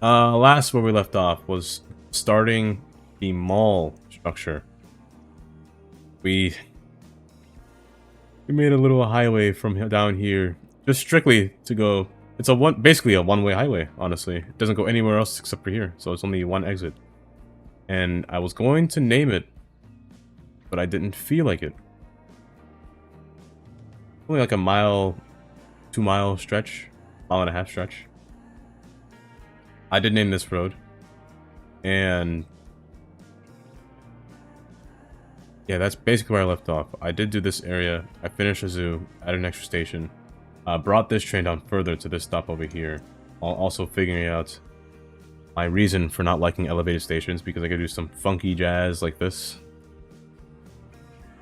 Last where we left off was starting the mall structure. We made a little highway from down here, just strictly to go. It's basically a one-way highway. Honestly, it doesn't go anywhere else except for here, so it's only one exit. And I was going to name it, but I didn't feel like it. Only like a mile, 2 mile stretch, mile and a half stretch. I did name this road, and yeah, that's basically where I left off. I did do this area. I finished the zoo, added an extra station, brought this train down further to this stop over here, while also figuring out my reason for not liking elevated stations, because I could do some funky jazz like this.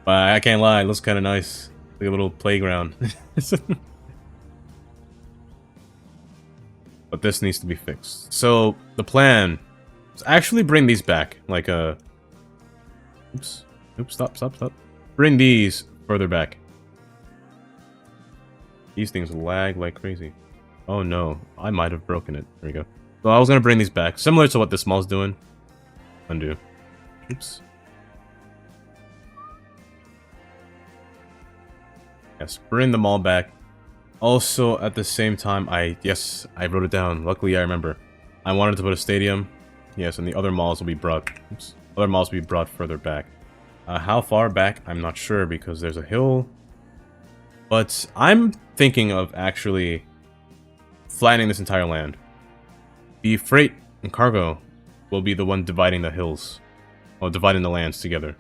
But I can't lie, it looks kind of nice. Like a little playground. But this needs to be fixed. So, the plan is actually bring these back. Like a... Oops. Oops, stop. Bring these further back. These things lag like crazy. Oh no, I might have broken it. There we go. So I was gonna bring these back, similar to what this mall's doing. Undo. Oops. Yes, bring them all back. Also, at the same time, I wrote it down. Luckily, I remember. I wanted to put a stadium. Yes, and the other malls will be brought... Oops. Other malls will be brought further back. How far back? I'm not sure, because there's a hill. But I'm thinking of actually flattening this entire land. The freight and cargo will be the one dividing the hills. Well, dividing the lands together.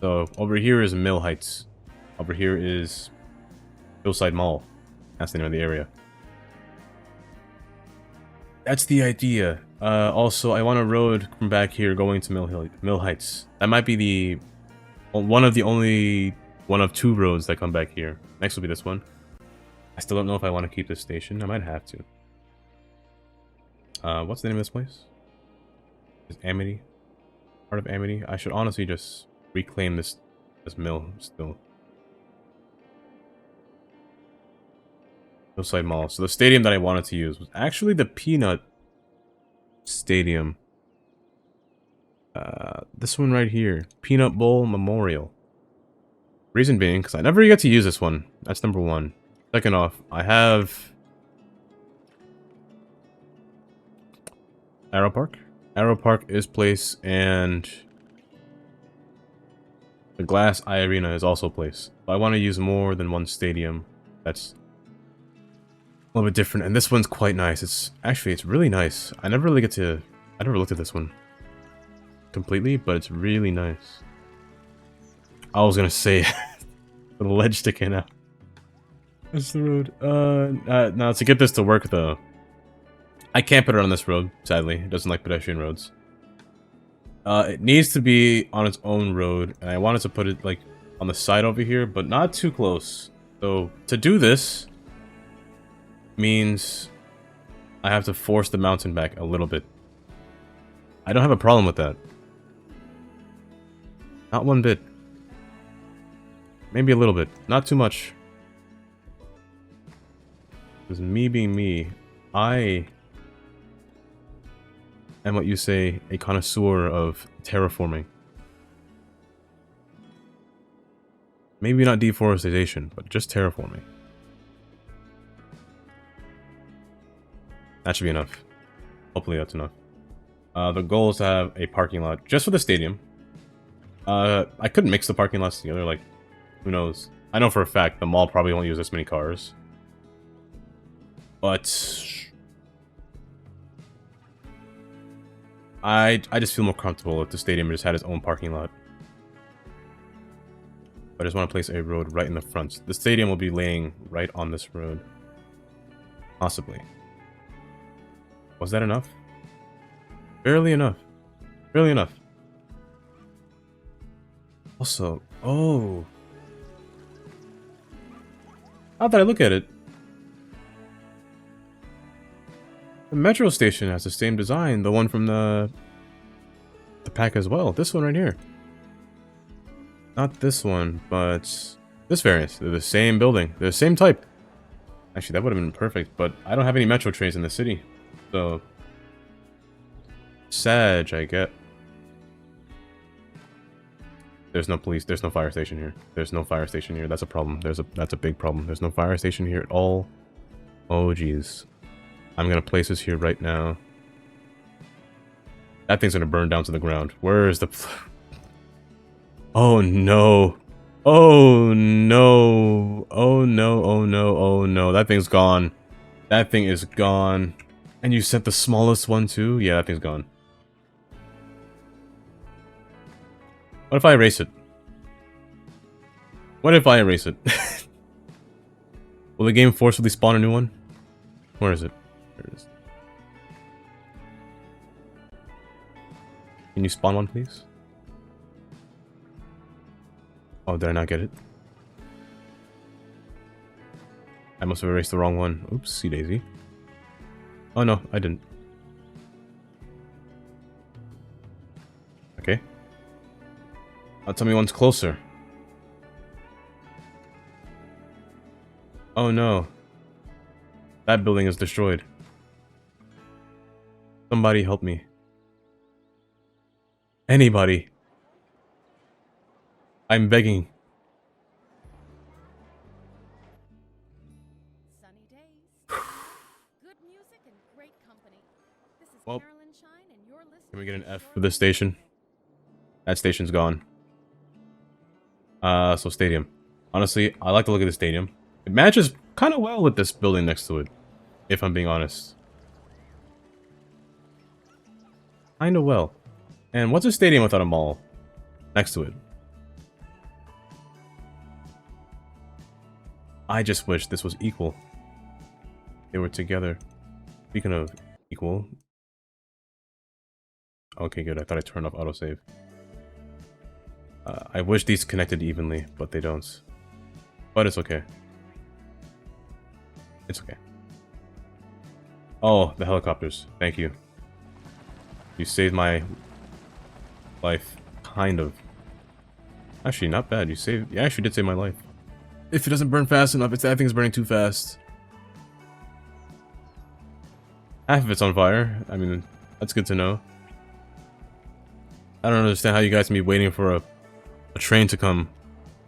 So, over here is Mill Heights. Over here is Hillside Mall. That's the name of the area. That's the idea. Also, I want a road from back here going to Mill Heights. That might be the... one of two roads that come back here. Next will be this one. I still don't know if I want to keep this station. I might have to. What's the name of this place? Is Amity? Part of Amity? I should honestly just reclaim this mill still. Hillside Mall. So the stadium that I wanted to use was actually the Peanut Stadium. This one right here. Peanut Bowl Memorial. Reason being, because I never get to use this one. That's number one. Second off, I have... Arrow Park. Arrow Park is place, and... the Glass Eye Arena is also place. But I want to use more than one stadium. That's a little bit different, and this one's quite nice. It's really nice. I never looked at this one completely, but it's really nice. I was gonna say the ledge sticking out. That's the road. Now to get this to work though, I can't put it on this road, sadly. It doesn't like pedestrian roads. It needs to be on its own road, and I wanted to put it like on the side over here, but not too close. So to do this means I have to force the mountain back a little bit. I don't have a problem with that. Not one bit. Maybe a little bit. Not too much. Because me being me, I am what you say, a connoisseur of terraforming. Maybe not deforestation, but just terraforming. That should be enough. Hopefully that's enough. The goal is to have a parking lot just for the stadium. I could mix the parking lots together, like, who knows? I know for a fact the mall probably won't use this many cars. But I just feel more comfortable if the stadium just had its own parking lot. I just want to place a road right in the front. The stadium will be laying right on this road. Possibly. Was that enough? Barely enough. Barely enough. Also, oh. Now that I look at it, the metro station has the same design, the one from the pack as well. This one right here. Not this one, but this variant. They're the same building. They're the same type. Actually, that would have been perfect, but I don't have any metro trains in the city. So, Sag, I get. There's no police. There's no fire station here. There's no fire station here. That's a problem. That's a big problem. There's no fire station here at all. Oh, jeez. I'm gonna place this here right now. That thing's gonna burn down to the ground. Where is the... Oh, no. Oh, no. Oh, no. Oh, no. Oh, no. That thing's gone. That thing is gone. And you sent the smallest one, too? Yeah, that thing's gone. What if I erase it? What if I erase it? Will the game forcibly spawn a new one? Where is it? There it is. Can you spawn one, please? Oh, did I not get it? I must have erased the wrong one. Oopsie daisy. Oh no, I didn't. Okay. Tell me one's closer. Oh no. That building is destroyed. Somebody help me. Anybody. I'm begging. Sunny days. Good music and great company. This is Well, Carolyn Shine and you're listening. can we get an F for this station? That station's gone. So stadium. Honestly, I like to look at the stadium. It matches kind of well with this building next to it, if I'm being honest. Kind of well. And what's a stadium without a mall next to it? I just wish this was equal. They were together. Speaking of equal. Okay, good. I thought I turned off autosave. I wish these connected evenly, but they don't. But it's okay. It's okay. Oh, the helicopters. Thank you. You saved my life. Kind of. Actually, not bad. You actually did save my life. If it doesn't burn fast enough, that thing's burning too fast. Half of it's on fire. I mean, that's good to know. I don't understand how you guys can be waiting for a train to come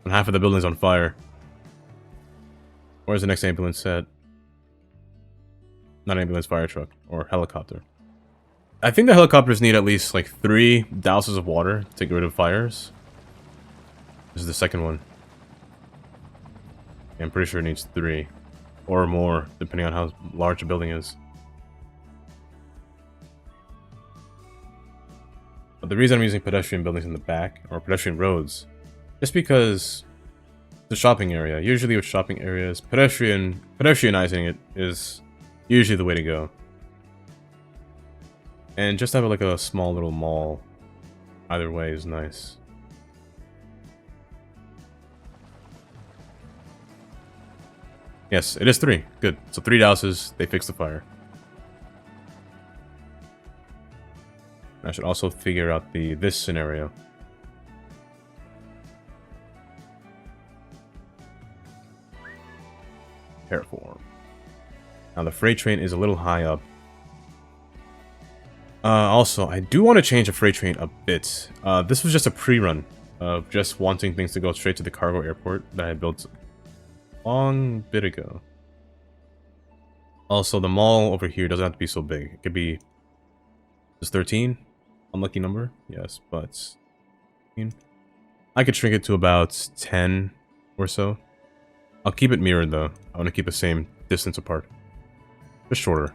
when half of the building's on fire. Where's the next ambulance at? Not ambulance, fire truck. Or helicopter. I think the helicopters need at least like 3 douses of water to get rid of fires. This is the second one. I'm pretty sure it needs 3. Or more, depending on how large the building is. But the reason I'm using pedestrian buildings in the back, or pedestrian roads, just because the shopping area. Usually with shopping areas, pedestrianizing it is usually the way to go. And just have like a small little mall, either way is nice. Yes, it is 3. Good. So 3 douses, they fix the fire. I should also figure out this scenario. Terraform. Now the freight train is a little high up. Also, I do want to change the freight train a bit. This was just a pre-run of just wanting things to go straight to the cargo airport that I built a long bit ago. Also, the mall over here doesn't have to be so big. It could be just 13. Unlucky number, yes, but I could shrink it to about 10 or so. I'll keep it mirrored though. I want to keep the same distance apart. Just shorter.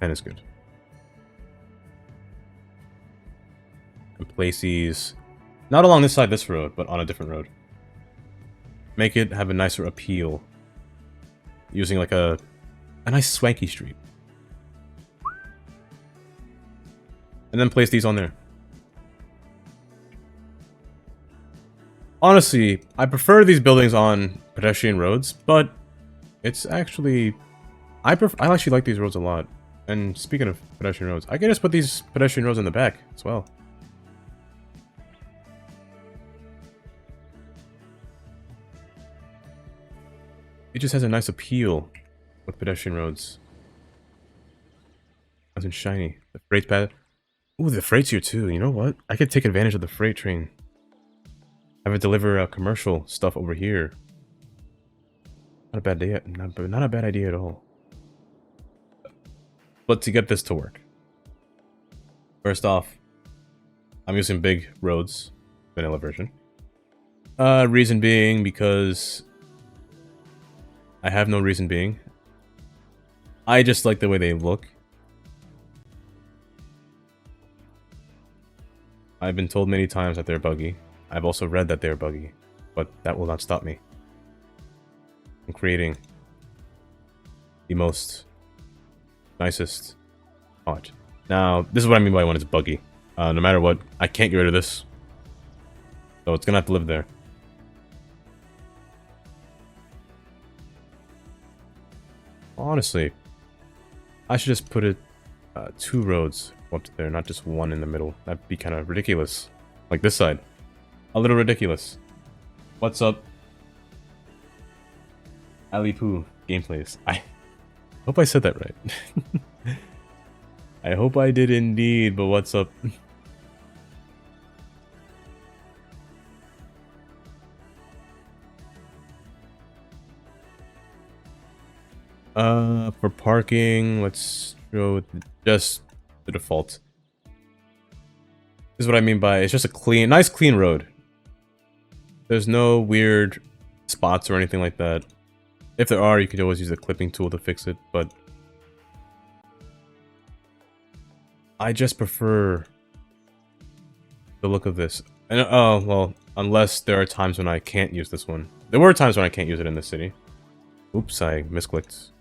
10 is good. And place these not along this side of this road, but on a different road. Make it have a nicer appeal. Using like a nice swanky street. And then place these on there. Honestly, I prefer these buildings on pedestrian roads, but it's actually... I actually like these roads a lot. And speaking of pedestrian roads, I can just put these pedestrian roads in the back as well. It just has a nice appeal with pedestrian roads. Wasn't shiny. The freight pad. Ooh, the freight's here too. You know what? I could take advantage of the freight train. Have it deliver commercial stuff over here. Not a bad idea. Not a bad idea at all. But to get this to work, first off, I'm using big roads, vanilla version. Reason being because I have no reason being. I just like the way they look. I've been told many times that they're buggy. I've also read that they're buggy, but that will not stop me from creating the most nicest font. Now, this is what I mean by when it's buggy. No matter what, I can't get rid of this. So it's gonna have to live there. Honestly, I should just put it 2 roads up there, not just one in the middle. That'd be kind of ridiculous. Like this side. A little ridiculous. What's up? Ali Poo gameplays. I hope I said that right. I hope I did indeed, but what's up? For parking, let's go with just the default. This is what I mean by it's just a clean, nice clean road. There's no weird spots or anything like that. If there are, you could always use the clipping tool to fix it, but I just prefer the look of this. And oh, well, unless there are times when I can't use this one. There were times when I can't use it in this city. Oops, I misclicked.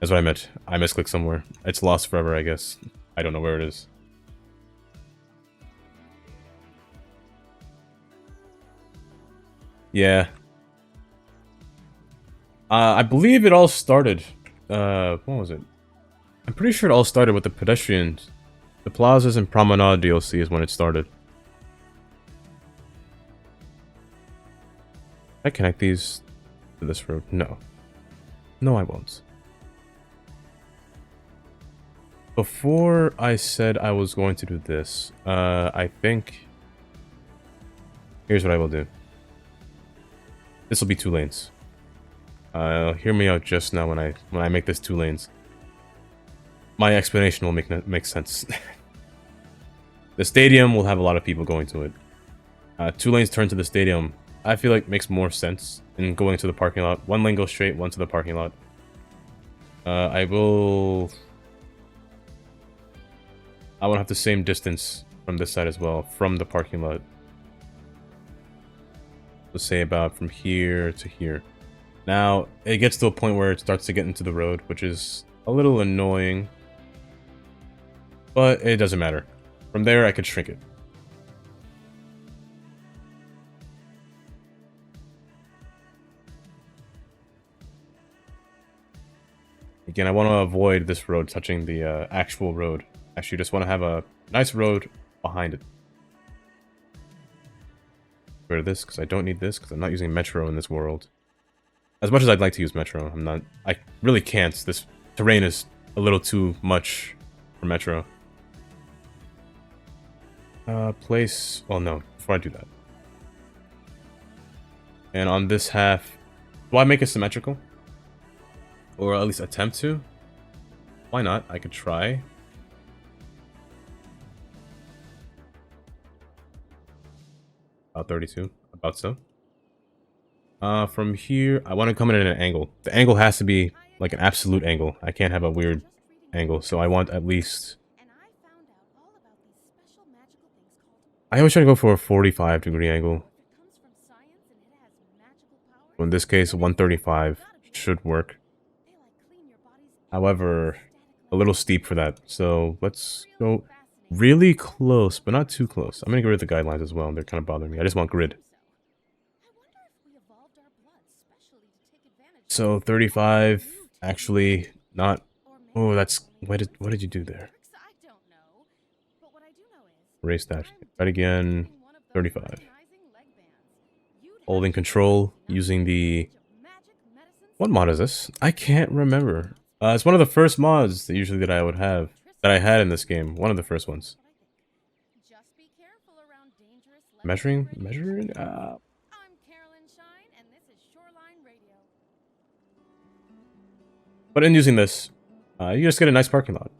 That's what I meant. I misclicked somewhere. It's lost forever, I guess. I don't know where it is. Yeah. I believe it all started. What was it? I'm pretty sure it all started with the pedestrians. The plazas and promenade DLC is when it started. Can I connect these to this road? No. No, I won't. Before I said I was going to do this, I think... Here's what I will do. This will be 2 lanes. Hear me out just now when I make this 2 lanes. My explanation will make sense. The stadium will have a lot of people going to it. 2 lanes turn to the stadium, I feel like makes more sense than going to the parking lot. 1 lane goes straight, 1 to the parking lot. I will have the same distance from this side as well, from the parking lot. Let's say about from here to here. Now, it gets to a point where it starts to get into the road, which is a little annoying. But it doesn't matter. From there, I could shrink it. Again, I want to avoid this road touching the actual road. Actually, just want to have a nice road behind it. Get rid of this, because I don't need this, because I'm not using Metro in this world. As much as I'd like to use Metro, I really can't. This terrain is a little too much for Metro. Place... Well, no. Before I do that. And on this half... Do I make it symmetrical? Or at least attempt to? Why not? I could try. About 32. About so. From here, I want to come in at an angle. The angle has to be like an absolute angle. I can't have a weird angle, so I want at least... I always try to go for a 45-degree angle. So in this case, 135 should work. However, a little steep for that. So let's go really close, but not too close. I'm going to get rid of the guidelines as well. They're kind of bothering me. I just want grid. So 35, actually not... Oh, that's... What did you do there? Erase that. Try it again. 35. Holding control, using the... What mod is this? I can't remember. It's one of the first mods that I would have. that I had in this game. One of the first ones. Just be careful around dangerous left and right Measuring? I'm Carolyn Shine, and this is Shoreline Radio. But in using this, you just get a nice parking lot.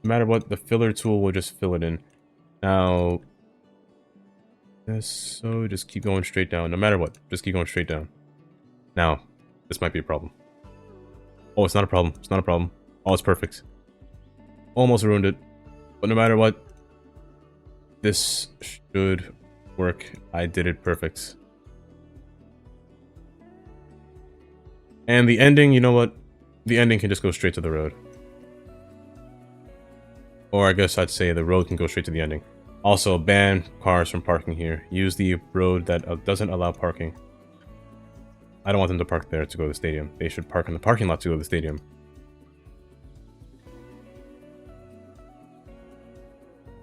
No matter what, the filler tool will just fill it in. Now, so just keep going straight down. No matter what, just keep going straight down. Now, this might be a problem. Oh, it's not a problem. It's not a problem. Oh, it's perfect. Almost ruined it. But no matter what, this should work. I did it perfect. And the ending, you know what? The ending can just go straight to the road. Or I guess I'd say the road can go straight to the ending. Also, ban cars from parking here. Use the road that doesn't allow parking. I don't want them to park there to go to the stadium. They should park in the parking lot to go to the stadium.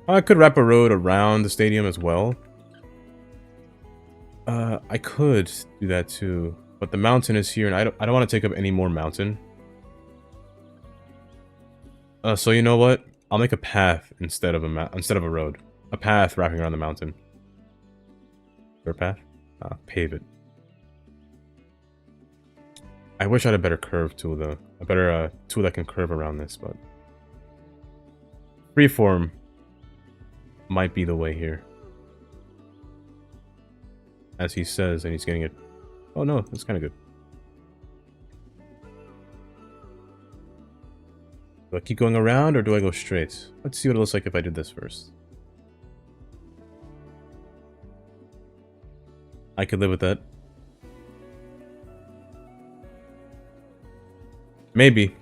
I could wrap a road around the stadium as well. I could do that too. But the mountain is here, and I don't want to take up any more mountain. So you know what? I'll make a path instead of a road. A path wrapping around the mountain. Is there a path? Pave it. I wish I had a better curve tool though. A better tool that can curve around this, but freeform might be the way here. As he says, and he's getting it. Oh no, that's kind of good. Do I keep going around or do I go straight? Let's see what it looks like if I did this first. I could live with that. Maybe.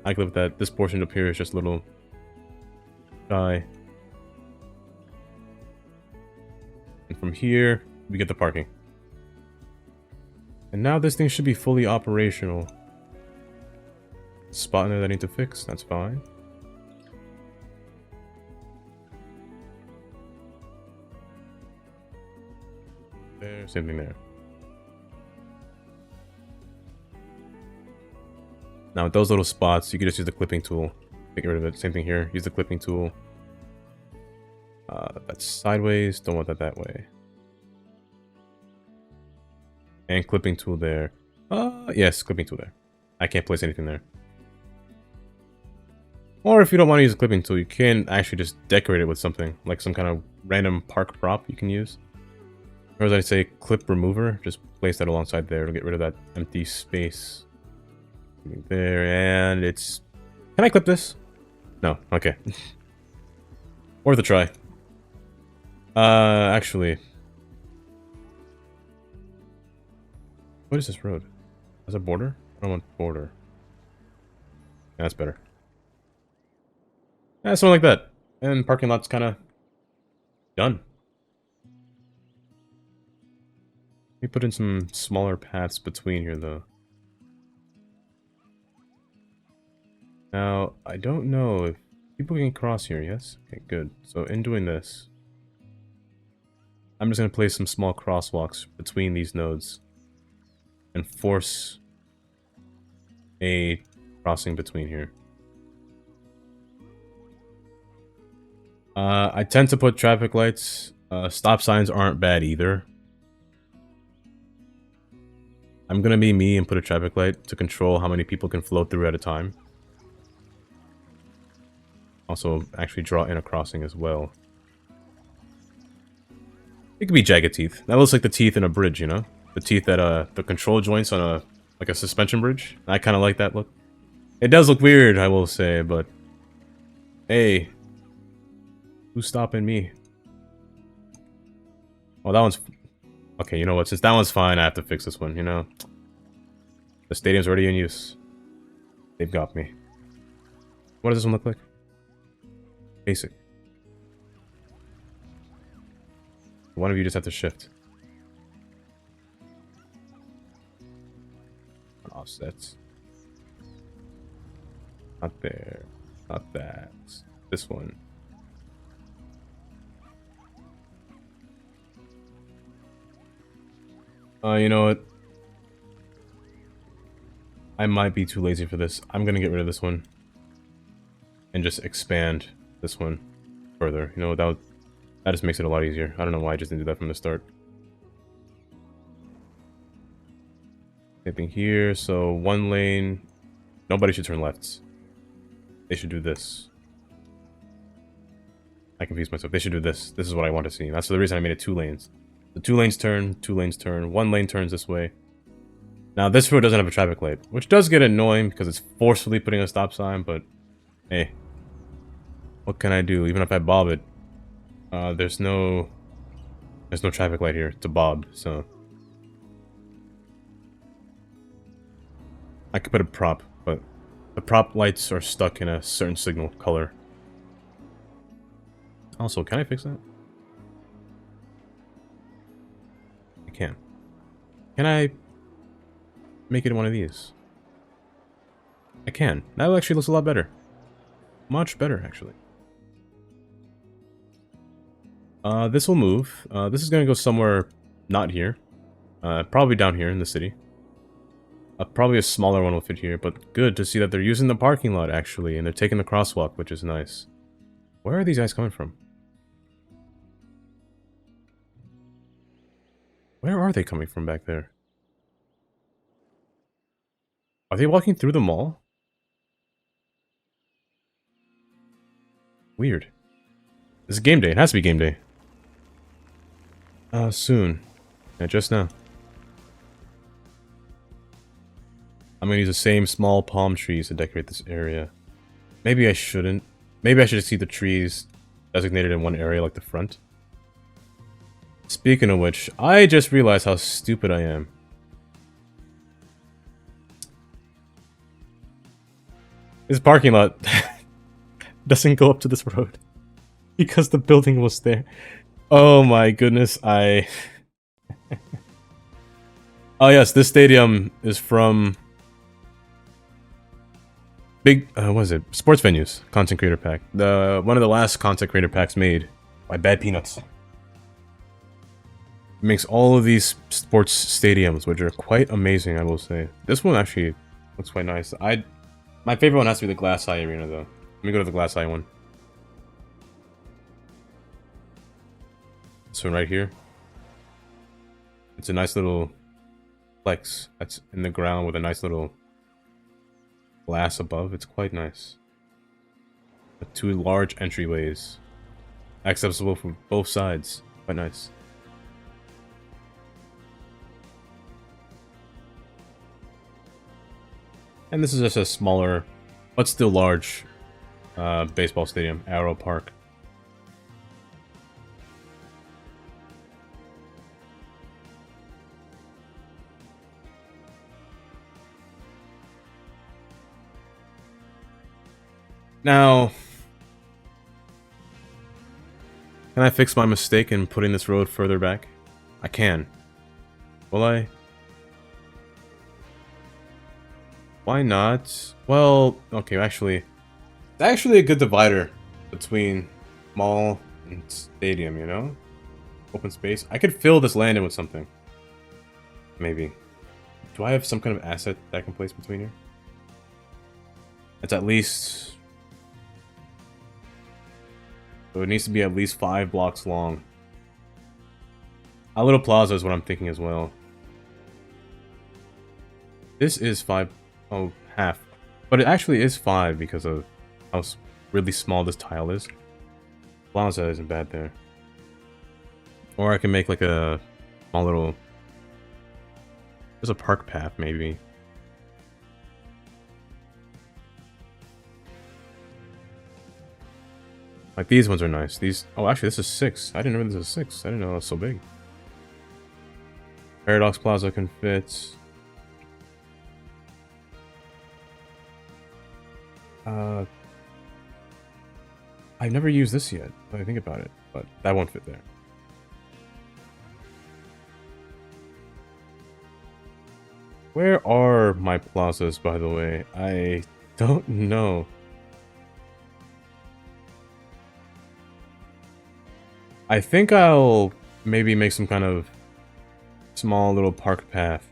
I could live with that. This portion up here is just a little shy. And from here, we get the parking. And now this thing should be fully operational. Spot in there that I need to fix, that's fine. There, same thing there. Now with those little spots, you can just use the clipping tool. Get rid of it. Same thing here, use the clipping tool. That's sideways, don't want that that way. And clipping tool there. Yes, clipping tool there. I can't place anything there. Or if you don't want to use a clipping tool, you can actually just decorate it with something, like some kind of random park prop you can use. Or as I say, clip remover, just place that alongside there to get rid of that empty space. There, and it's... Can I clip this? No, okay. Worth a try. Actually... What is this road? Is a border? I don't want border. Yeah, that's better. Yeah, something like that. And parking lot's kind of done. We put in some smaller paths between here, though. Now, I don't know if people can cross here, yes? Okay, good. So in doing this, I'm just going to place some small crosswalks between these nodes and force a crossing between here. I tend to put traffic lights. Stop signs aren't bad either. I'm gonna be me and put a traffic light to control how many people can flow through at a time. Also, actually draw in a crossing as well. It could be jagged teeth. That looks like the teeth in a bridge, you know? The teeth that, the control joints on a, like a suspension bridge. I kind of like that look. It does look weird, I will say, but... Hey. Who's stopping me? Oh, that one's... Okay, you know what? Since that one's fine, I have to fix this one, you know? The stadium's already in use. They've got me. What does this one look like? Basic. One of you just have to shift. Offsets. Not there. Not that. This one. You know what? I might be too lazy for this. I'm gonna get rid of this one. and just expand this one further. You know, that just makes it a lot easier. I don't know why I just didn't do that from the start. Same thing here. So 1 lane. Nobody should turn lefts. They should do this. I confused myself. They should do this. This is what I want to see. That's the reason I made it 2 lanes. The 2 lanes turn, 2 lanes turn, 1 lane turns this way. Now this road doesn't have a traffic light, which does get annoying because it's forcefully putting a stop sign, but hey. What can I do? Even if I bob it, there's no traffic light here to bob, so I could put a prop, but the prop lights are stuck in a certain signal color. Also, can I fix that? I can. Can I make it one of these? I can. That actually looks a lot better. Much better, actually. This will move. This is gonna go somewhere not here. Probably down here in the city. Probably a smaller one will fit here, but good to see that they're using the parking lot, actually, and they're taking the crosswalk, which is nice. Where are these guys coming from? Where are they coming from back there? Are they walking through the mall? Weird. This is game day. It has to be game day. Soon. Yeah, just now. I'm gonna use the same small palm trees to decorate this area. Maybe I shouldn't. Maybe I should see the trees designated in one area like the front. Speaking of which, I just realized how stupid I am. This parking lot doesn't go up to this road because the building was there. Oh my goodness, Oh yes, this stadium is from big, what is it? Sports venues, content creator pack. One of the last content creator packs made by Bad Peanuts. It makes all of these sports stadiums, which are quite amazing, I will say. This one actually looks quite nice. My favorite one has to be the Glass Eye Arena, though. Let me go to the Glass Eye one. This one right here. It's a nice little flex that's in the ground with a nice little glass above. It's quite nice. With 2 large entryways. Accessible from both sides. Quite nice. And this is just a smaller, but still large, baseball stadium, Arrow Park. Now, can I fix my mistake in putting this road further back? I can. Will I? Why not? Well, okay, actually, it's actually a good divider between mall and stadium, you know? Open space. I could fill this land in with something. Maybe. Do I have some kind of asset that I can place between here? It's at least... So it needs to be at least 5 blocks long. A little plaza is what I'm thinking as well. This is 5... Oh, half. But it actually is 5 because of how really small this tile is. Plaza isn't bad there. Or I can make like a small little... There's a park path, maybe. Like these ones are nice. These... Oh, actually this is 6. I didn't know this is 6. I didn't know it was so big. Paradox Plaza can fit... I've never used this yet, when I think about it, but that won't fit there. Where are my plazas, by the way? I don't know. I think I'll maybe make some kind of small little park path.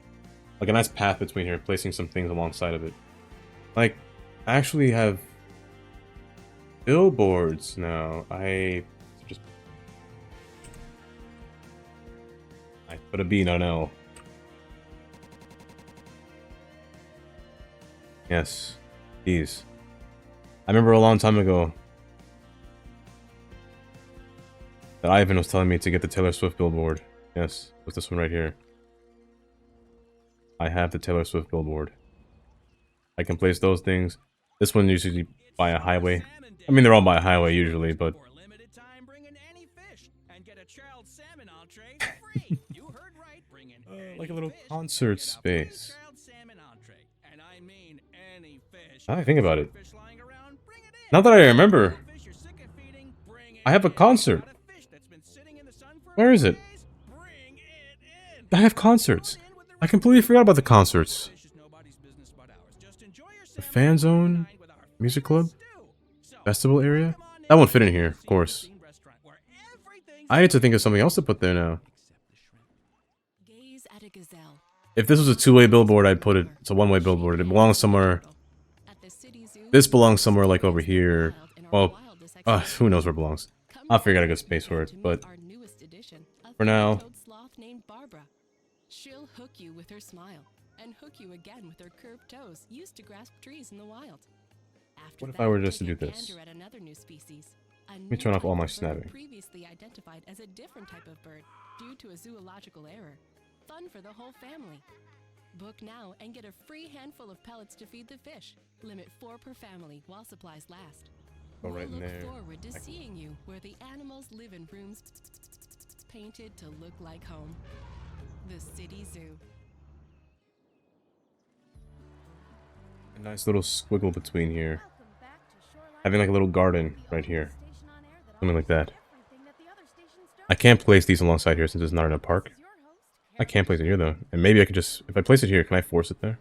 Like a nice path between here, placing some things alongside of it. Like, I actually have Billboards now. I put a B, not an L. Yes, these. I remember a long time ago that Ivan was telling me to get the Taylor Swift billboard. Yes, it was this one right here. I have the Taylor Swift billboard. I can place those things. This one usually by a highway. I mean, they're all by a highway usually, but like a little concert space. Now that I think about it, now that I remember, I have a concert. Where is it? I have concerts. I completely forgot about the concerts. The fan zone, music club, festival area. That won't fit in here, of course. I need to think of something else to put there now. If this was a two-way billboard, I'd put it. It's a one-way billboard. It belongs somewhere. This belongs somewhere like over here. Well, who knows where it belongs. I'll figure out a good space for it, but for now. She'll hook you with her smile, and hook you again with her curved toes used to grasp trees in the wild. What if I were just to do this? Let me turn off all my snapping. Previously identified as a different type of bird due to a zoological error. Fun for the whole family. Book now and get a free handful of pellets to feed the fish. Limit 4 per family while supplies last. Go right in there. We'll look forward to seeing you where the animals live in rooms painted to look like home. The City Zoo. A nice little squiggle between here. Having like a little garden right here. Something like that. I can't place these alongside here since it's not in a park. I can't place it here though. And maybe I could just, if I place it here, can I force it there?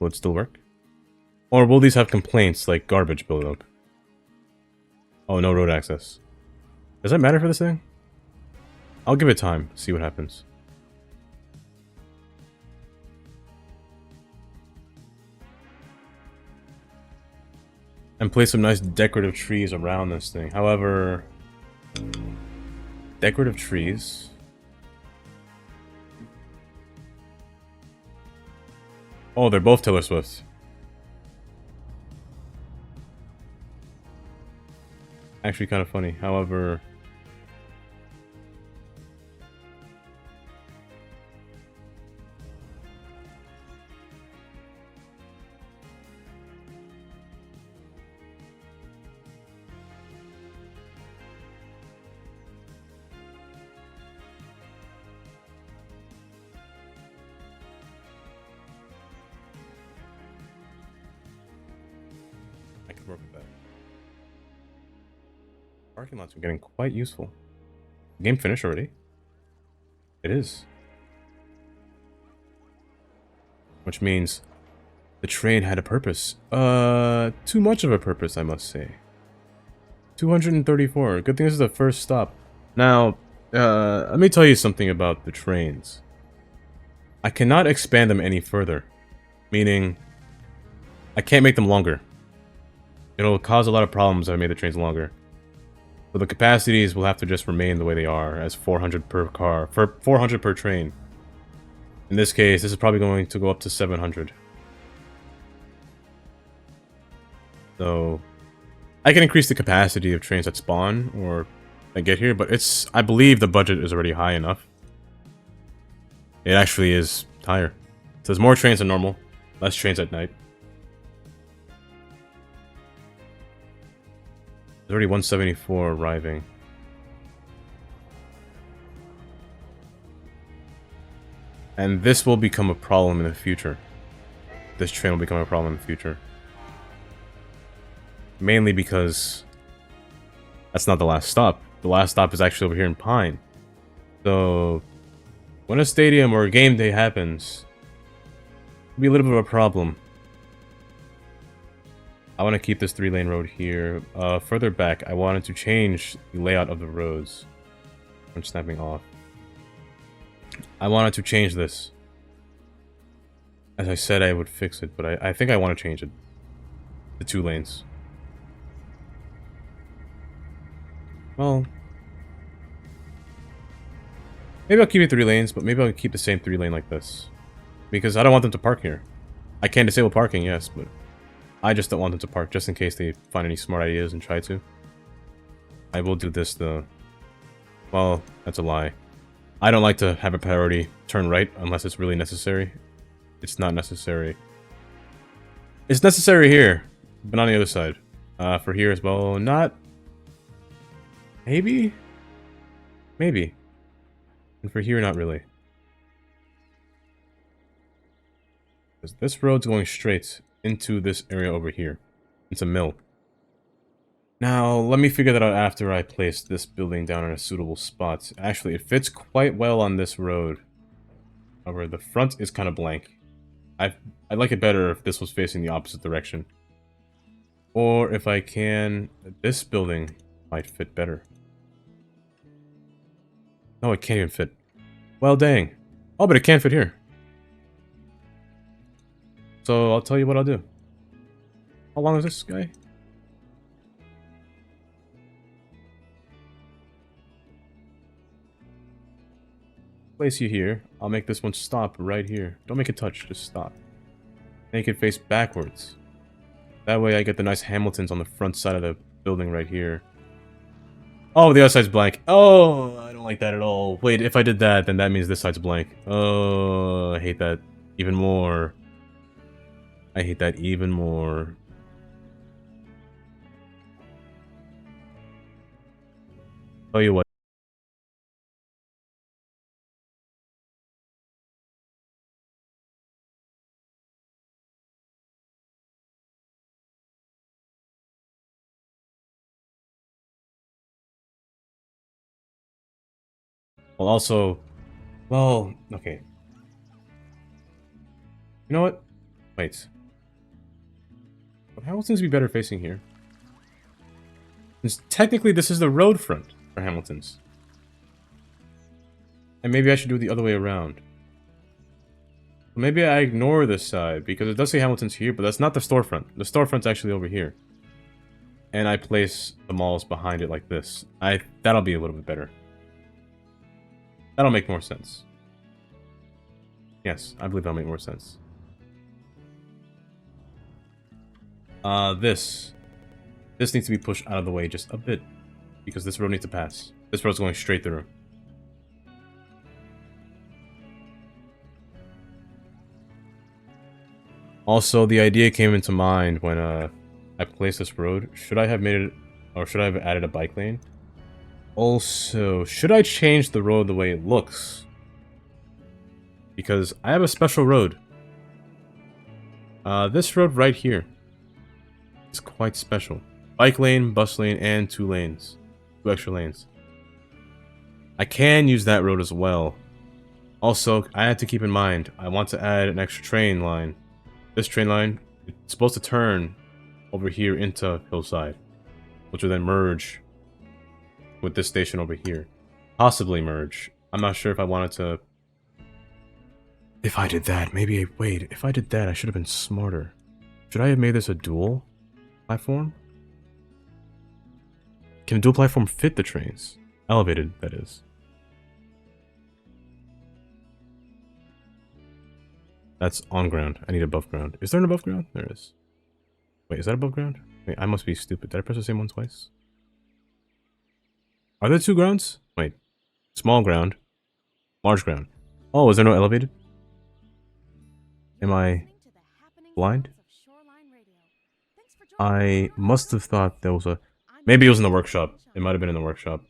Will it still work? Or will these have complaints like garbage buildup? Oh, no road access. Does that matter for this thing? I'll give it time, see what happens. And place some nice decorative trees around this thing. However, decorative trees. Oh, they're both Taylor Swift. Actually kind of funny. However, I could work with that. Parking lots are getting quite useful. Game finished already? It is. Which means the train had a purpose. Too much of a purpose, I must say. 234. Good thing this is the first stop. Now, let me tell you something about the trains. I cannot expand them any further. Meaning, I can't make them longer. It'll cause a lot of problems if I made the trains longer. So the capacities will have to just remain the way they are, as 400 per car, for 400 per train. In this case, this is probably going to go up to 700. So, I can increase the capacity of trains that spawn, or that get here, but I believe the budget is already high enough. It actually is higher. So there's more trains than normal, less trains at night. There's already 174 arriving. And this will become a problem in the future. This train will become a problem in the future. Mainly because that's not the last stop. The last stop is actually over here in Pine. So, when a stadium or a game day happens, it'll be a little bit of a problem. I want to keep this 3-lane road here. Further back, I wanted to change the layout of the roads. I'm snapping off. I wanted to change this. As I said, I would fix it, but I think I want to change it. the 2 lanes. Well, maybe I'll keep it 3 lanes, but maybe I'll keep the same 3 lane like this. Because I don't want them to park here. I can disable parking, yes, but I just don't want them to park just in case they find any smart ideas and try to. I will do this though. Well, that's a lie. I don't like to have a priority turn right unless it's really necessary. It's not necessary. It's necessary here, but not on the other side. For here as well, not... Maybe? Maybe. And for here, not really. Because this road's going straight into this area over here. It's a mill. Now, let me figure that out after I place this building down in a suitable spot. Actually, it fits quite well on this road. However, the front is kind of blank. I'd like it better if this was facing the opposite direction. Or if I can... This building might fit better. No, it can't even fit. Well, dang. Oh, but it can fit here. So, I'll tell you what I'll do. How long is this guy? Place you here. I'll make this one stop right here. Don't make it touch, just stop. Make it face backwards. That way I get the nice Hamiltons on the front side of the building right here. Oh, the other side's blank. Oh, I don't like that at all. Wait, if I did that, then that means this side's blank. Oh, I hate that even more. I hate that even more. Tell you what. Well, also... Well, okay. You know what? Wait. But Hamilton's be better facing here. Since technically this is the road front for Hamilton's. And maybe I should do it the other way around. Maybe I ignore this side, because it does say Hamilton's here, but that's not the storefront. The storefront's actually over here. And I place the malls behind it like this. That'll be a little bit better. That'll make more sense. Yes, I believe that'll make more sense. This needs to be pushed out of the way just a bit. Because this road needs to pass. This road's going straight through. Also, the idea came into mind when I placed this road. Should I have made it, or should I have added a bike lane? Also, should I change the road the way it looks? Because I have a special road. This road right here is quite special. Bike lane, bus lane, and 2 lanes. 2 extra lanes. I can use that road as well. Also, I have to keep in mind, I want to add an extra train line. This train line, it's supposed to turn over here into Hillside, which will then merge with this station over here. Possibly merge. I'm not sure if I wanted to... If I did that, maybe... Wait, if I did that, I should have been smarter. Should I have made this a dual platform? Can a dual platform fit the trains? Elevated, that is. That's on ground. I need above ground. Is there an above ground? There is. Wait, is that above ground? Wait, I must be stupid. Did I press the same one twice? Are there 2 grounds? Wait. Small ground. Large ground. Oh, is there no elevated? Am I blind? I must have thought there was a... Maybe it was in the workshop. It might have been in the workshop.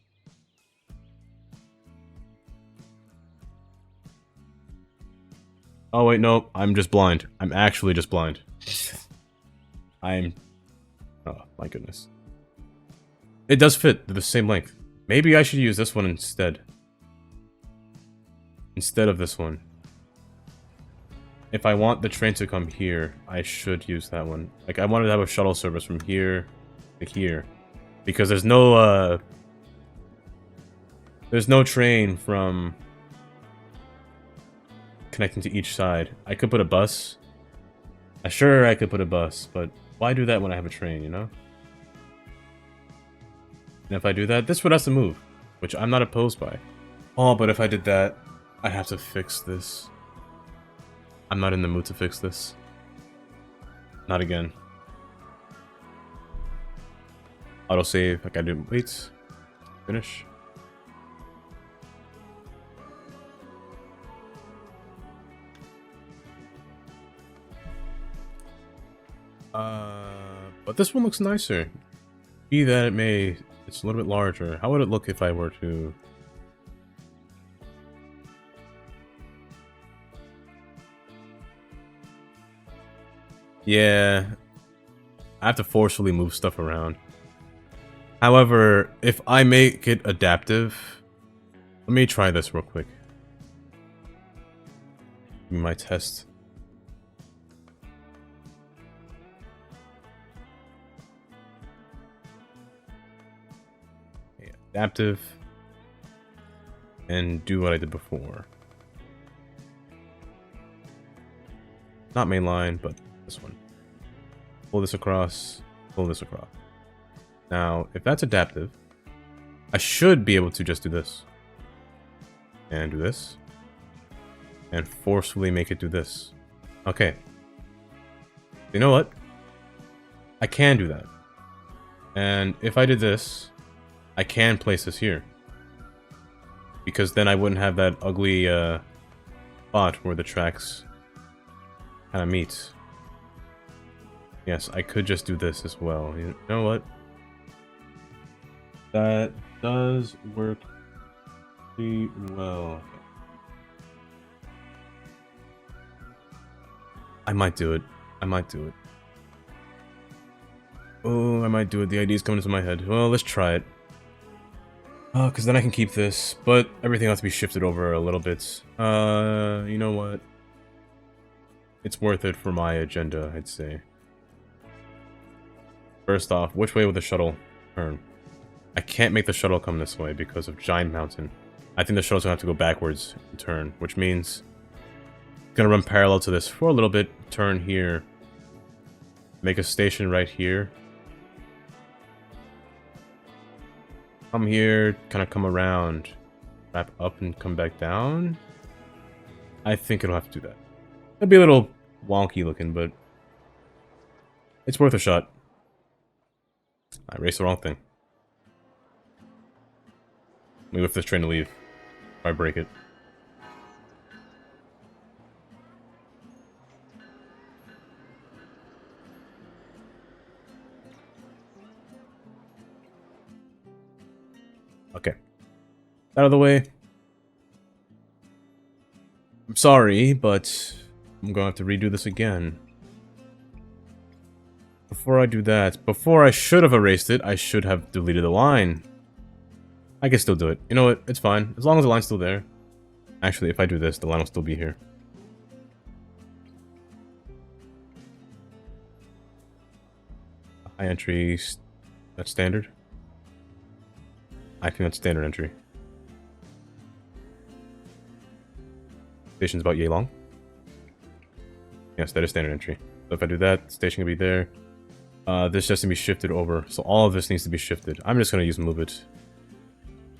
Oh wait, no. I'm just blind. I'm actually just blind. I'm... Oh, my goodness. It does fit. They're the same length. Maybe I should use this one instead. Instead of this one. If I want the train to come here, I should use that one. Like, I wanted to have a shuttle service from here to here. Because there's no, there's no train from... connecting to each side. I could put a bus. Sure, I could put a bus, but Why do that when I have a train, you know? And if I do that, this would have to move, which I'm not opposed by. Oh, but if I did that, I have to fix this. I'm not in the mood to fix this. Not again. Autosave, like I do. Wait. Finish. But this one looks nicer. Be that it may, it's a little bit larger. How would it look if I were to... Yeah, I have to forcefully move stuff around. However, if I make it adaptive, let me try this real quick. Give me my test. Okay, adaptive, and do what I did before. Not mainline, but this one. Pull this across, pull this across. Now, if that's adaptive, I should be able to just do this. And do this. And forcefully make it do this. Okay. You know what? I can do that. And if I did this, I can place this here. Because then I wouldn't have that ugly spot where the tracks kind of meet. Yes, I could just do this as well. You know what? That does work pretty well. I might do it. I might do it. Oh, I might do it. The idea's coming into my head. Well, let's try it. Oh, because then I can keep this, but everything has to be shifted over a little bit. You know what? It's worth it for my agenda, I'd say. First off, which way will the shuttle turn? I can't make the shuttle come this way because of Giant Mountain. I think the shuttle's gonna have to go backwards and turn, which means it's gonna run parallel to this for a little bit, turn here, make a station right here. Come here, kind of come around, wrap up and come back down. I think it'll have to do that. It'll be a little wonky looking, but it's worth a shot. I raced the wrong thing. Let me wait for this train to leave. If I break it. Okay. Out of the way. I'm sorry, but I'm gonna have to redo this again. Before I do that, before I should have erased it, I should have deleted the line. I can still do it. You know what? It's fine. As long as the line's still there. Actually, if I do this, the line will still be here. High entry, that's standard. I think that's standard entry. Station's about yay long. Yes, that is standard entry. So if I do that, station can be there. This just needs to be shifted over. So all of this needs to be shifted. I'm just going to use move it.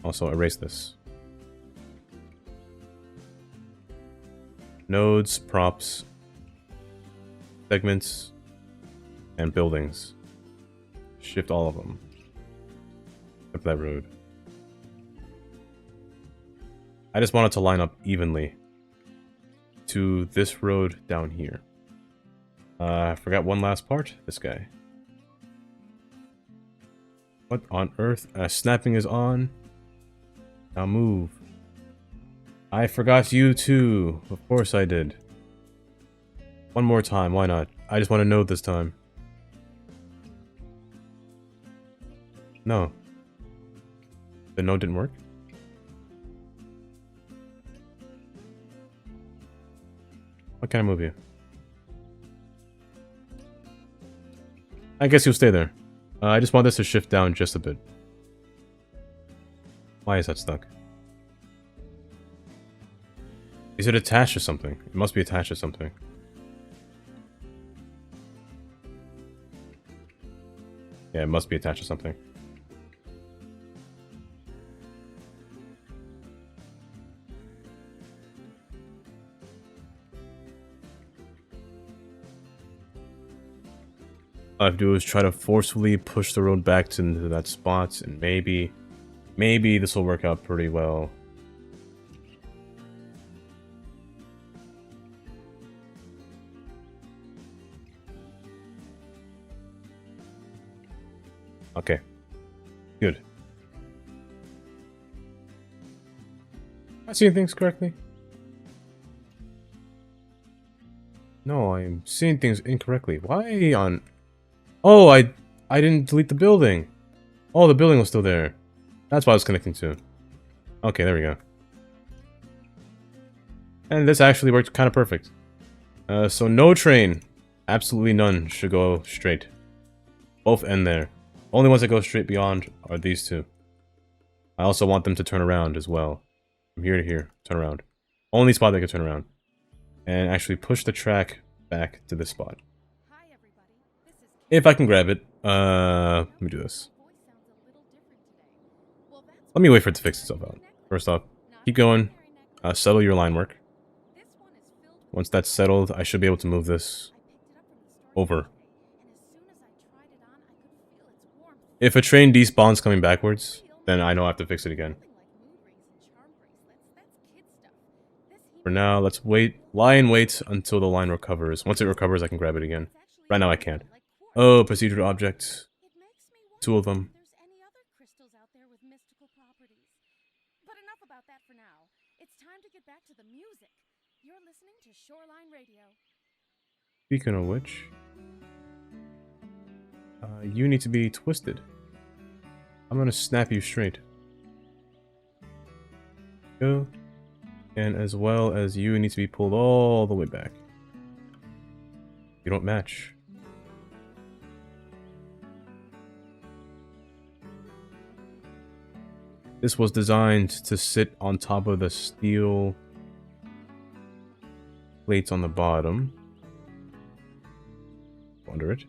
Also erase this. Nodes, props, segments, and buildings. Shift all of them. Except for that road. I just want it to line up evenly to this road down here. I forgot one last part. This guy. What on earth? Snapping is on. Now move. I forgot you too. Of course I did. One more time. Why not? I just want to know this time. No. The no didn't work? What can I move you? I guess you'll stay there. I just want this to shift down just a bit. Why is that stuck? Is it attached to something? It must be attached to something. Yeah, it must be attached to something. All I have to do is try to forcefully push the road back into that spot, and maybe this will work out pretty well. Okay. Good. Am I seeing things correctly? No, I'm seeing things incorrectly. Why on... Oh, I didn't delete the building. Oh, the building was still there. That's what I was connecting to. Okay, there we go. And this actually worked kind of perfect. So no train. Absolutely none should go straight. Both end there. Only ones that go straight beyond are these two. I also want them to turn around as well. From here to here. Turn around. Only spot they can turn around. And actually push the track back to this spot. Hi, everybody. This is If I can grab it. Let me do this. voice sounds a little different today. Well, that's Let me wait for it to fix itself out. First off, keep going. Settle your line work. This one is filled with Once that's settled, I should be able to move this I picked it up from the store over. yesterday, and as soon as I tried it on, I could feel its warmth. If a train despawns coming backwards, then I know I have to fix it again. Nothing like mood rings and charm bracelets. That's kid stuff. This For now, let's lie and wait until the line recovers. Once it recovers, I can grab it again. Right now I can't. Oh, procedural object. It makes me wonder Two of them. if there's any other crystals out there with mystical properties. But enough about that for now. It's time to get back to the music. You're listening to Shoreline Radio. Speaking of which, you need to be twisted. I'm gonna snap you straight. Go. And as well as you need to be pulled all the way back. You don't match. This was designed to sit on top of the steel plates on the bottom. Under it.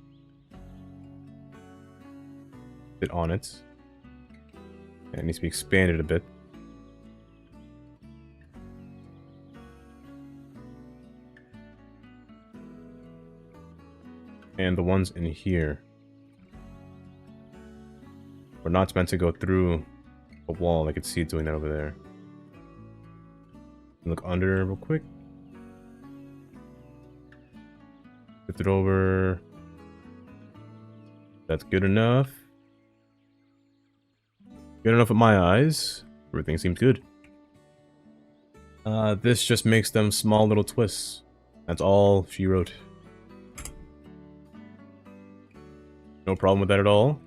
Sit on it. And it needs to be expanded a bit. And the ones in here were not meant to go through a wall. I could see it doing that over there. Look under real quick. Lift it over. That's good enough. Good enough with my eyes. Everything seems good. This just makes them small little twists. That's all she wrote. No problem with that at all.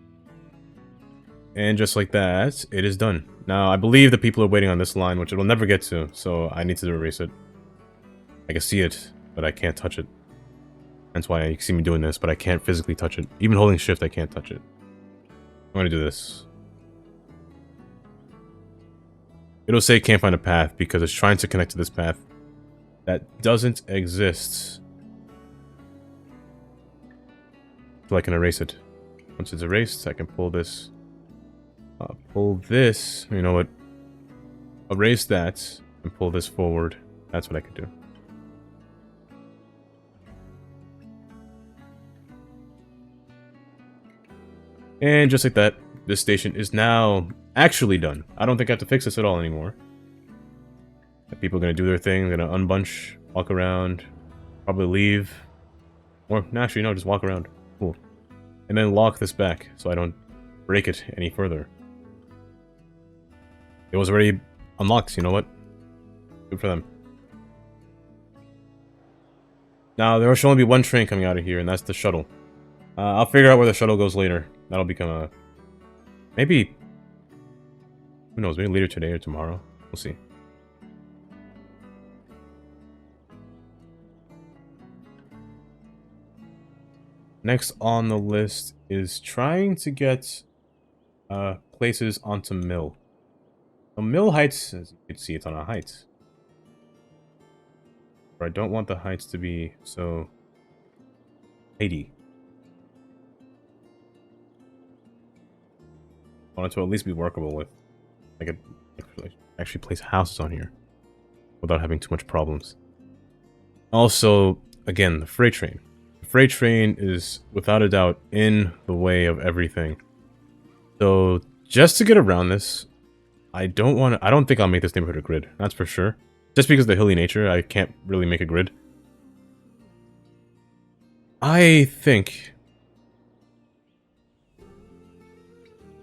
And just like that, it is done. Now, I believe the people are waiting on this line, which it'll never get to, so I need to erase it. I can see it, but I can't touch it. That's why you see me doing this, but I can't physically touch it. Even holding shift, I can't touch it. I'm gonna do this. It'll say can't find a path because it's trying to connect to this path that doesn't exist. So I can erase it. Once it's erased, I can pull this. Pull this. You know what? Erase that and pull this forward. That's what I could do. And just like that, this station is now actually done. I don't think I have to fix this at all anymore. People are going to do their thing. They're going to unbunch, walk around, probably leave. Or, actually, no, just walk around. Cool. And then lock this back so I don't break it any further. It was already unlocked, you know what? Good for them. Now, there should only be one train coming out of here, and that's the shuttle. I'll figure out where the shuttle goes later. That'll become a... Maybe... Who knows, maybe later today or tomorrow. We'll see. Next on the list is trying to get places onto Mill. So Mill Heights, as you can see, it's on a height. But I don't want the heights to be so heighty. I want it to at least be workable with. I could actually place houses on here without having too much problems. Also, again, the freight train. The freight train is without a doubt in the way of everything. So just to get around this, I don't think I'll make this neighborhood a grid. That's for sure. Just because of the hilly nature, I can't really make a grid. I think...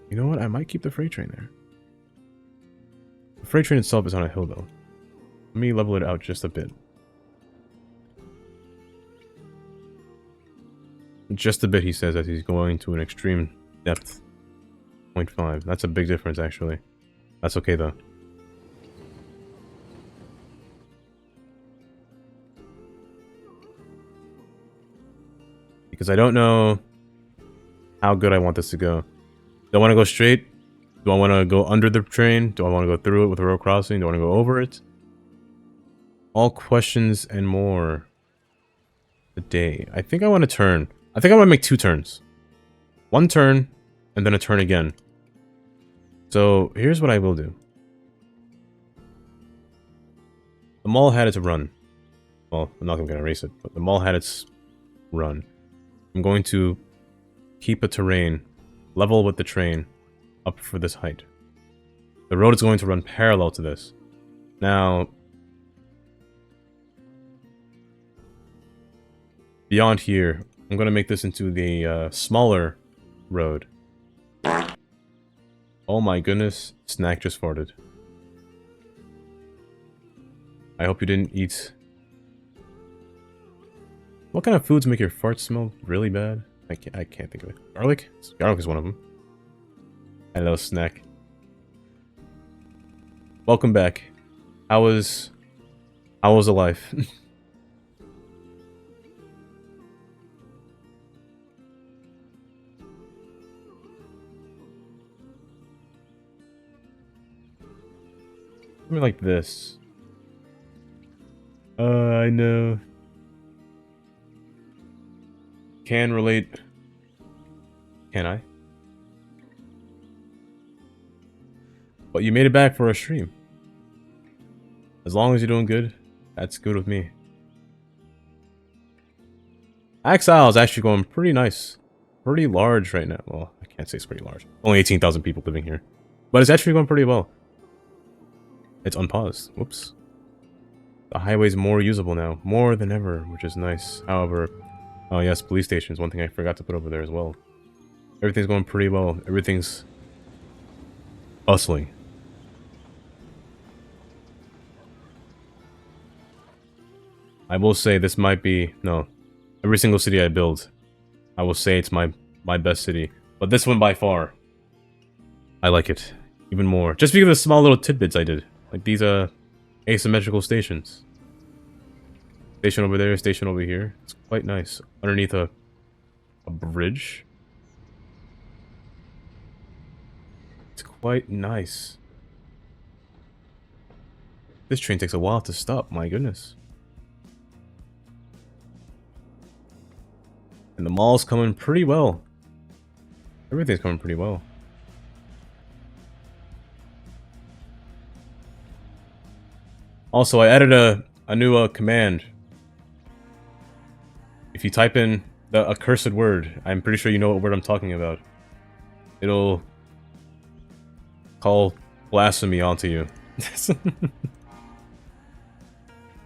You know what? I might keep the freight train there. The freight train itself is on a hill, though. Let me level it out just a bit. Just a bit, he says, as he's going to an extreme depth. 0.5. That's a big difference, actually. That's okay, though. Because I don't know how good I want this to go. Do I want to go straight? Do I want to go under the train? Do I want to go through it with a road crossing? Do I want to go over it? All questions and more. Today. I think I want to turn. I think I want to make 2 turns. 1 turn, and then a turn again. So, here's what I will do. The mall had its run. Well, I'm not going to erase it, but the mall had its run. I'm going to keep a terrain level with the train up for this height. The road is going to run parallel to this. Now, beyond here, I'm going to make this into the smaller road. Oh my goodness, Snack just farted. I hope you didn't eat... What kind of foods make your farts smell really bad? I can't think of it. Garlic? Garlic is one of them. Hello, Snack. Welcome back. How was the life? Something like this. I know. Can relate. Can I? But you made it back for a stream. As long as you're doing good, that's good with me. Exile is actually going pretty nice. Pretty large right now. Well, I can't say it's pretty large. Only 18,000 people living here. But it's actually going pretty well. It's unpaused. Whoops. The highway's more usable now. More than ever, which is nice. However, oh yes, police stations. One thing I forgot to put over there as well. Everything's going pretty well. Everything's bustling. I will say this might be... No. Every single city I build, I will say it's my best city. But this one by far, I like it even more. Just because of the small little tidbits I did. Like these asymmetrical stations. Station over there, station over here. It's quite nice. Underneath a bridge. It's quite nice. This train takes a while to stop, my goodness. And the mall's coming pretty well. Everything's coming pretty well. Also, I added a new command. If you type in the accursed word, I'm pretty sure you know what word I'm talking about. It'll call blasphemy onto you.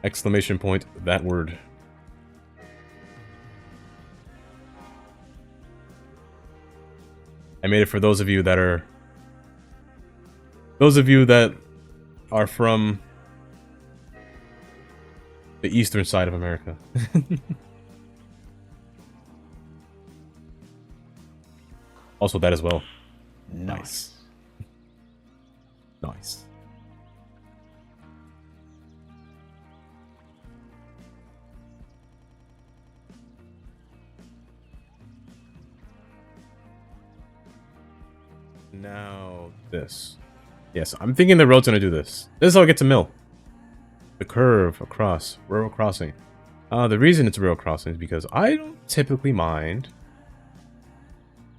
Exclamation point, that word. I made it for those of you that are... Those of you that are from the eastern side of America. Also that as well. Nice. Nice. Now this. Yes, I'm thinking the road's gonna do this. This is how I get to Mill. The curve across. Railroad crossing. The reason it's a railroad crossing is because I don't typically mind.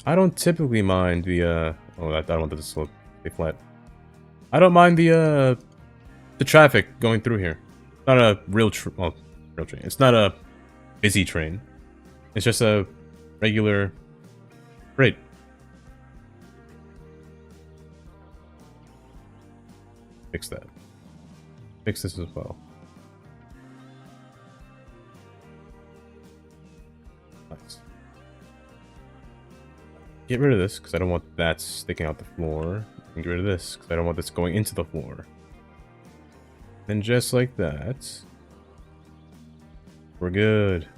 I don't typically mind the Oh, I don't want that to slope. Stay flat. I don't mind the traffic going through here. It's not a real real train. It's not a busy train. It's just a regular freight. Fix that. Fix this as well. Nice. Get rid of this, because I don't want that sticking out the floor. And get rid of this, because I don't want this going into the floor. And just like that, we're good.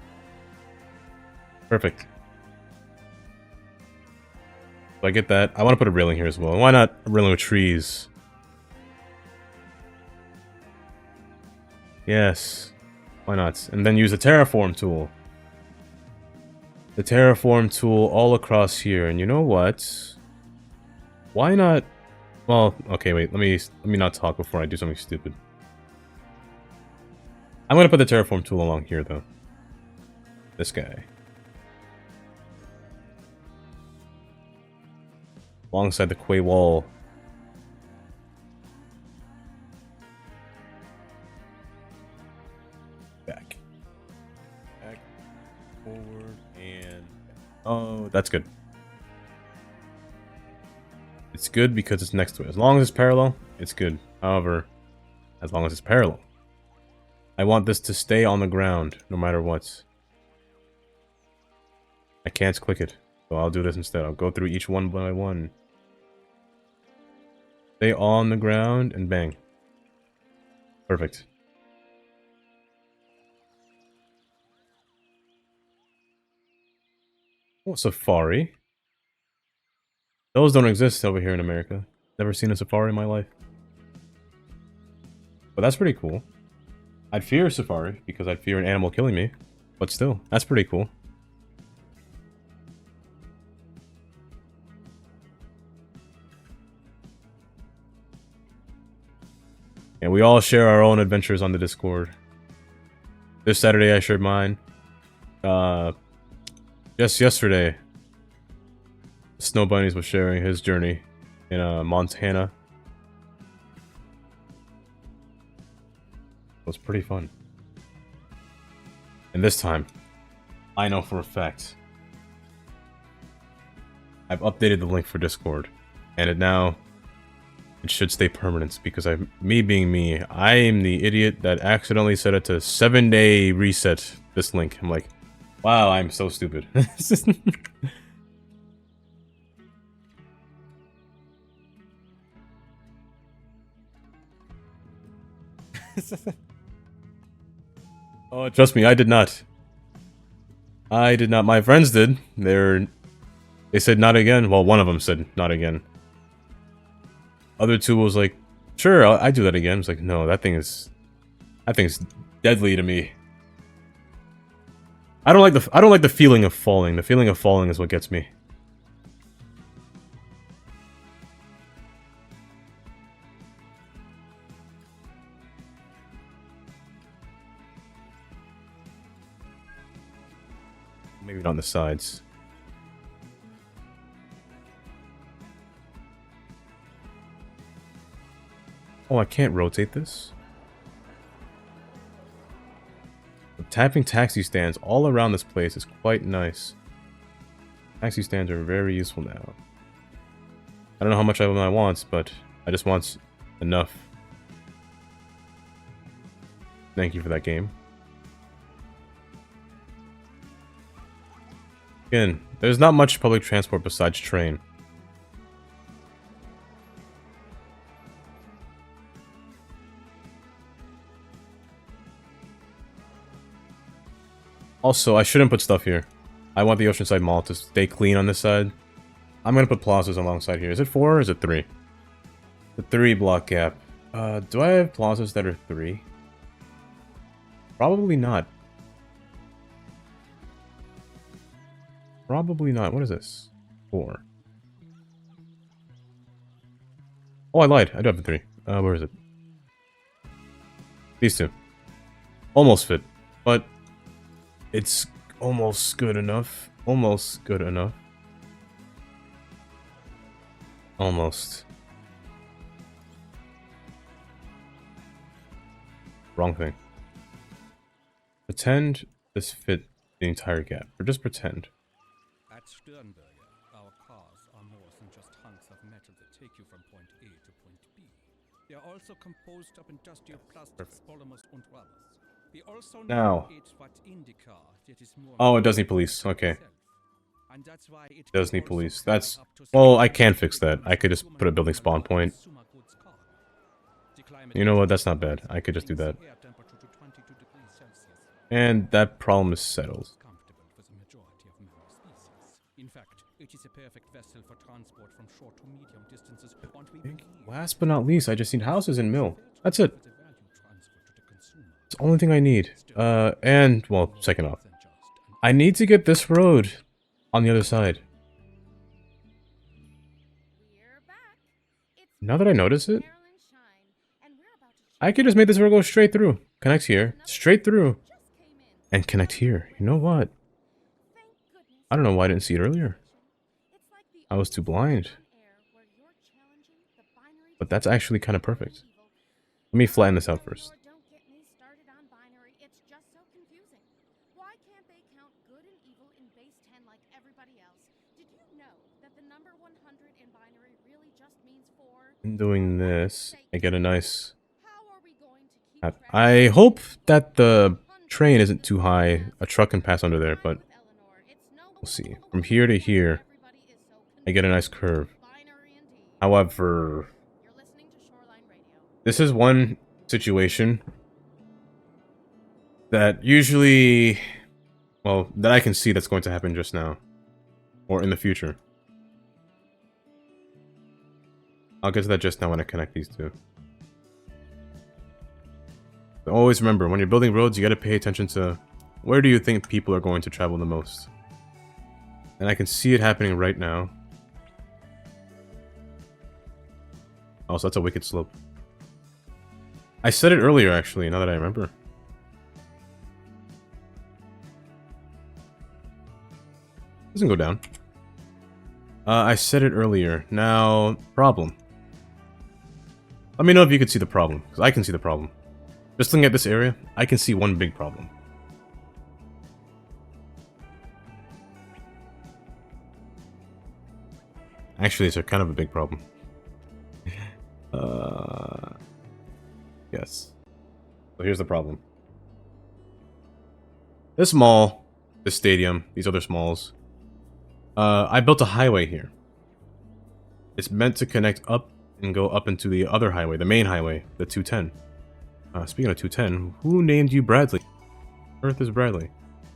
Perfect. So I get that. I want to put a railing here as well. Why not a railing with trees? Yes. Why not? And then use the terraform tool. The terraform tool all across here. And you know what? Why not? Well, okay, wait. Let me not talk before I do something stupid. I'm gonna put the terraform tool along here, though. This guy. Alongside the quay wall. Back. Back. Forward. And... oh, that's good. It's good because it's next to it. As long as it's parallel, it's good. However, as long as it's parallel. I want this to stay on the ground, no matter what. I can't click it, so I'll do this instead. I'll go through each one by one. Stay on the ground, and bang. Perfect. Oh, Safari. Those don't exist over here in America. Never seen a Safari in my life. But that's pretty cool. I'd fear a Safari, because I'd fear an animal killing me. But still, that's pretty cool. And we all share our own adventures on the Discord. This Saturday I shared mine. Just yesterday, Snow Bunnies was sharing his journey in Montana. It was pretty fun. And this time, I know for a fact, I've updated the link for Discord, and it should stay permanent because me being me, I am the idiot that accidentally set it to 7-day reset this link. I'm like, wow, I'm so stupid. Oh, trust me, I did not. I did not. My friends did. They said not again. Well, one of them said not again. Other two was like, sure, I do that again. It's like, no, that thing's deadly to me. I don't like the feeling of falling. The feeling of falling is what gets me. Maybe not on the sides. Oh, I can't rotate this? But tapping taxi stands all around this place is quite nice. Taxi stands are very useful now. I don't know how much I want, but I just want enough. Thank you for that game. Again, there's not much public transport besides train. Also, I shouldn't put stuff here. I want the Oceanside Mall to stay clean on this side. I'm gonna put plazas alongside here. Is it 4 or is it 3? The 3 block gap. Do I have plazas that are 3? Probably not. Probably not. What is this? 4. Oh, I lied. I do have a 3. Where is it? These two. Almost fit. But it's almost good enough. Almost good enough. Almost. Wrong thing. Pretend this fit the entire gap. Or just pretend. At Sternberger, our cars are more than just hunks of metal that take you from point A to point B. They are also composed of industrial plastics, polymers, and rubbers. We also Now. know what's in the car that is more Oh, it does need police. Okay. itself. And that's why it Does can need also police. climb That's... up to Well, I 7 can fix that. I could just put a building spawn point. consumer goods car. The climate You know what? That's not bad. I could just do that. air temperature to 22 degrees Celsius. And that problem is settled. Comfortable for the majority of mammal species. In fact, it is a perfect vessel for transport from short to medium distances. And we believe Last but not least, I just need houses and mill. That's it. for the value transfer to the consumer. It's the only thing I need. And, well, second off. I need to get this road on the other side. We're back. It's Now that I notice it, Carolyn Shine, and we're about to I could just make this road go straight through. Connect here, straight through, just came in. and connect here. You know what? Thank goodness. I don't know why I didn't see it earlier. It's like the I was too blind. air where you're challenging the binary But that's actually kind of perfect. evil. Let me flatten this out first. Lord, don't get me started on binary. It's just so confusing. Why can't they count good and evil in base 10 like everybody else? Did you know that the number 100 in binary really just means 4? In doing this, I get a nice... How are we going to keep map. track I of hope that the train isn't too high. A truck can pass under there, but with Eleanor? It's no we'll see. From here to here, everybody is so I get a nice curve. binary indeed. However, You're listening to Shoreline Radio. this is one situation that usually, well, that I can see that's going to happen just now. Or in the future. I'll get to that just now when I connect these two. But always remember, when you're building roads, you gotta pay attention to where do you think people are going to travel the most. And I can see it happening right now. Oh, so that's a wicked slope. I said it earlier, actually, now that I remember. Doesn't go down. I said it earlier. Now, problem. Let me know if you can see the problem, because I can see the problem. Just looking at this area, I can see one big problem. Actually, it's a kind of a big problem. Yes. So here's the problem. This mall, this stadium, these other malls. I built a highway here. It's meant to connect up and go up into the other highway, the main highway, the 210. Speaking of 210, who named you Bradley? Earth is Bradley.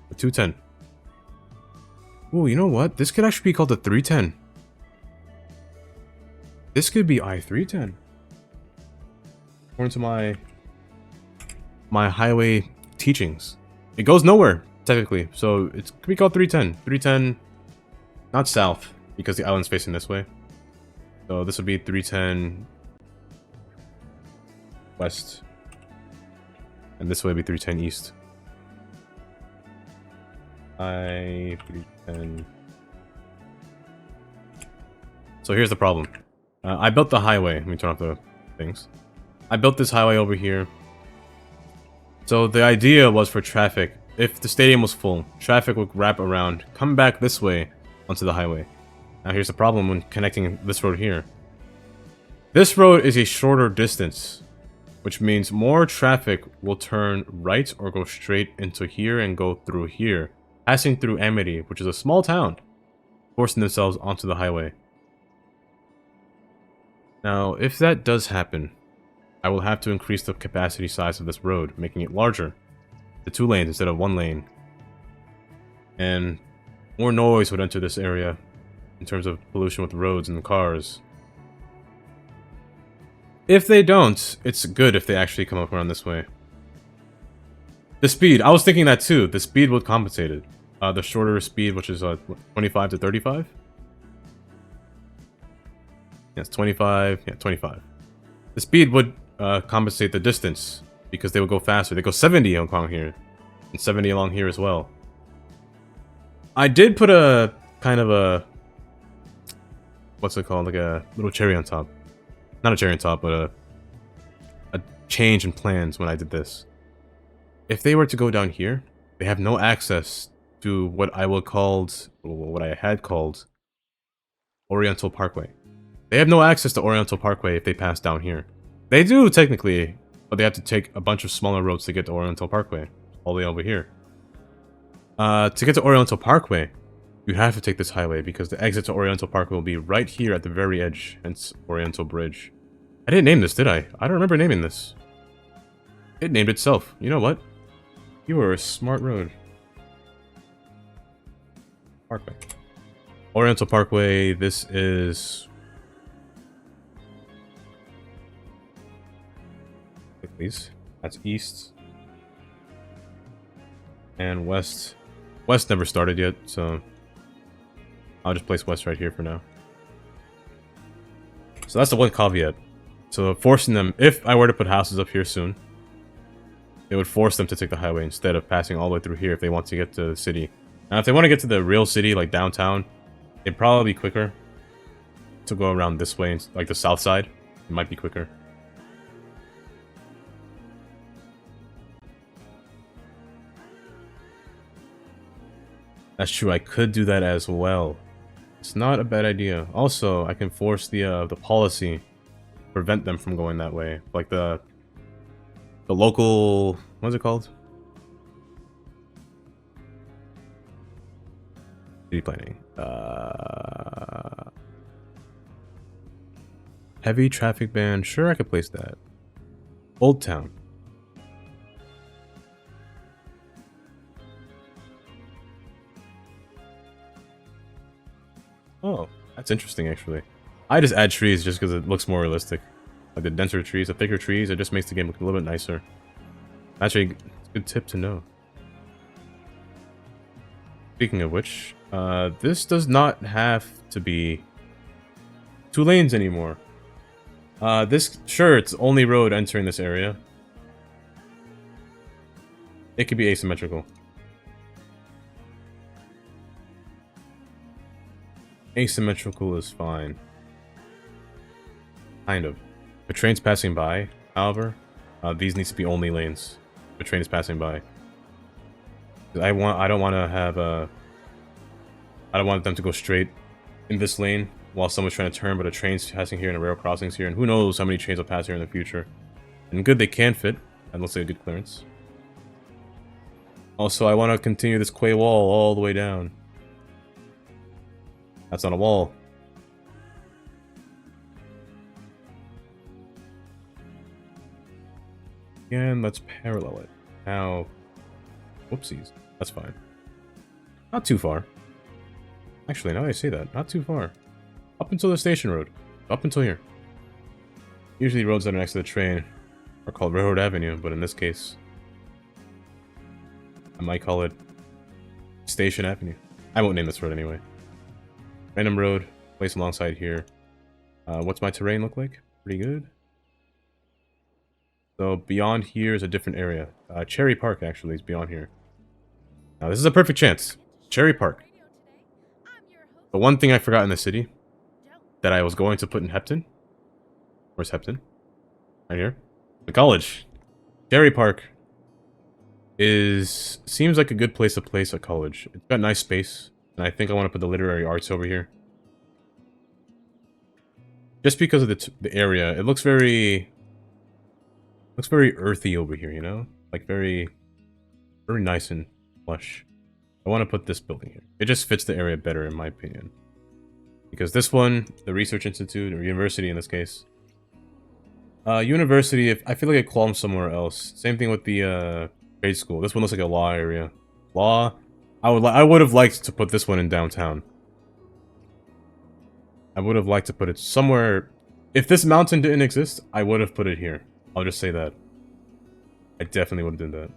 The 210. Ooh, you know what? This could actually be called the 310. This could be I-310. According to my highway teachings. It goes nowhere, technically. So it could be called 310. 310, not south, because the island's facing this way. So this would be 310 west. And this way would be 310 east. I-310. So here's the problem. I built the highway. Let me turn off the things. I built this highway over here. So the idea was for traffic. If the stadium was full, traffic would wrap around, come back this way onto the highway. Now here's the problem when connecting this road here. This road is a shorter distance, which means more traffic will turn right or go straight into here and go through here, passing through Amity, which is a small town, forcing themselves onto the highway. Now, if that does happen, I will have to increase the capacity size of this road, making it larger, to 2 lanes instead of 1 lane. And more noise would enter this area in terms of pollution with roads and cars. If they don't, it's good if they actually come up around this way. The speed, I was thinking that too. The speed would compensate it. The shorter speed, which is 25 to 35? Yes, 25. Yeah, 25. The speed would compensate the distance because they would go faster. They go 70 along here and 70 along here as well. I did put a kind of a what's it called? Like a little cherry on top. Not a cherry on top, but a change in plans when I did this. If they were to go down here, they have no access to what I had called Oriental Parkway. They have no access to Oriental Parkway if they pass down here. They do, technically, but they have to take a bunch of smaller roads to get to Oriental Parkway. All the way over here. To get to Oriental Parkway, you have to take this highway because the exit to Oriental Parkway will be right here at the very edge, hence Oriental Bridge. I didn't name this, did I? I don't remember naming this. It named itself. You know what? You are a smart road. Parkway. Oriental Parkway, this is... Please. That's east. And west. West never started yet, so... I'll just place west right here for now. So that's the one caveat. So forcing them, if I were to put houses up here soon, it would force them to take the highway instead of passing all the way through here if they want to get to the city. Now if they want to get to the real city, like downtown, it'd probably be quicker to go around this way, like the south side. It might be quicker. That's true, I could do that as well. It's not a bad idea. Also, I can force the policy, prevent them from going that way. Like the local, what's it called? City planning. Heavy traffic ban. Sure, I could place that. Old Town. Oh, that's interesting, actually. I just add trees just because it looks more realistic. Like the denser trees, the thicker trees, it just makes the game look a little bit nicer. Actually, it's a good tip to know. Speaking of which, this does not have to be 2 lanes anymore. Sure, it's the only road entering this area. It could be asymmetrical. Asymmetrical is fine. Kind of. The train's passing by, however, these need to be only lanes. The train is passing by. I don't want to have I don't want them to go straight in this lane while someone's trying to turn, but a train's passing here and a rail crossing's here, and who knows how many trains will pass here in the future. And good, they can fit, unless they have good clearance. Also, I want to continue this quay wall all the way down. That's not a wall. And let's parallel it. Now, whoopsies. That's fine. Not too far. Actually, now that I say that, not too far. Up until the station road. Up until here. Usually roads that are next to the train are called Railroad Avenue, but in this case, I might call it Station Avenue. I won't name this road anyway. Random road, place alongside here. What's my terrain look like? Pretty good. So beyond here is a different area. Cherry Park actually is beyond here. Now this is a perfect chance. Cherry Park. The one thing I forgot in the city that I was going to put in Hepton. Where's Hepton? Right here. The college. Cherry Park seems like a good place to place a college. It's got nice space, and I think I want to put the literary arts over here. Just because of the area, it looks very earthy over here, you know? Like very nice and lush. I want to put this building here. It just fits the area better in my opinion. Because this one, the Research Institute, or University in this case. University, I feel like it qualms somewhere else. Same thing with the grade school. This one looks like a law area. Law, I would have liked to put this one in downtown. I would have liked to put it somewhere. If this mountain didn't exist, I would have put it here. I'll just say that. I definitely would have done that.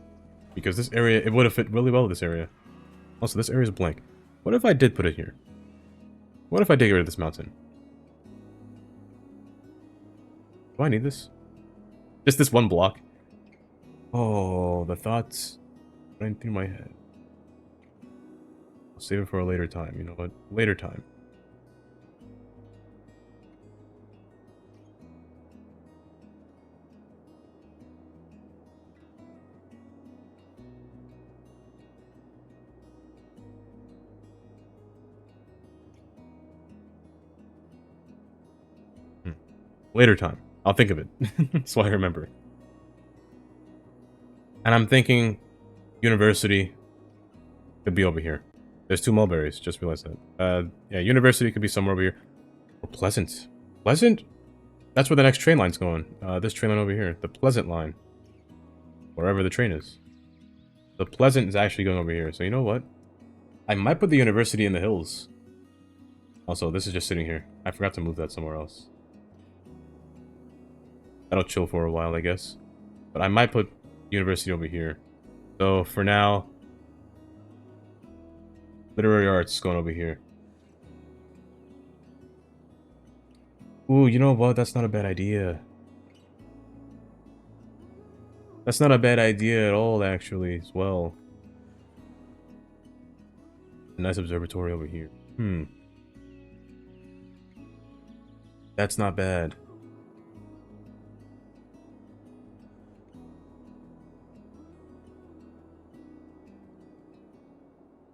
Because this area, it would have fit really well with this area. Also, this area is blank. What if I did put it here? What if I did get rid of this mountain? Do I need this? Just this one block? Oh, the thoughts running through my head. I'll save it for a later time. You know what? Later time. Later time. I'll think of it. That's why I remember. And I'm thinking university could be over here. There's 2 mulberries, just realized that. Yeah, university could be somewhere over here. Or Pleasant. Pleasant? That's where the next train line's going. This train line over here. The Pleasant line. Wherever the train is. The Pleasant is actually going over here. So you know what? I might put the university in the hills. Also, this is just sitting here. I forgot to move that somewhere else. That'll chill for a while, I guess. But I might put university over here. So for now, literary arts going over here. Ooh, you know what? That's not a bad idea. That's not a bad idea at all, actually, as well. A nice observatory over here. That's not bad.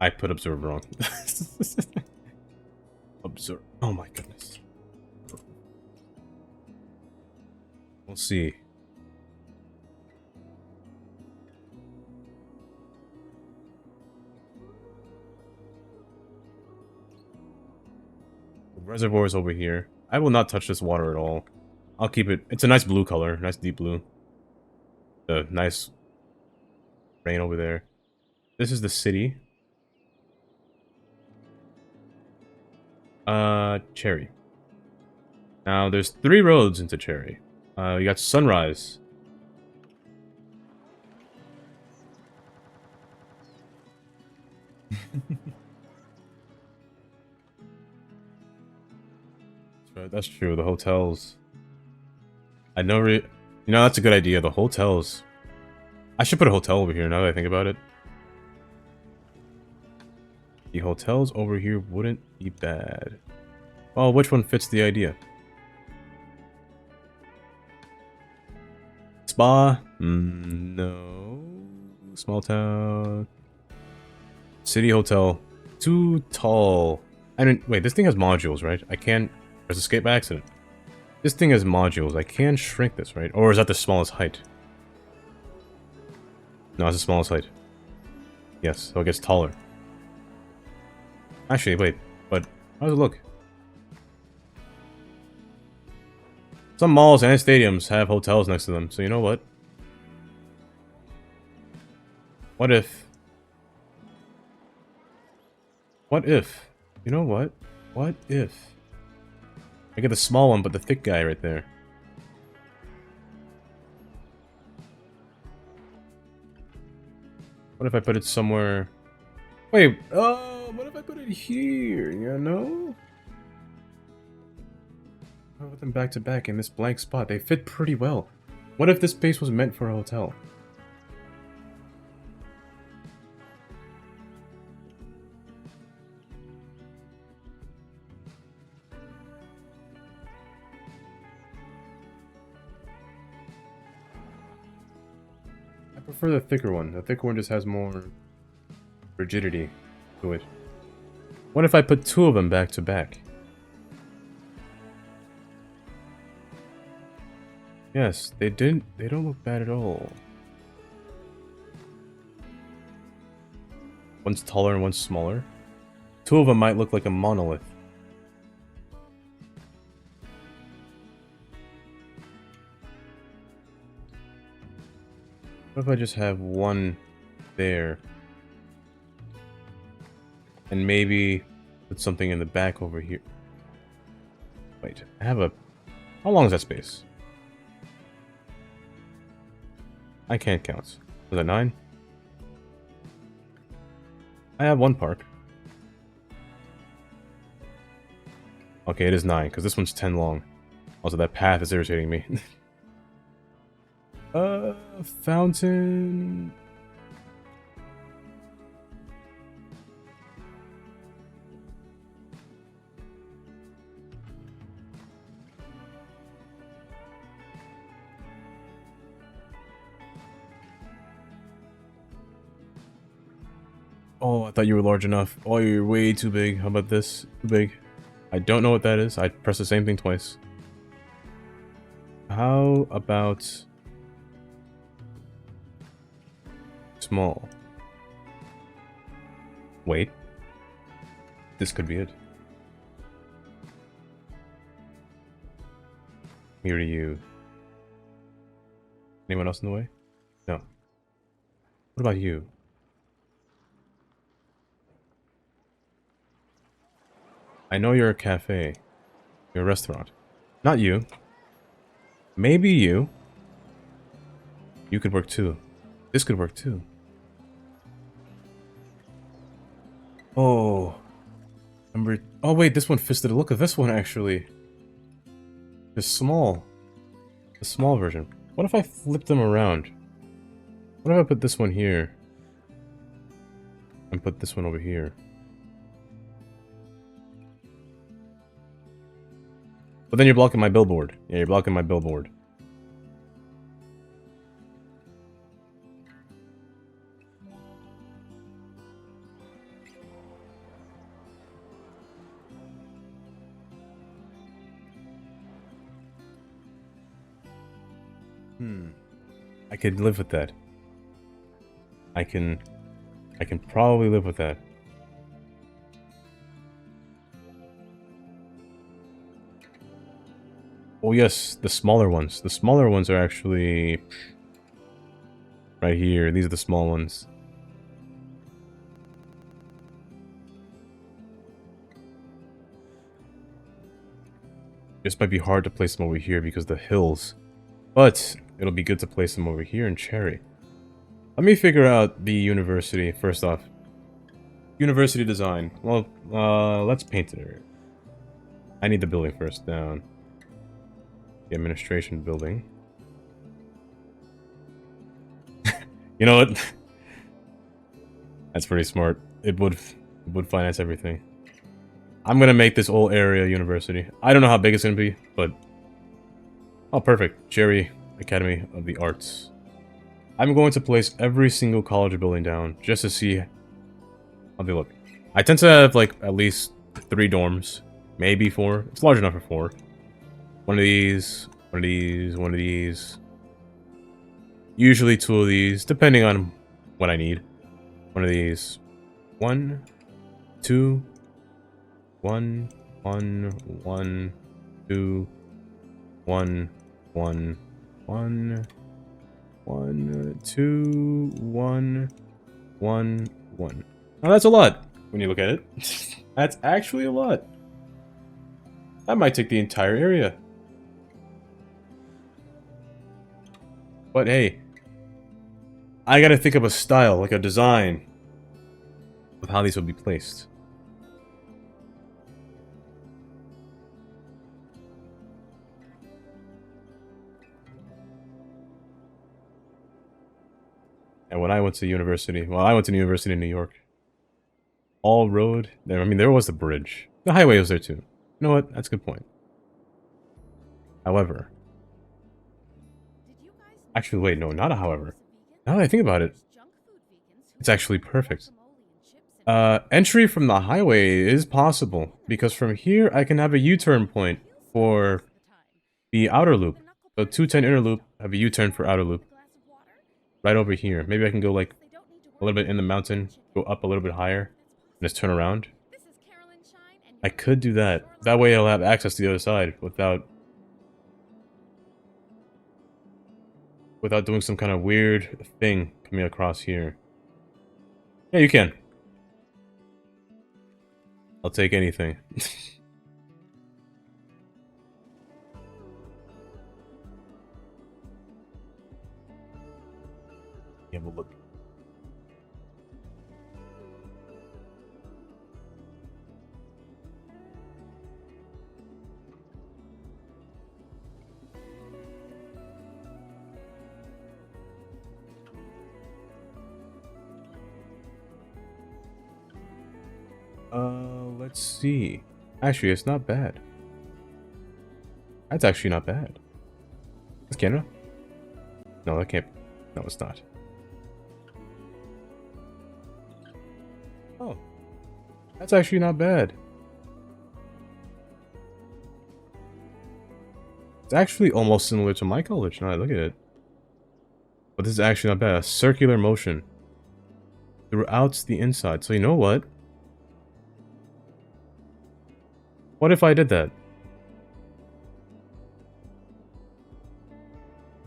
I put observe wrong. Observe. Oh my goodness. We'll see. The reservoir is over here. I will not touch this water at all. I'll keep it. It's a nice blue color. Nice deep blue. The nice rain over there. This is the city. Cherry. Now, there's 3 roads into Cherry. You got Sunrise. That's true. The hotels. I know. You know, that's a good idea. The hotels. I should put a hotel over here now that I think about it. The hotels over here wouldn't be bad. Oh, which one fits the idea? Spa? No. Small town. City hotel. Too tall. I mean, wait, this thing has modules, right? I can't... There's escape by accident. This thing has modules. I can shrink this, right? Or is that the smallest height? No, it's the smallest height. Yes, so it gets taller. Actually, wait. But, how does it look? Some malls and stadiums have hotels next to them, so you know what? What if... What if... You know what? What if... I get the small one, but the thick guy right there. What if I put it somewhere... Wait, what if I put it here, you know? I put them back to back in this blank spot. They fit pretty well. What if this space was meant for a hotel? I prefer the thicker one. The thicker one just has more rigidity to it. What if I put 2 of them back to back? Yes, they don't look bad at all. One's taller and one's smaller. 2 of them might look like a monolith. What if I just have one there? And maybe put something in the back over here. Wait, I have a... How long is that space? I can't count. Was that 9? I have 1 park. Okay, it is 9, because this one's 10 long. Also, that path is irritating me. Fountain... Oh, I thought you were large enough. Oh, you're way too big. How about this? Too big. I don't know what that is. I pressed the same thing twice. How about small? Wait. This could be it. Here to you. Anyone else in the way? No. What about you? I know you're a cafe. You're a restaurant. Not you. Maybe you. You could work too. This could work too. Oh. Number... Oh wait, this one fits the look of this one actually. The small. The small version. What if I flip them around? What if I put this one here? And put this one over here? But then you're blocking my billboard. Yeah, you're blocking my billboard. I could live with that. I can probably live with that. Oh yes, the smaller ones. The smaller ones are actually right here. These are the small ones. This might be hard to place them over here because of the hills. But it'll be good to place them over here in Cherry. Let me figure out the university first off. University design. Well, let's paint it. I need the building first down. The administration building. You know what? That's pretty smart. It would finance everything. I'm gonna make this whole area university. I don't know how big it's gonna be, but... Oh, perfect. Cherry Academy of the Arts. I'm going to place every single college building down, just to see how they look. I tend to have, like, at least 3 dorms. Maybe 4. It's large enough for 4. One of these, one of these, one of these. Usually 2 of these, depending on what I need. One of these. 1, 2, 1, 1, 1, 2, 1, 1, 1, 1, 2, 1, 1, 1. Now that's a lot when you look at it. That's actually a lot. That might take the entire area. But hey, I gotta think of a style, like a design of how these would be placed. And when I went to university, well, I went to university in New York. All road, there. I mean, there was the bridge. The highway was there too. You know what? That's a good point. However, actually, wait, no, not a however. Now that I think about it, it's actually perfect. Entry from the highway is possible, because from here I can have a U-turn point for the outer loop. So 210 inner loop, have a U-turn for outer loop. Right over here. Maybe I can go like a little bit in the mountain, go up a little bit higher, and just turn around. I could do that. That way I'll have access to the other side without doing some kind of weird thing coming across here. Yeah, you can. I'll take anything. Have a look. Let's see. Actually, it's not bad. That's actually not bad. Is Canada? No, that can't. No, it's not. Oh. That's actually not bad. It's actually almost similar to my college, now that I look at it. But this is actually not bad. A circular motion throughout the inside. So you know what? What if I did that?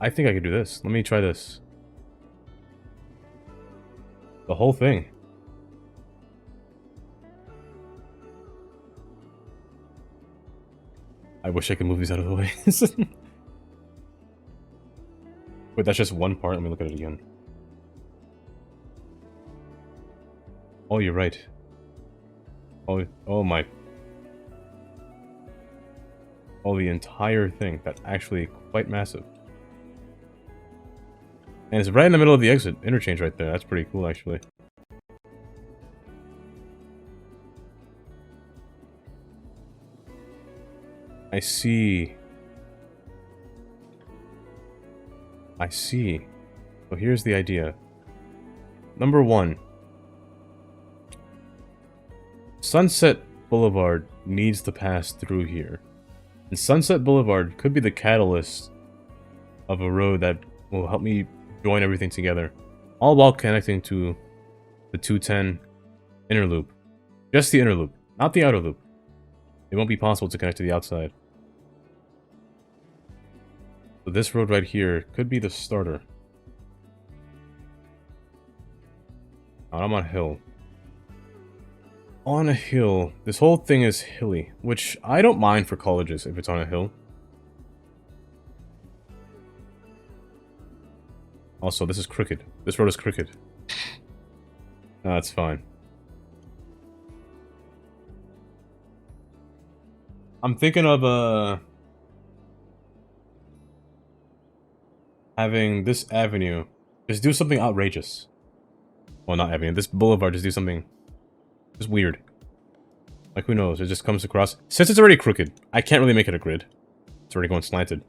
I think I could do this. Let me try this. The whole thing. I wish I could move these out of the way. Wait, that's just one part? Let me look at it again. Oh, you're right. Oh my. Oh, the entire thing. That's actually quite massive. And it's right in the middle of the exit interchange right there. That's pretty cool, actually. I see. I see. So here's the idea. Number one. Sunset Boulevard needs to pass through here. And Sunset Boulevard could be the catalyst of a road that will help me join everything together. All while connecting to the 210 inner loop. Just the inner loop, not the outer loop. It won't be possible to connect to the outside. So this road right here could be the starter. I'm on a hill. On a hill. This whole thing is hilly, which I don't mind for colleges if it's on a hill. Also, this is crooked. This road is crooked. That's fine. I'm thinking of, having this avenue just do something outrageous. Well, not avenue. This boulevard just do something just weird. Like, who knows? It just comes across. Since it's already crooked, I can't really make it a grid. It's already going slanted.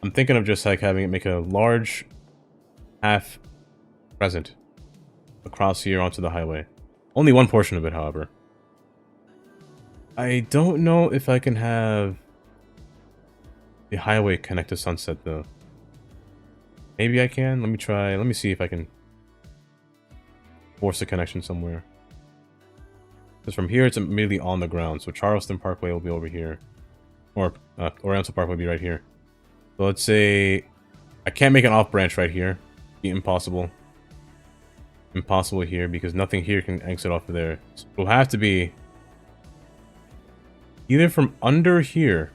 I'm thinking of just, like, having it make a large half crescent across here onto the highway. Only one portion of it, however. I don't know if I can have the highway connect to Sunset, though. Maybe I can. Let me try. Let me see if I can force a connection somewhere. Because from here, it's immediately on the ground. So Charleston Parkway will be over here. Or Oriental Parkway will be right here. So let's say I can't make an off branch right here. Be impossible. Impossible here because nothing here can exit off of there. So it'll have to be either from under here,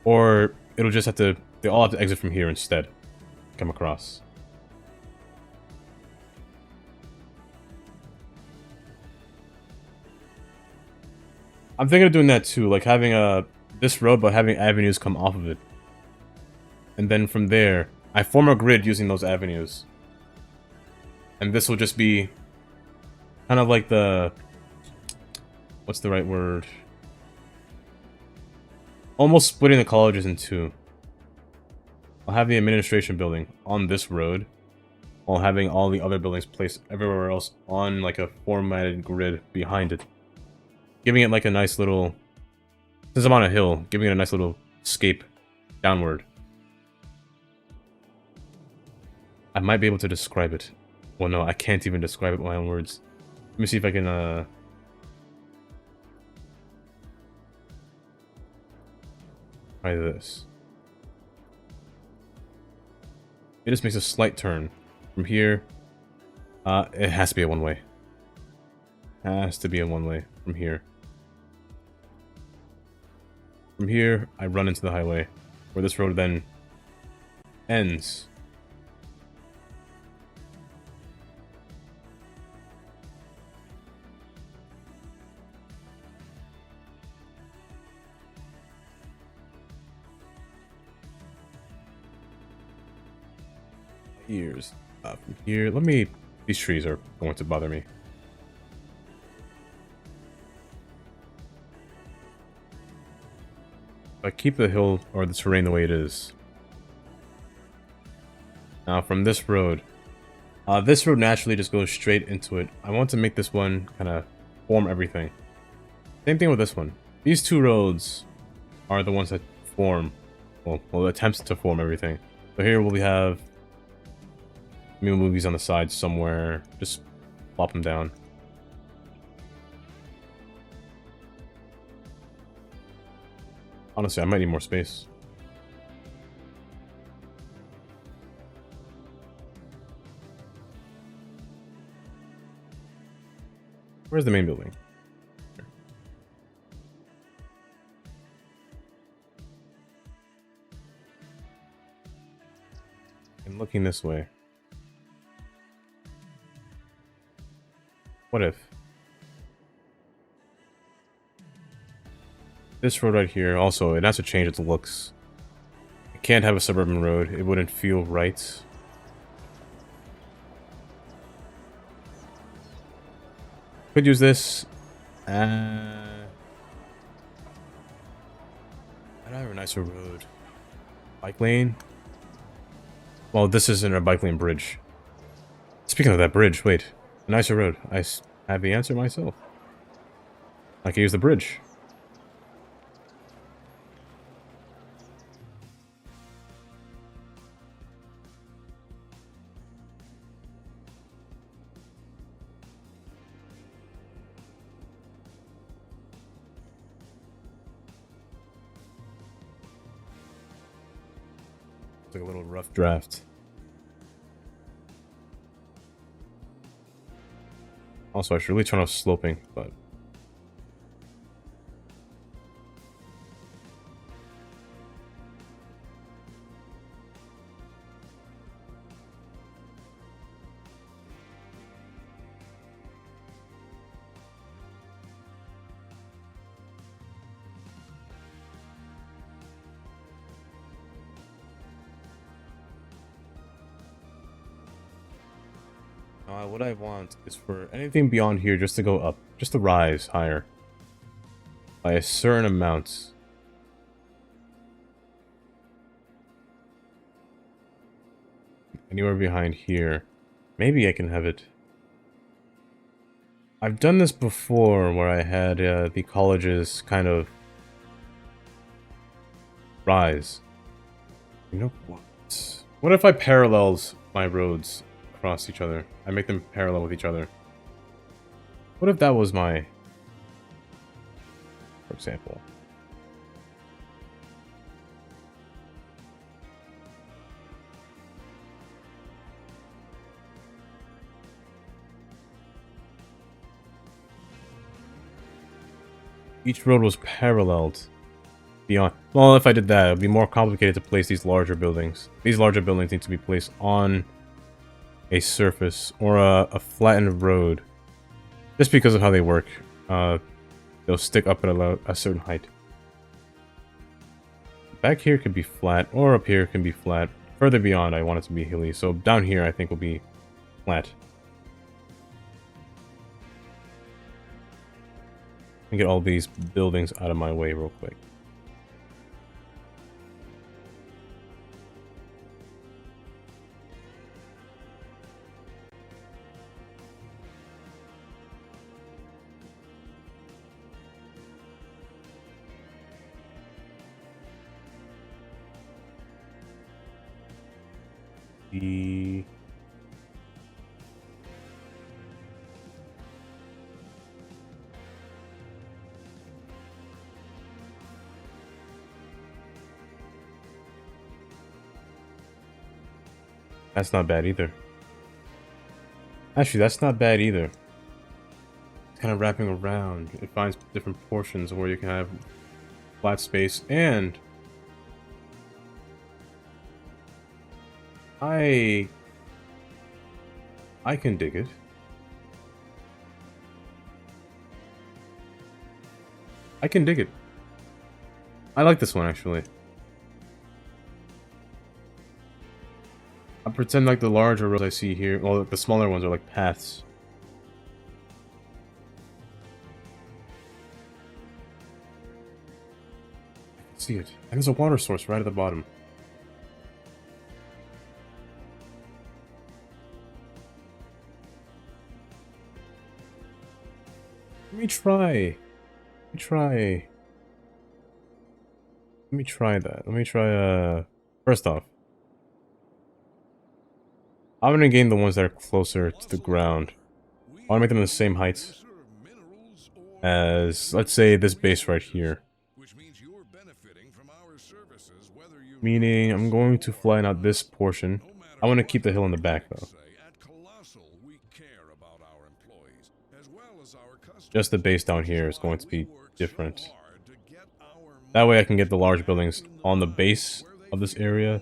or it'll just have to, they all have to exit from here instead. Come across. I'm thinking of doing that too, like having this road, but having avenues come off of it. And then from there, I form a grid using those avenues. And this will just be kind of like the, what's the right word? Almost splitting the colleges in two. I'll have the administration building on this road, while having all the other buildings placed everywhere else on like a formatted grid behind it. Giving it like a nice little, since I'm on a hill, giving it a nice little escape downward. I might be able to describe it. Well, no, I can't even describe it with my own words. Let me see if I can, try this. It just makes a slight turn. From here, it has to be a one-way. Has to be a one-way from here. From here, I run into the highway, where this road then ends. Ears. From here, let me... These trees are going to bother me. I keep the hill or the terrain the way it is. Now from this road naturally just goes straight into it. I want to make this one kind of form everything. Same thing with this one. These two roads are the ones that form. Well, attempts to form everything. So here we have new movies on the side somewhere. Just plop them down. Honestly, I might need more space. Where's the main building? Here. And looking this way. What if this road right here, also, it has to change its looks. It can't have a suburban road. It wouldn't feel right. Could use this. I'd have a nicer road. Bike lane? Well, this isn't a bike lane bridge. Speaking of that bridge, wait. A nicer road. I have the answer myself. I can use the bridge. It's like a little rough draft. Also, I should really turn off sloping, but... what I want is for anything beyond here just to go up. Just to rise higher. By a certain amount. Anywhere behind here. Maybe I can have it... I've done this before where I had the colleges kind of rise. You know what? What if I parallels my roads across each other? I make them parallel with each other. What if that was my... For example. Each road was paralleled beyond... Well, if I did that, it would be more complicated to place these larger buildings. These larger buildings need to be placed on a surface or a flattened road. Just because of how they work. They'll stick up at a certain height. Back here could be flat, or up here can be flat. Further beyond, I want it to be hilly. So down here, I think will be flat. And get all these buildings out of my way real quick. That's not bad either. Actually, that's not bad either. It's kind of wrapping around. It finds different portions where you can have flat space and... I can dig it. I can dig it. I like this one, actually. I pretend like the larger roads I see here, well, the smaller ones are like paths. I can see it. And there's a water source right at the bottom. Let me try. Let me try. Let me try that. Let me try, first off, I'm gonna gain the ones that are closer to the ground. I wanna make them the same height as, let's say, this base right here. Meaning, I'm going to flatten out this portion. I want to keep the hill in the back, though. Just the base down here is going to be different. That way I can get the large buildings on the base of this area.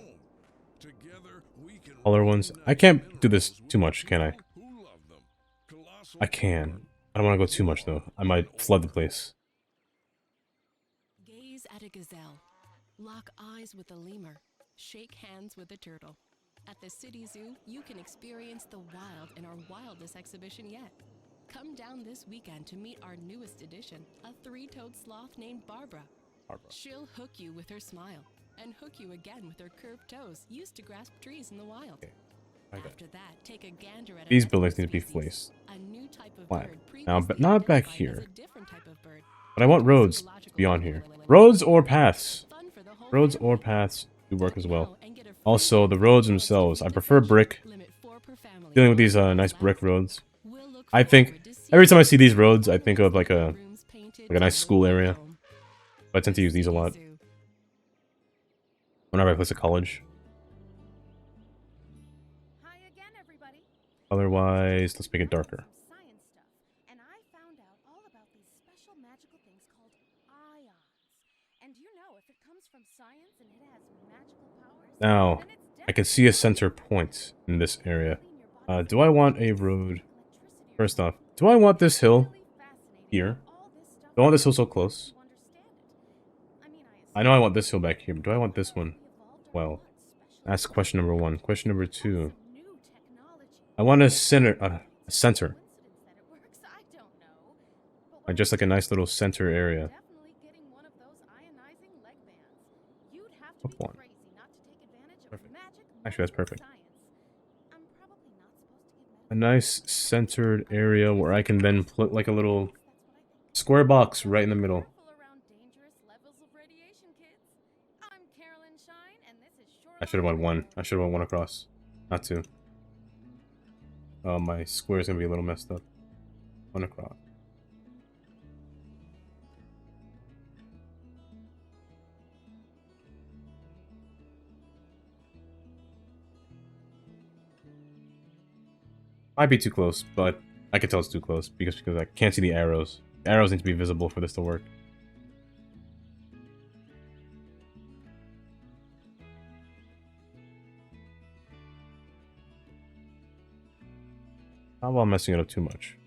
Taller ones. I can't do this too much, can I? I can. I don't want to go too much, though. I might flood the place. Gaze at a gazelle. Lock eyes with a lemur. Shake hands with a turtle. At the City Zoo, you can experience the wild in our wildest exhibition yet. Come down this weekend to meet our newest addition, a three-toed sloth named Barbara. She'll hook you with her smile, and hook you again with her curved toes used to grasp trees in the wild. Okay. After that, take a gander at These another buildings need to be species, placed a new type of flat. bird Now, but previously not back identified here. as a different type of bird. But I want roads to be on here. Roads or paths. Fun for the whole Roads family. or paths do work as well. Now and get a free Also, the hand roads full of themselves. I defeat prefer fish. brick. Limit 4 per family. Dealing with these While nice brick relaxing. roads. We'll look I think forward to every time I seeing see these you roads, I in think of like a rooms painted nice to school look like area. home. But I tend to use these a lot Zoo. whenever I place a college. Hi again, everybody. Otherwise, let's make it darker. Some science stuff, and I found out all about these special magical things called ions. And you know, if it comes from science and it has magical powers, Now, then it's I can see a center point in this area. Do I want a road? First off, do I want this hill here? Do I want this hill so close? I know I want this hill back here, but do I want this one? Well, that's question number one. Question number two. I want a center, like just like a nice little center area. Up one. Perfect. Actually, that's perfect. A nice centered area where I can then put like a little square box right in the middle. I should have went one. I should have went one across, not two. Oh, my square is gonna be a little messed up. One across. Might be too close, but I can tell it's too close because I can't see the arrows. The arrows need to be visible for this to work. Not while messing it up too much.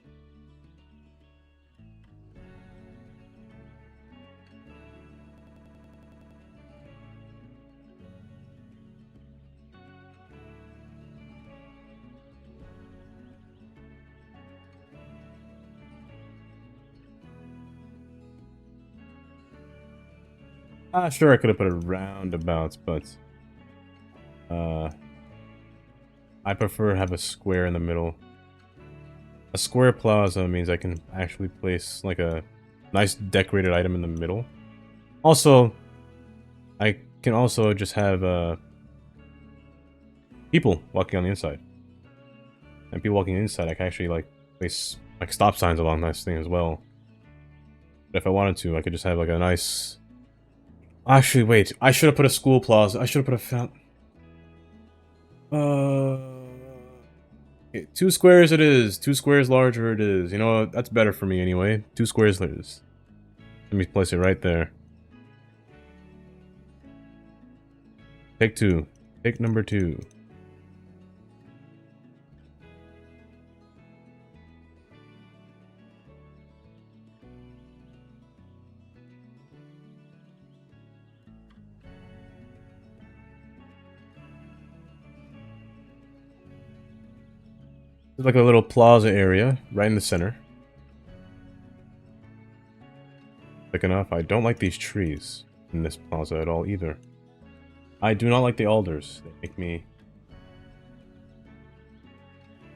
Sure, I could have put a roundabout, but I prefer to have a square in the middle. A square plaza means I can actually place like a nice decorated item in the middle. Also, I can also just have people walking on the inside. And people walking inside, I can actually like place like stop signs along this thing as well. But if I wanted to, I could just have like a nice... Actually, wait. I should have put a school plaza. I should have put a fountain. Okay, 2 squares it is. 2 squares larger it is. You know what? That's better for me anyway. 2 squares it is. Let me place it right there. Take 2. Take number 2. There's like a little plaza area right in the center. Big enough. I don't like these trees in this plaza at all either. I do not like the alders. They make me...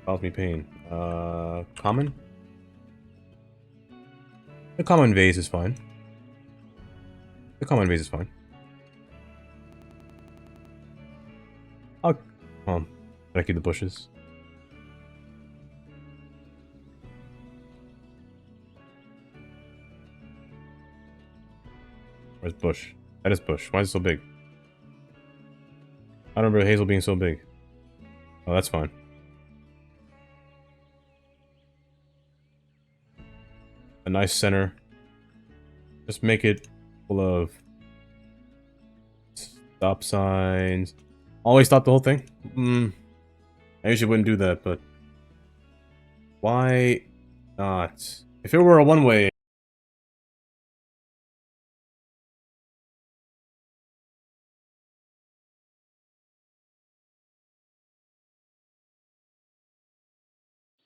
cause me pain. Common? The common vase is fine. The common vase is fine. I'll... Can I keep the bushes? Where's bush? That is bush. Why is it so big? I don't remember hazel being so big. Oh, that's fine. A nice center. Just make it full of stop signs. Always stop the whole thing? I usually wouldn't do that, but why not? If it were a one-way...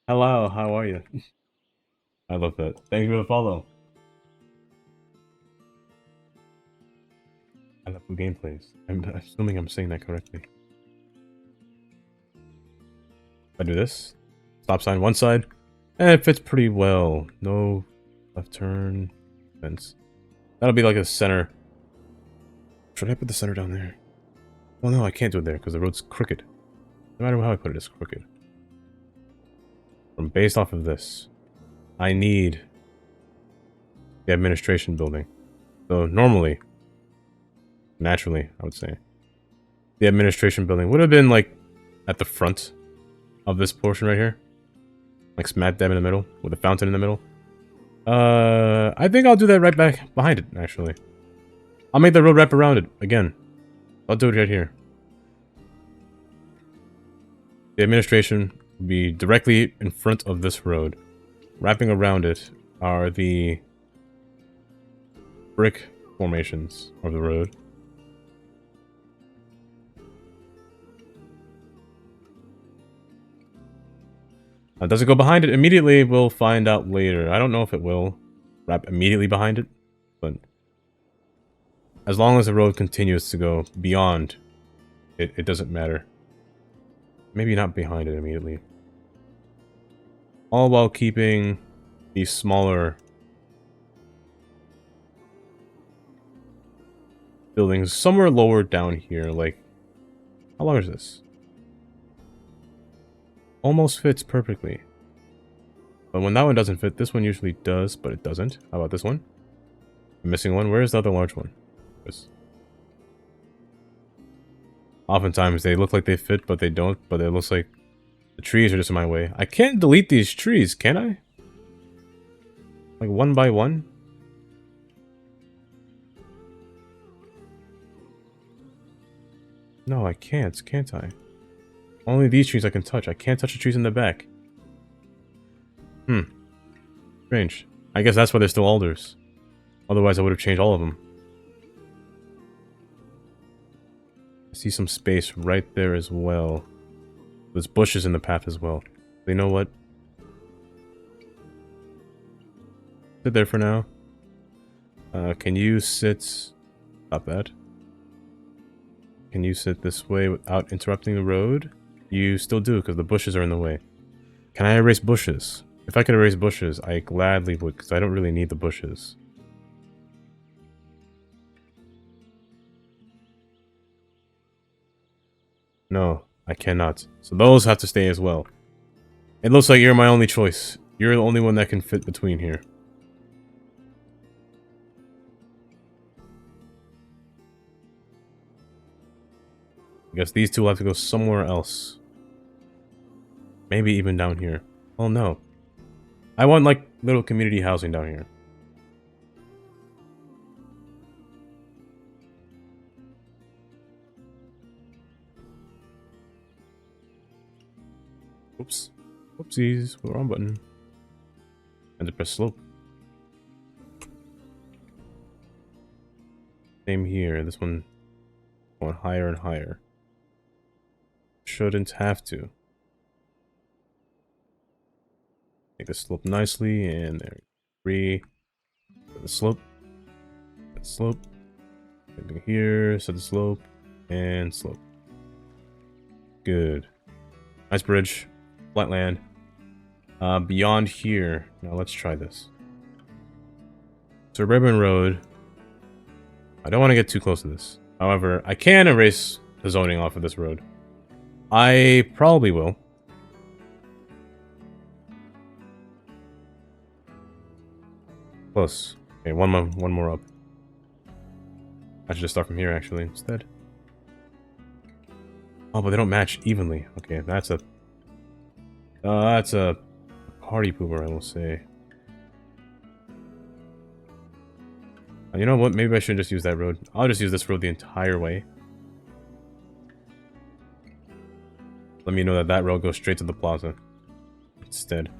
Hello, how are you? I love that. Thank you for the follow. I love the gameplays. I'm assuming I'm saying that correctly. If I do this, stop sign one side, and it fits pretty well. No left turn, fence. That'll be like a center. Should I put the center down there? Well, no, I can't do it there because the road's crooked. No matter how I put it, it's crooked. From based off of this, I need the administration building. So normally, naturally, I would say, the administration building would have been like at the front of this portion right here, like smack dab in the middle with a fountain in the middle. I think I'll do that right back behind it. Actually, I'll make the road wrap around it again. I'll do it right here. The administration will be directly in front of this road. Wrapping around it are the brick formations of the road. Does it go behind it immediately? We'll find out later. I don't know if it will wrap immediately behind it, but as long as the road continues to go beyond it, it doesn't matter. Maybe not behind it immediately. All while keeping these smaller buildings somewhere lower down here. Like, how long is this? Almost fits perfectly. But when that one doesn't fit, this one usually does, but it doesn't. How about this one? I'm missing one. Where is the other large one? This. Oftentimes they look like they fit, but they don't. But it looks like the trees are just in my way. I can't delete these trees, can I? Like one by one? No, I can't I? Only these trees I can touch. I can't touch the trees in the back. Strange. I guess that's why they're still alders. Otherwise I would have changed all of them. I see some space right there as well. There's bushes in the path as well. So you know what? Sit there for now. Can you sit... Stop that. Can you sit this way without interrupting the road? You still do, because the bushes are in the way. Can I erase bushes? If I could erase bushes, I gladly would, because I don't really need the bushes. No, I cannot. So those have to stay as well. It looks like you're my only choice. You're the only one that can fit between here. I guess these two will have to go somewhere else. Maybe even down here. Oh no. I want like little community housing down here. Oops. Whoopsies. Wrong button. And to press slope. Same here. This one going higher and higher. Shouldn't have to. Make the slope nicely, and there. 3. Set the slope. Set the slope. Moving here. Set the slope. And slope. Good. Nice bridge. Flat land. Beyond here. Now let's try this. Suburban road. I don't want to get too close to this. However, I can erase the zoning off of this road. I probably will. Close. Okay, one more up. I should just start from here, actually, instead. Oh, but they don't match evenly. Okay, that's a party pooper, I will say. You know what? Maybe I shouldn't just use that road. I'll just use this road the entire way. Let me know that that road goes straight to the plaza instead.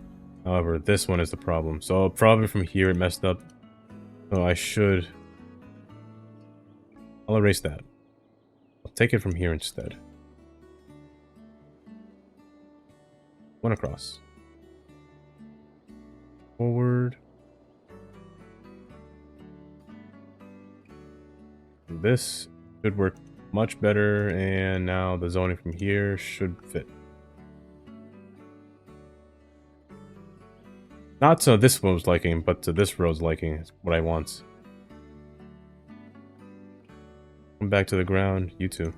However, this one is the problem. So probably from here it messed up. So I should... I'll erase that. I'll take it from here instead. One across. Forward. This should work much better, and now the zoning from here should fit. Not to this road's liking, but to this road's liking is what I want. Come back to the ground, you two.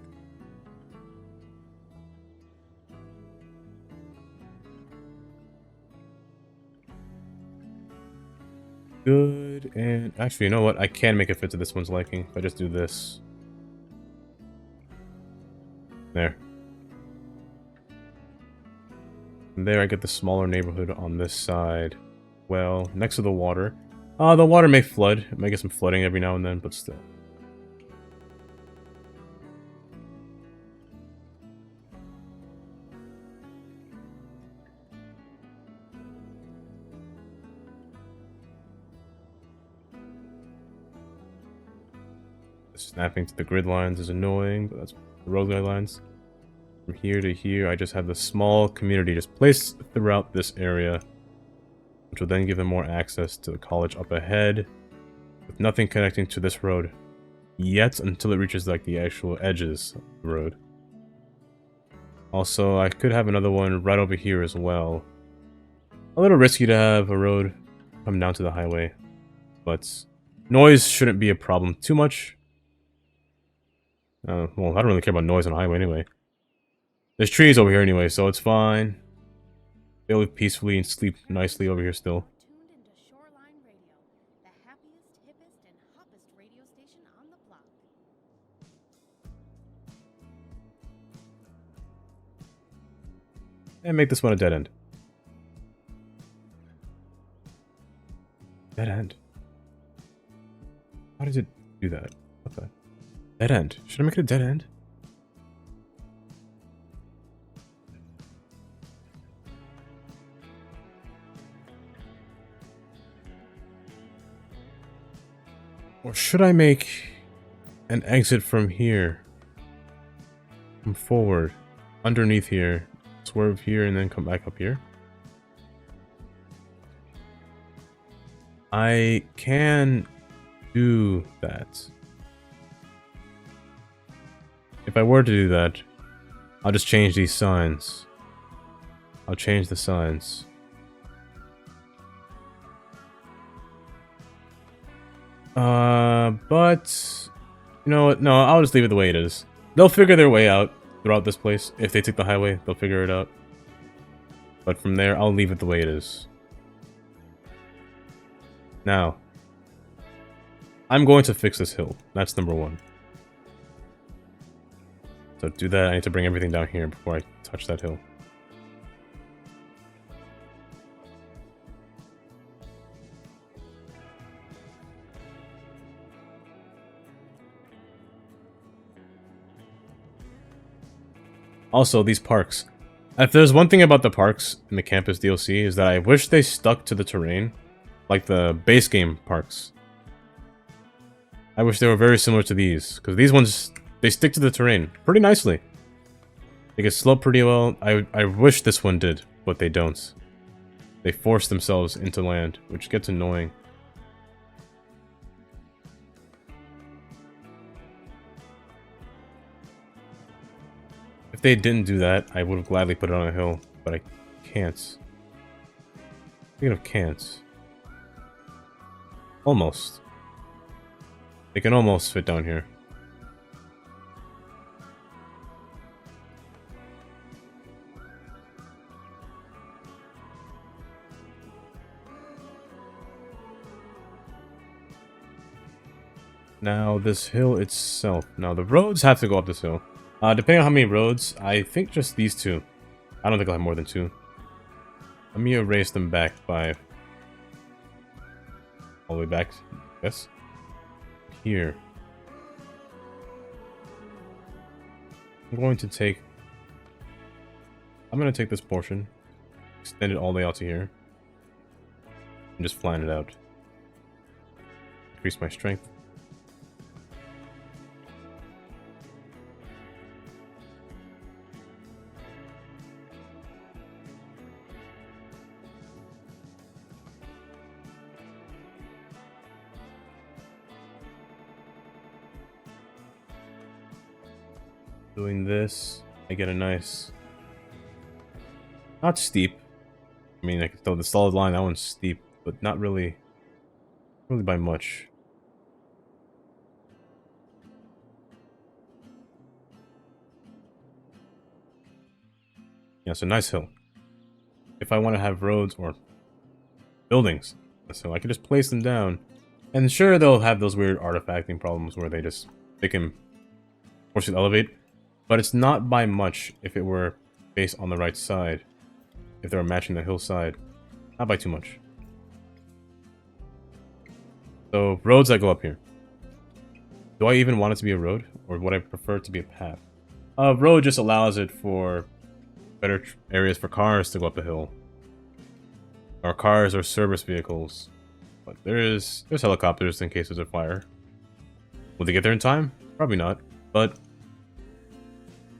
Good, and actually, you know what? I can make it fit to this one's liking if I just do this. There. And there I get the smaller neighborhood on this side. Well, next to the water. The water may flood. It may get some flooding every now and then, but still. Snapping to the grid lines is annoying, but that's the road guidelines. From here to here, I just have the small community just placed throughout this area, which will then give them more access to the college up ahead, with nothing connecting to this road yet until it reaches like the actual edges of the road. Also, I could have another one right over here as well. A little risky to have a road come down to the highway, but noise shouldn't be a problem too much. Well, I don't really care about noise on the highway anyway. There's trees over here anyway, so it's fine. They live peacefully and sleep nicely over here still. Tuned into Shoreline Radio, the happiest, hippest, and hoppest radio station on the block. And make this one a dead end. Dead end. How does it do that? What the? Dead end. Should I make it a dead end? Or should I make an exit from here? Come forward. Underneath here. Swerve here and then come back up here? I can do that. If I were to do that, I'll just change these signs. I'll change the signs. But... You know what? No, I'll just leave it the way it is. They'll figure their way out throughout this place. If they take the highway, they'll figure it out. But from there, I'll leave it the way it is. Now, I'm going to fix this hill. That's number one. So to do that, I need to bring everything down here before I touch that hill. Also, these parks. If there's one thing about the parks in the campus DLC is that I wish they stuck to the terrain, like the base game parks. I wish they were very similar to these, because these ones, they stick to the terrain pretty nicely. They get slope pretty well. I wish this one did, but they don't. They force themselves into land, which gets annoying. If they didn't do that, I would have gladly put it on a hill, but I can't. Speaking of can't. Almost. They can almost fit down here. Now, this hill itself. Now, the roads have to go up this hill. Depending on how many roads, I think just these two. I don't think I'll have more than two. Let me erase them back by... all the way back, yes? Here. I'm going to take this portion, extend it all the way out to here, and just flatten it out. Increase my strength. Doing this, I get a nice... not steep. I mean, I can tell the solid line, that one's steep, but not really by much. Yeah, it's a nice hill. If I want to have roads or buildings, so I can just place them down. And sure, they'll have those weird artifacting problems where they can force it to elevate. But it's not by much if it were based on the right side. If they were matching the hillside. Not by too much. So, roads that go up here. Do I even want it to be a road? Or would I prefer it to be a path? A road just allows it for better areas for cars to go up the hill. Or cars or service vehicles. But there's helicopters in case there's a fire. Will they get there in time? Probably not. But...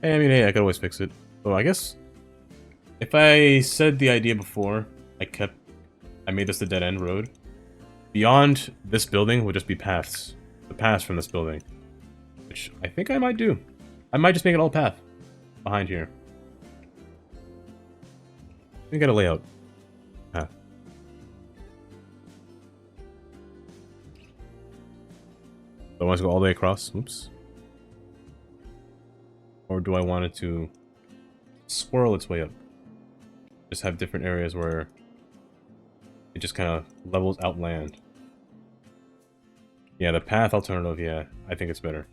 hey, I mean, hey, I could always fix it. So I guess if I said the idea before, I made this the dead-end road. Beyond this building would just be paths. The paths from this building. Which I think I might do. I might just make it all path behind here. We got a layout. Path. So I want to go all the way across. Oops. Or do I want it to swirl its way up? Just have different areas where it just kind of levels out land. Yeah, the path alternative, yeah, I think it's better.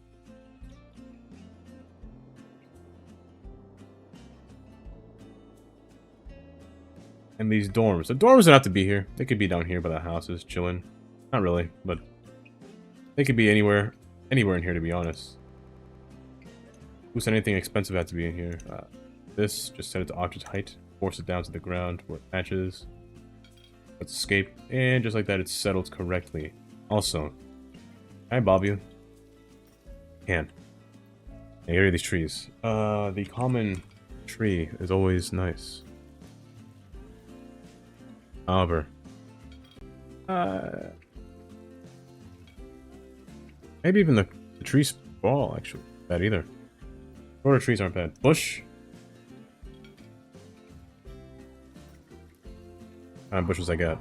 And these dorms. The dorms don't have to be here. They could be down here by the houses, chilling. Not really, but they could be anywhere in here, to be honest. Who said anything expensive had to be in here? This, just set it to object height. Force it down to the ground where it matches. Let's escape. And just like that, it's settled correctly. Also, can I bob you? Can. Hey, here are these trees. The common tree is always nice. However, maybe even the tree sprawl, actually. Bad either. Shorter trees aren't bad. Bush? How many bushes I got?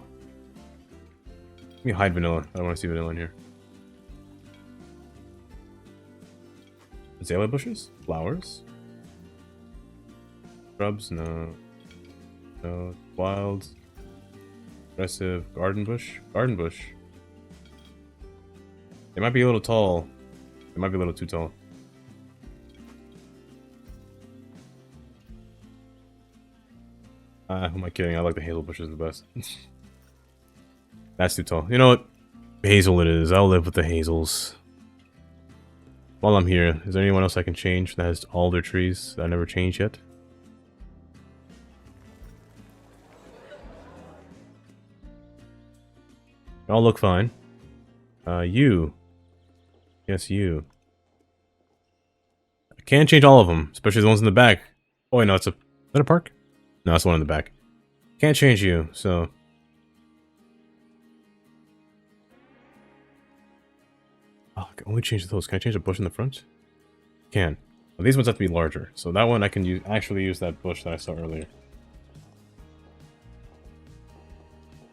Let me hide vanilla. I don't want to see vanilla in here. Azalea bushes? Flowers? Shrubs? No. No. Wild. Aggressive. Garden bush? Garden bush. They might be a little tall. They might be a little too tall. Who am I kidding? I like the hazel bushes the best. That's too tall. You know what? Hazel it is. I'll live with the hazels. While I'm here, is there anyone else I can change that has all their trees that I never changed yet? They all look fine. You. Yes, you. I can't change all of them, especially the ones in the back. Oh, wait, no, is that a park? No, it's the one in the back. Can't change you, so... oh, I can only change those. Can I change the bush in the front? Can. Well, these ones have to be larger. So that one I can actually use that bush that I saw earlier.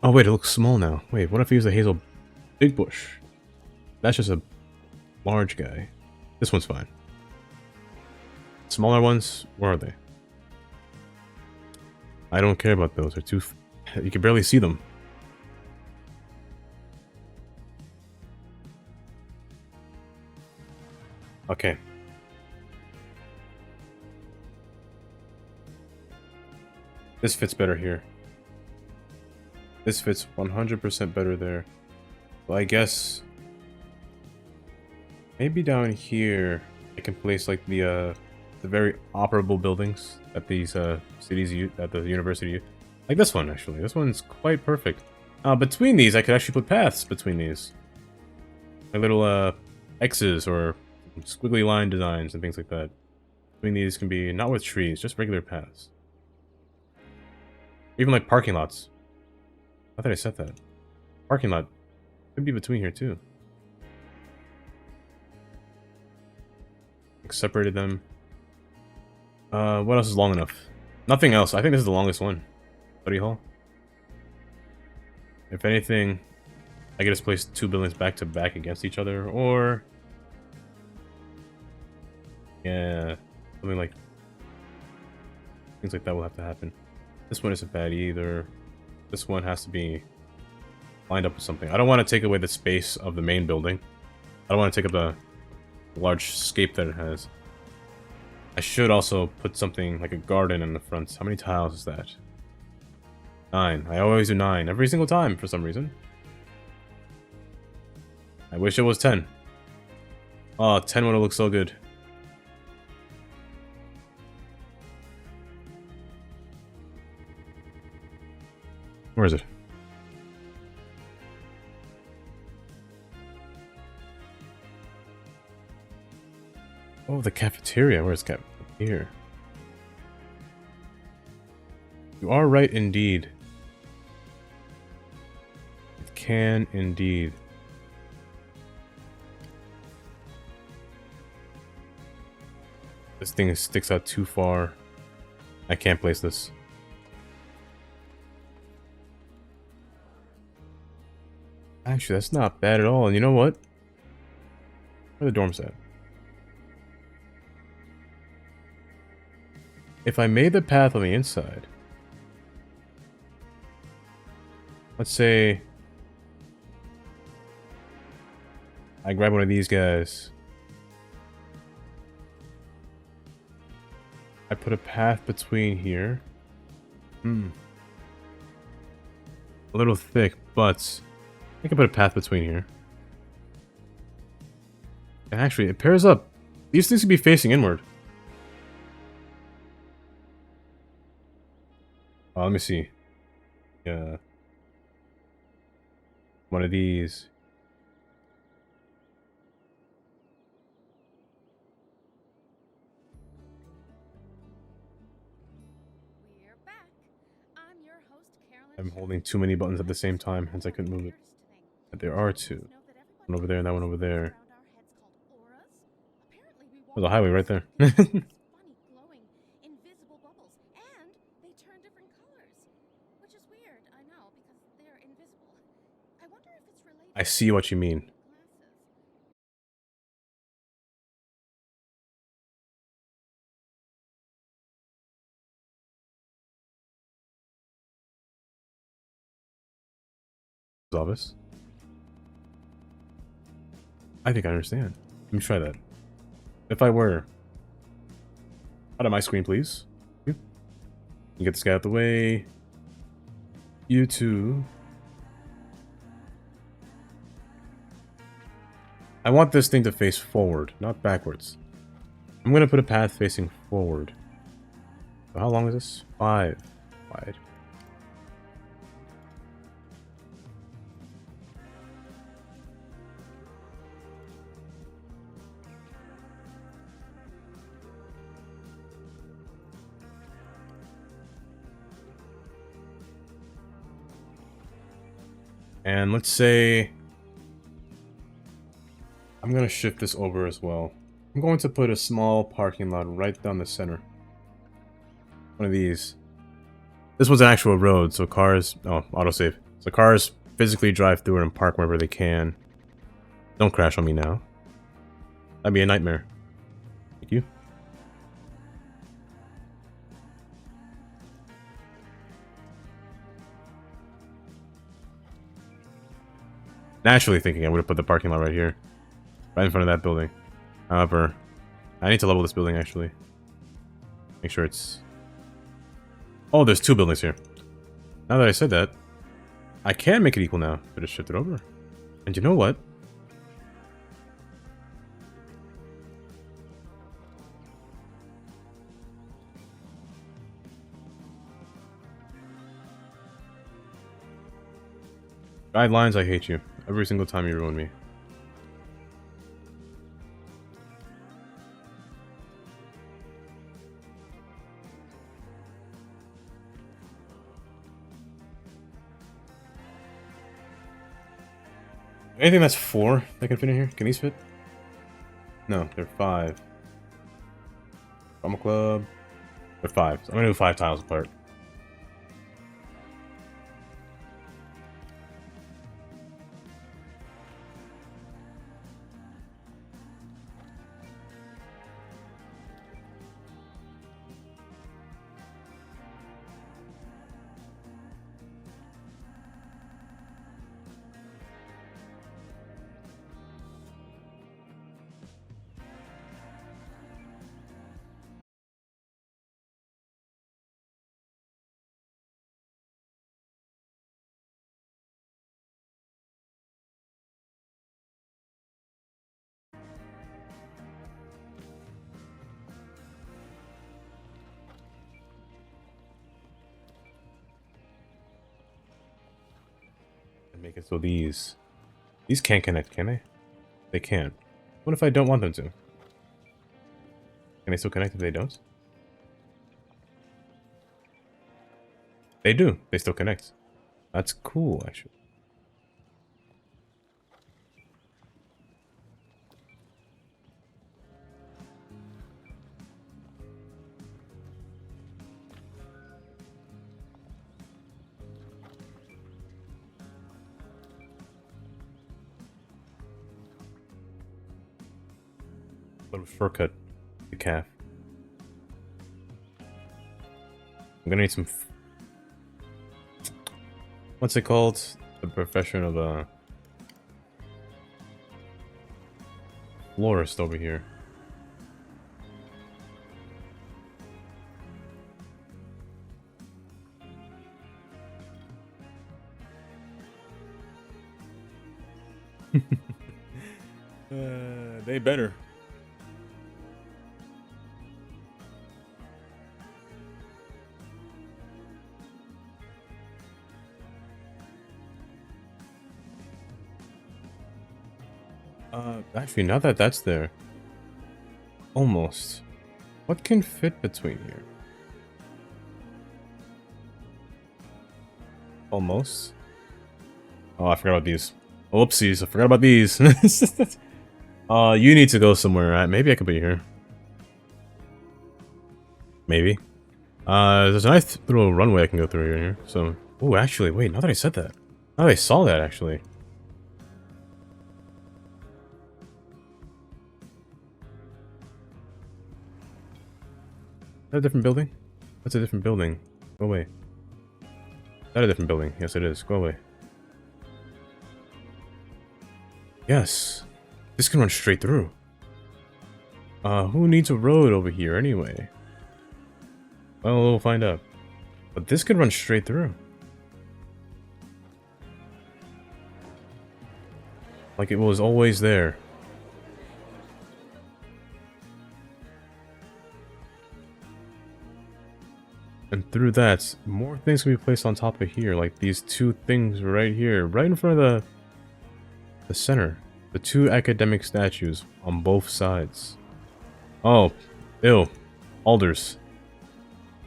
Oh wait, it looks small now. Wait, what if I use the hazel big bush? That's just a large guy. This one's fine. Smaller ones, where are they? I don't care about those. They're too... you can barely see them. Okay. This fits better here. This fits 100% better there. Well, I guess maybe down here I can place like the very operable buildings that these cities use, that the university use. Like this one actually. This one's quite perfect. Between these, I could actually put paths between these. Like little X's or squiggly line designs and things like that. Between these can be not with trees, just regular paths. Even like parking lots. I thought I said that. Parking lot could be between here too. Like separated them. What else is long enough? Nothing else. I think this is the longest one. Study hall. If anything, I could just place two buildings back to back against each other, or yeah, something like things like that will have to happen. This one isn't bad either. This one has to be lined up with something. I don't want to take away the space of the main building. I don't want to take up the large scape that it has. I should also put something like a garden in the front. How many tiles is that? 9. I always do 9 every single time for some reason. I wish it was 10. Oh, 10 would have looked so good. Where is it? Oh, the cafeteria. Where's the here? You are right indeed. It can indeed. This thing sticks out too far. I can't place this. Actually, that's not bad at all. And you know what? Where are the dorms at? If I made the path on the inside, let's say I grab one of these guys. I put a path between here. A little thick, but I can put a path between here. And actually, it pairs up. These things could be facing inward. Let me see. Yeah. One of these. We're back. I'm your host, Carolyn. I'm holding too many buttons at the same time, hence I couldn't move it. But there are two. One over there and that one over there. There's a highway right there. funny glowing invisible bubbles, and they turn different colors, which is weird. I know, because they're invisible. I wonder if it's related. I see what you mean. Office. I think I understand. Let me try that. If I were out of my screen, please. You get this guy out the way. You two. I want this thing to face forward, not backwards. I'm gonna put a path facing forward. So how long is this? 5 wide. And let's say I'm going to shift this over as well. I'm going to put a small parking lot right down the center. One of these. This one's an actual road, so cars... Oh, autosave. So cars physically drive through it and park wherever they can. Don't crash on me now. That'd be a nightmare. Thank you. Naturally thinking I would have put the parking lot right here. Right in front of that building. However, I need to level this building, actually. Make sure it's... Oh, there's 2 buildings here. Now that I said that, I can make it equal now. But just shift it over. And you know what? Guidelines, I hate you. Every single time you ruin me. Anything that's 4 that can fit in here? Can these fit? No, they're 5. Drama club. They're 5. So I'm gonna do 5 tiles apart. Make it so these can't connect, can they? They can. What if I don't want them to? Can they still connect if they don't? They do. They still connect. That's cool, actually. Little shortcut. The calf. I'm gonna need some... What's it called? The profession of a... florist over here. They better. Actually, now that that's there, almost. What can fit between here? Almost. Oh, I forgot about these. Oopsies, I forgot about these. You need to go somewhere, right? Maybe I could be here. Maybe. There's a nice little runway I can go through here. So, oh, actually, wait. Now that I said that, now that I saw that, actually. Is that a different building? That's a different building. Go away. Is that a different building? Yes, it is. Go away. Yes. This can run straight through. Who needs a road over here anyway? Well, we'll find out. But this could run straight through. Like it was always there. And through that, more things can be placed on top of here, like these 2 things right here, right in front of the center. The 2 academic statues on both sides. Oh, ew. Alders.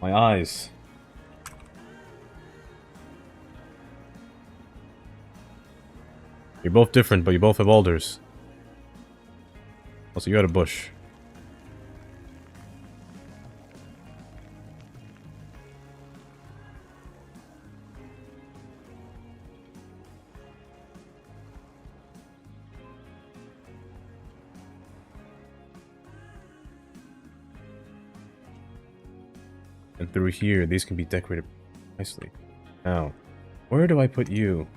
My eyes. You're both different, but you both have alders. Also, you got a bush. And through here, these can be decorated nicely. Now, where do I put you?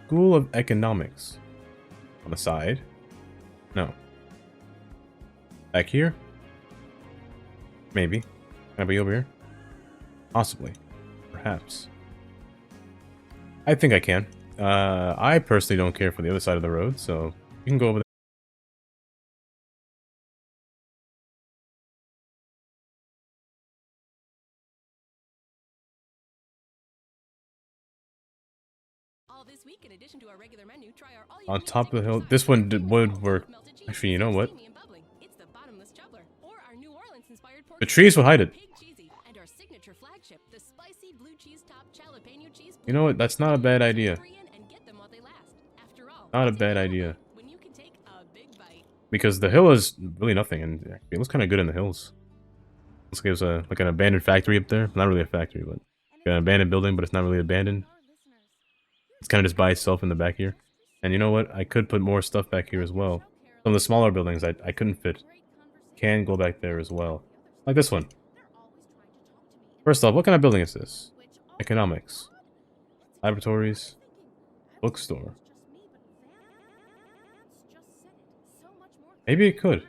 School of Economics. On the side? No. Back here? Maybe. Can I be over here? Possibly. Perhaps. I think I can. I personally don't care for the other side of the road, so you can go over there. All this week, in addition to our regular menu, try our all On top of the hill. This one would work. Actually, you know what? It's the bottomless juggler, or our New Orleans-inspired pork The trees will hide it. pig cheesy, and our signature flagship, the spicy blue cheese top jalapeno cheese. You know what? That's not a bad idea. And get them while they last. After all, Not a what's bad your idea. when you can take a big bite. Because the hill is really nothing, and it looks kind of good in the hills. Looks like there's a like an abandoned factory up there. Not really a factory, but an abandoned building, but it's not really abandoned. It's kind of just by itself in the back here. And you know what? I could put more stuff back here as well. Some of the smaller buildings I couldn't fit. Can go back there as well. Like this one. First off, what kind of building is this? Economics. Laboratories. Bookstore. Maybe it could.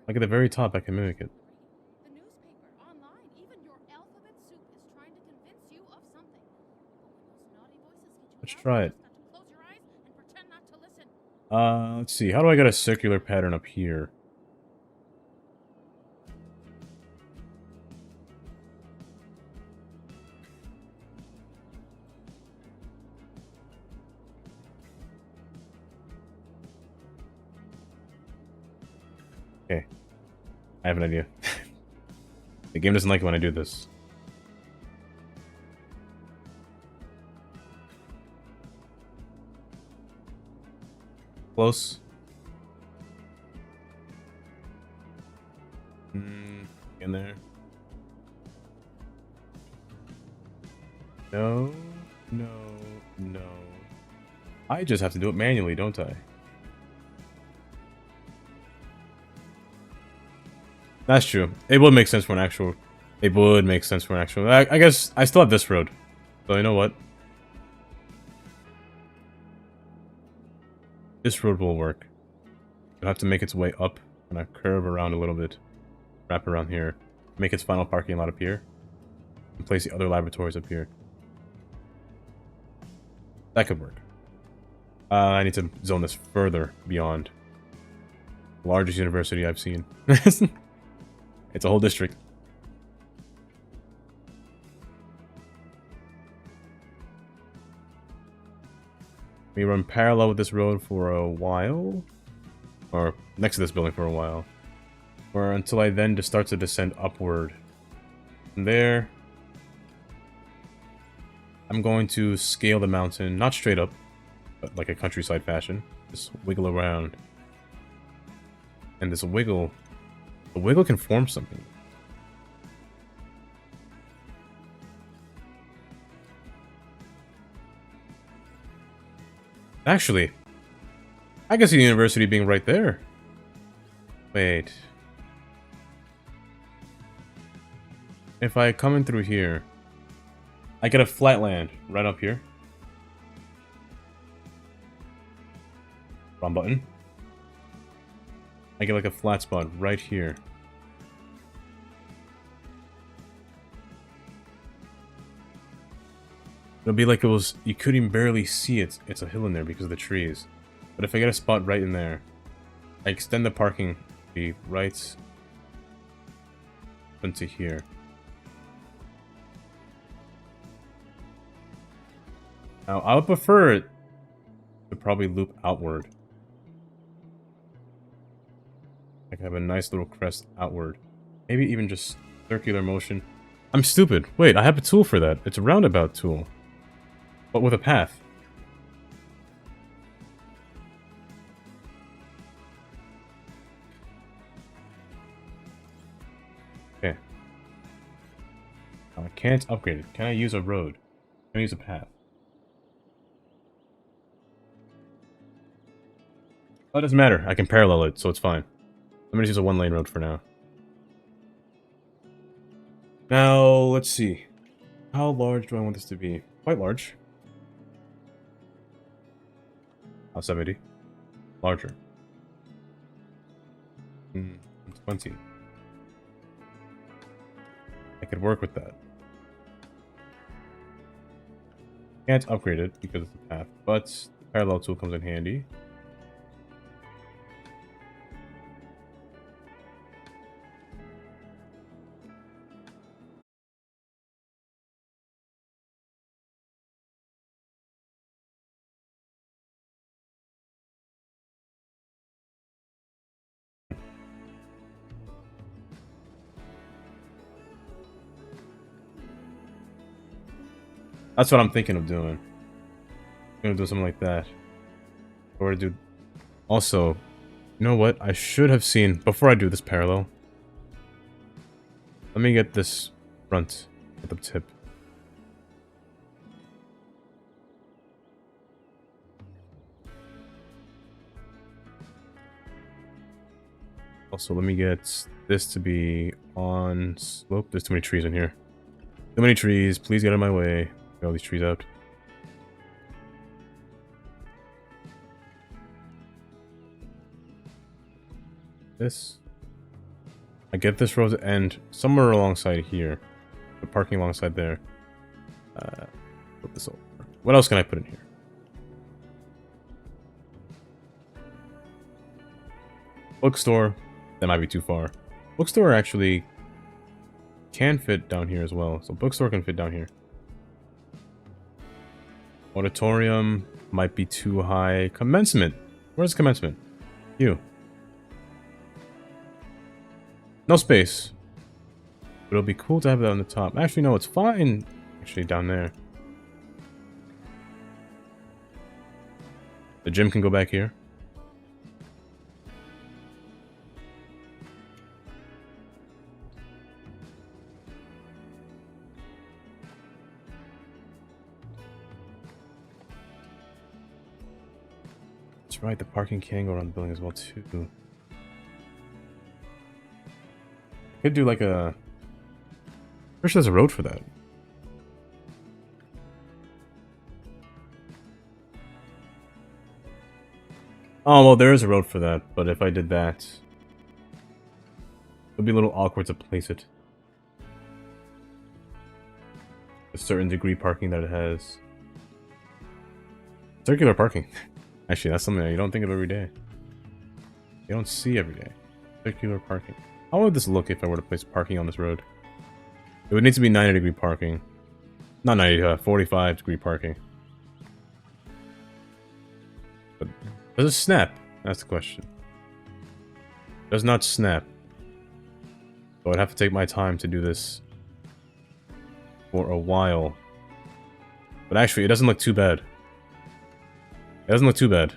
Like at the very top, I can mimic it. The newspaper, online, even your alphabet soup is trying to convince you of something. But when those naughty voices get you Let's out, try you it. just got to close your eyes and pretend not to listen. Let's see. How do I get a circular pattern up here? Okay. I have an idea. The game doesn't like it when I do this. Close. In there. No, no, no. I just have to do it manually, don't I? That's true. It would make sense for an actual... It would make sense for an actual... I guess I still have this road. So you know what? This road will work. It'll have to make its way up and I curve around a little bit. Wrap around here. Make its final parking lot up here. And place the other laboratories up here. That could work. I need to zone this further beyond. The largest university I've seen. It's a whole district. We run parallel with this road for a while. Or next to this building for a while. Or until I then just start to descend upward. From there, I'm going to scale the mountain, not straight up, but like a countryside fashion. Just wiggle around. And this wiggle... The wiggle can form something. Actually, I can see the university being right there. Wait. If I come in through here, I get a flat land right up here. Wrong button. I get like a flat spot right here. It'll be like it was, you couldn't barely see it. It's a hill in there because of the trees. But if I get a spot right in there, I extend the parking be right into here. Now, I would prefer it to probably loop outward. I can have a nice little crest outward. Maybe even just circular motion. I'm stupid. Wait, I have a tool for that. It's a roundabout tool. But with a path. Okay. Now I can't upgrade it. Can I use a road? Can I use a path? Oh, it doesn't matter. I can parallel it, so it's fine. Let me just use a one-lane road for now. Now, let's see. How large do I want this to be? Quite large. 70. Larger. 120. I could work with that. Can't upgrade it because of the path, but the parallel tool comes in handy. That's what I'm thinking of doing. I'm gonna do something like that. Or do... Also, you know what? I should have seen... Before I do this parallel... Let me get this front at the tip. Also, let me get this to be on slope. There's too many trees in here. Too many trees. Please get out of my way. Get all these trees out. This. I get this road to end somewhere alongside here. The parking alongside there. Put this over. What else can I put in here? Bookstore. That might be too far. Bookstore actually can fit down here as well. So bookstore can fit down here. Auditorium might be too high. Commencement. Where's commencement? You. No space. But it'll be cool to have that on the top. Actually, no, it's fine. Actually, down there. The gym can go back here. That's right, the parking can go around the building as well, too. Could do like a... I'm sure there's a road for that. Oh, well, there is a road for that, but if I did that... It would be a little awkward to place it. A certain degree parking that it has. Circular parking. Actually, that's something that you don't think of every day. You don't see every day. Circular parking. How would this look if I were to place parking on this road? It would need to be 90-degree parking. Not 90, 45-degree parking. But does it snap? That's the question. Does not snap. So I'd have to take my time to do this for a while. But actually, it doesn't look too bad. It doesn't look too bad.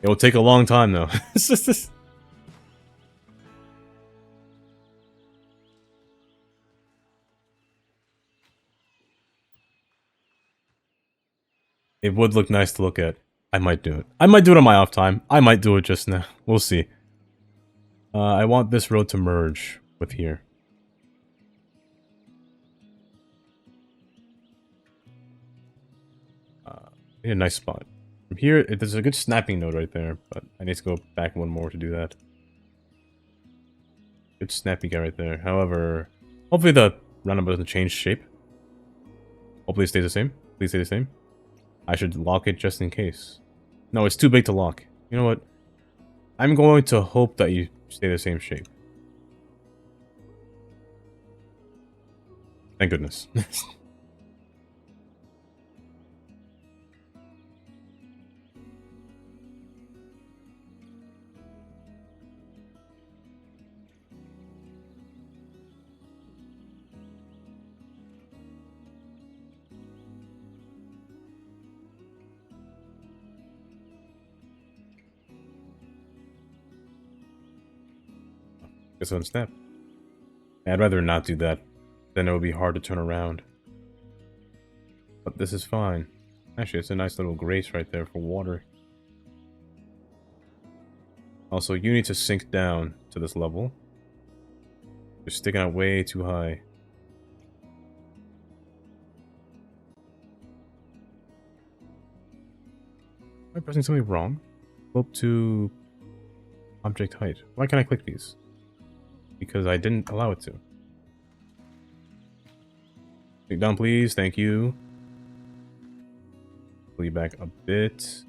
It will take a long time, though. It's just this... It would look nice to look at. I might do it. I might do it on my off time. I might do it just now. We'll see. I want this road to merge with here. I need a nice spot. From here, there's a good snapping node right there, but I need to go back one more to do that. Good snappy guy right there. However, hopefully the roundabout doesn't change shape. Hopefully it stays the same. Please stay the same. I should lock it just in case. No, it's too big to lock. You know what? I'm going to hope that you stay the same shape. Thank goodness. Guess on snap. I'd rather not do that. Then it would be hard to turn around. But this is fine. Actually, it's a nice little grace right there for water. Also, you need to sink down to this level. You're sticking out way too high. Am I pressing something wrong? Slope to Object height. Why can't I click these? Because I didn't allow it to. Click down, please. Thank you. Pull you back a bit.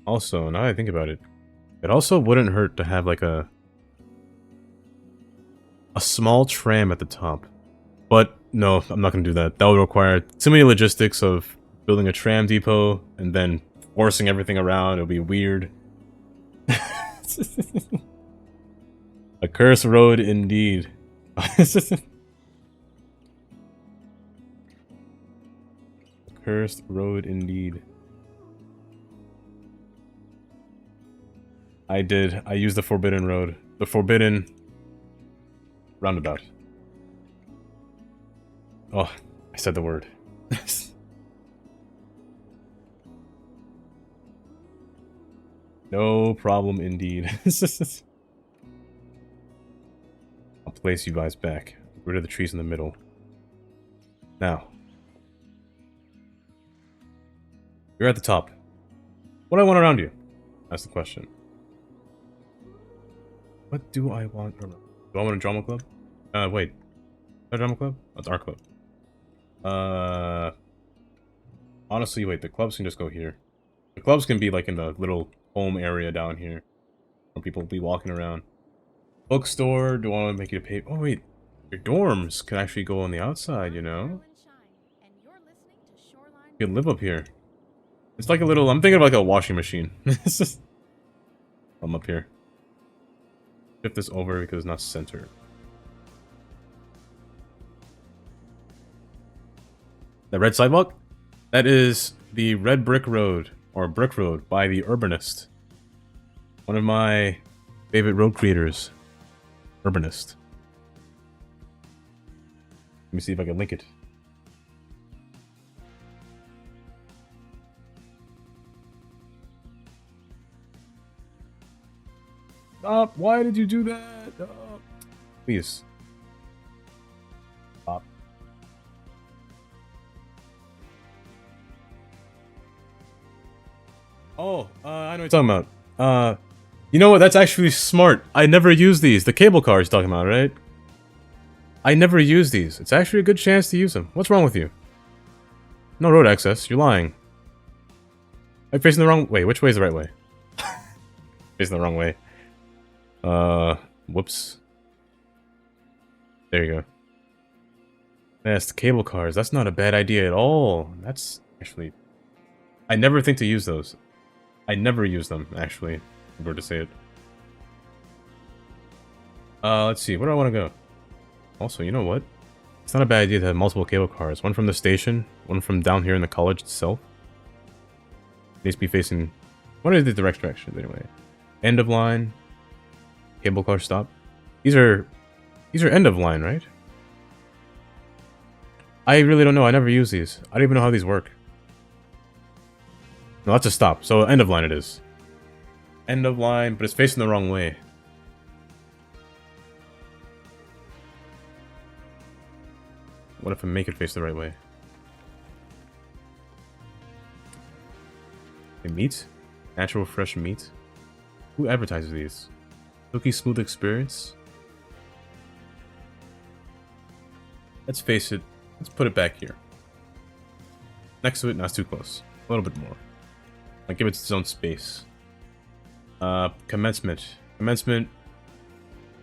Also, now that I think about it, it also wouldn't hurt to have like a small tram at the top. But no, I'm not going to do that. That would require too many logistics of building a tram depot and then forcing everything around. It would be weird. A cursed road indeed. A cursed road indeed. I did. I used the forbidden road. The forbidden roundabout. Oh, I said the word. No problem indeed. I'll place you guys back. Get rid of the trees in the middle. Now. You're at the top. What do I want around you? That's the question. What do I want around? Do I want a drama club? Wait. A drama club? Oh, it's our club. Honestly, wait, the clubs can just go here. The clubs can be like in the little home area down here. Where people will be walking around. Bookstore, do I want to make you pay? Oh wait, your dorms can actually go on the outside, you know? You can live up here. It's like a little, I'm thinking of like a washing machine. It's just, I'm up here. Shift this over because it's not centered. The red sidewalk? That is the red brick road, or brick road, by the Urbanist. One of my favorite road creators. Urbanist. Let me see if I can link it. Stop! Why did you do that? Please. Stop. Oh, I know what you're talking about. You know what? That's actually smart. I never use these. The cable cars you're talking about, right? I never use these. It's actually a good chance to use them. What's wrong with you? No road access. You're lying. I'm facing the wrong way. Which way is the right way? Facing the wrong way. Whoops. There you go. That's the cable cars. That's not a bad idea at all. That's actually... I never think to use those. I never use them, actually. If I were to say it. Let's see. Where do I want to go? Also, you know what? It's not a bad idea to have multiple cable cars. One from the station, one from down here in the college itself. Needs to be facing... What are the direct directions, anyway? End of line. Cable car stop. These are end of line, right? I really don't know. I never use these. I don't even know how these work. No, that's a stop. So end of line it is. End of line, but it's facing the wrong way. What if I make it face the right way? Okay, meat? Natural fresh meat? Who advertises these? Silky smooth experience? Let's face it. Let's put it back here. Next to it, not too close. A little bit more. Like, give it its own space. Commencement. Commencement.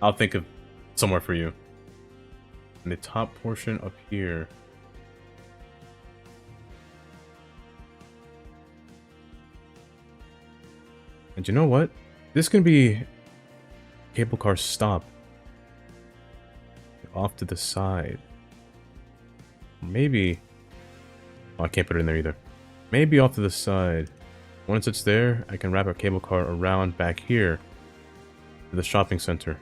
I'll think of somewhere for you. And the top portion up here. And you know what? This can be cable car stop. Off to the side. Maybe... Oh, I can't put it in there either. Maybe off to the side. Once it's there, I can wrap a cable car around back here to the shopping center.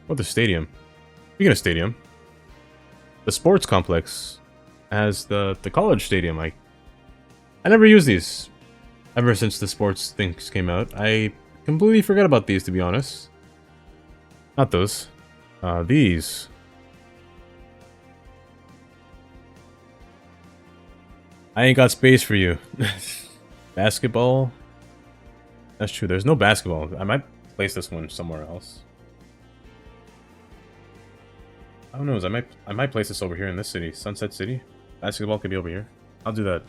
Or the stadium. Speaking of stadium, the sports complex has the college stadium. I never use these ever since the sports things came out. I completely forgot about these, to be honest. Not those. These. I ain't got space for you. Basketball? That's true. There's no basketball. I might place this one somewhere else. Who knows? I might place this over here in this city, Sunset City. Basketball could be over here. I'll do that.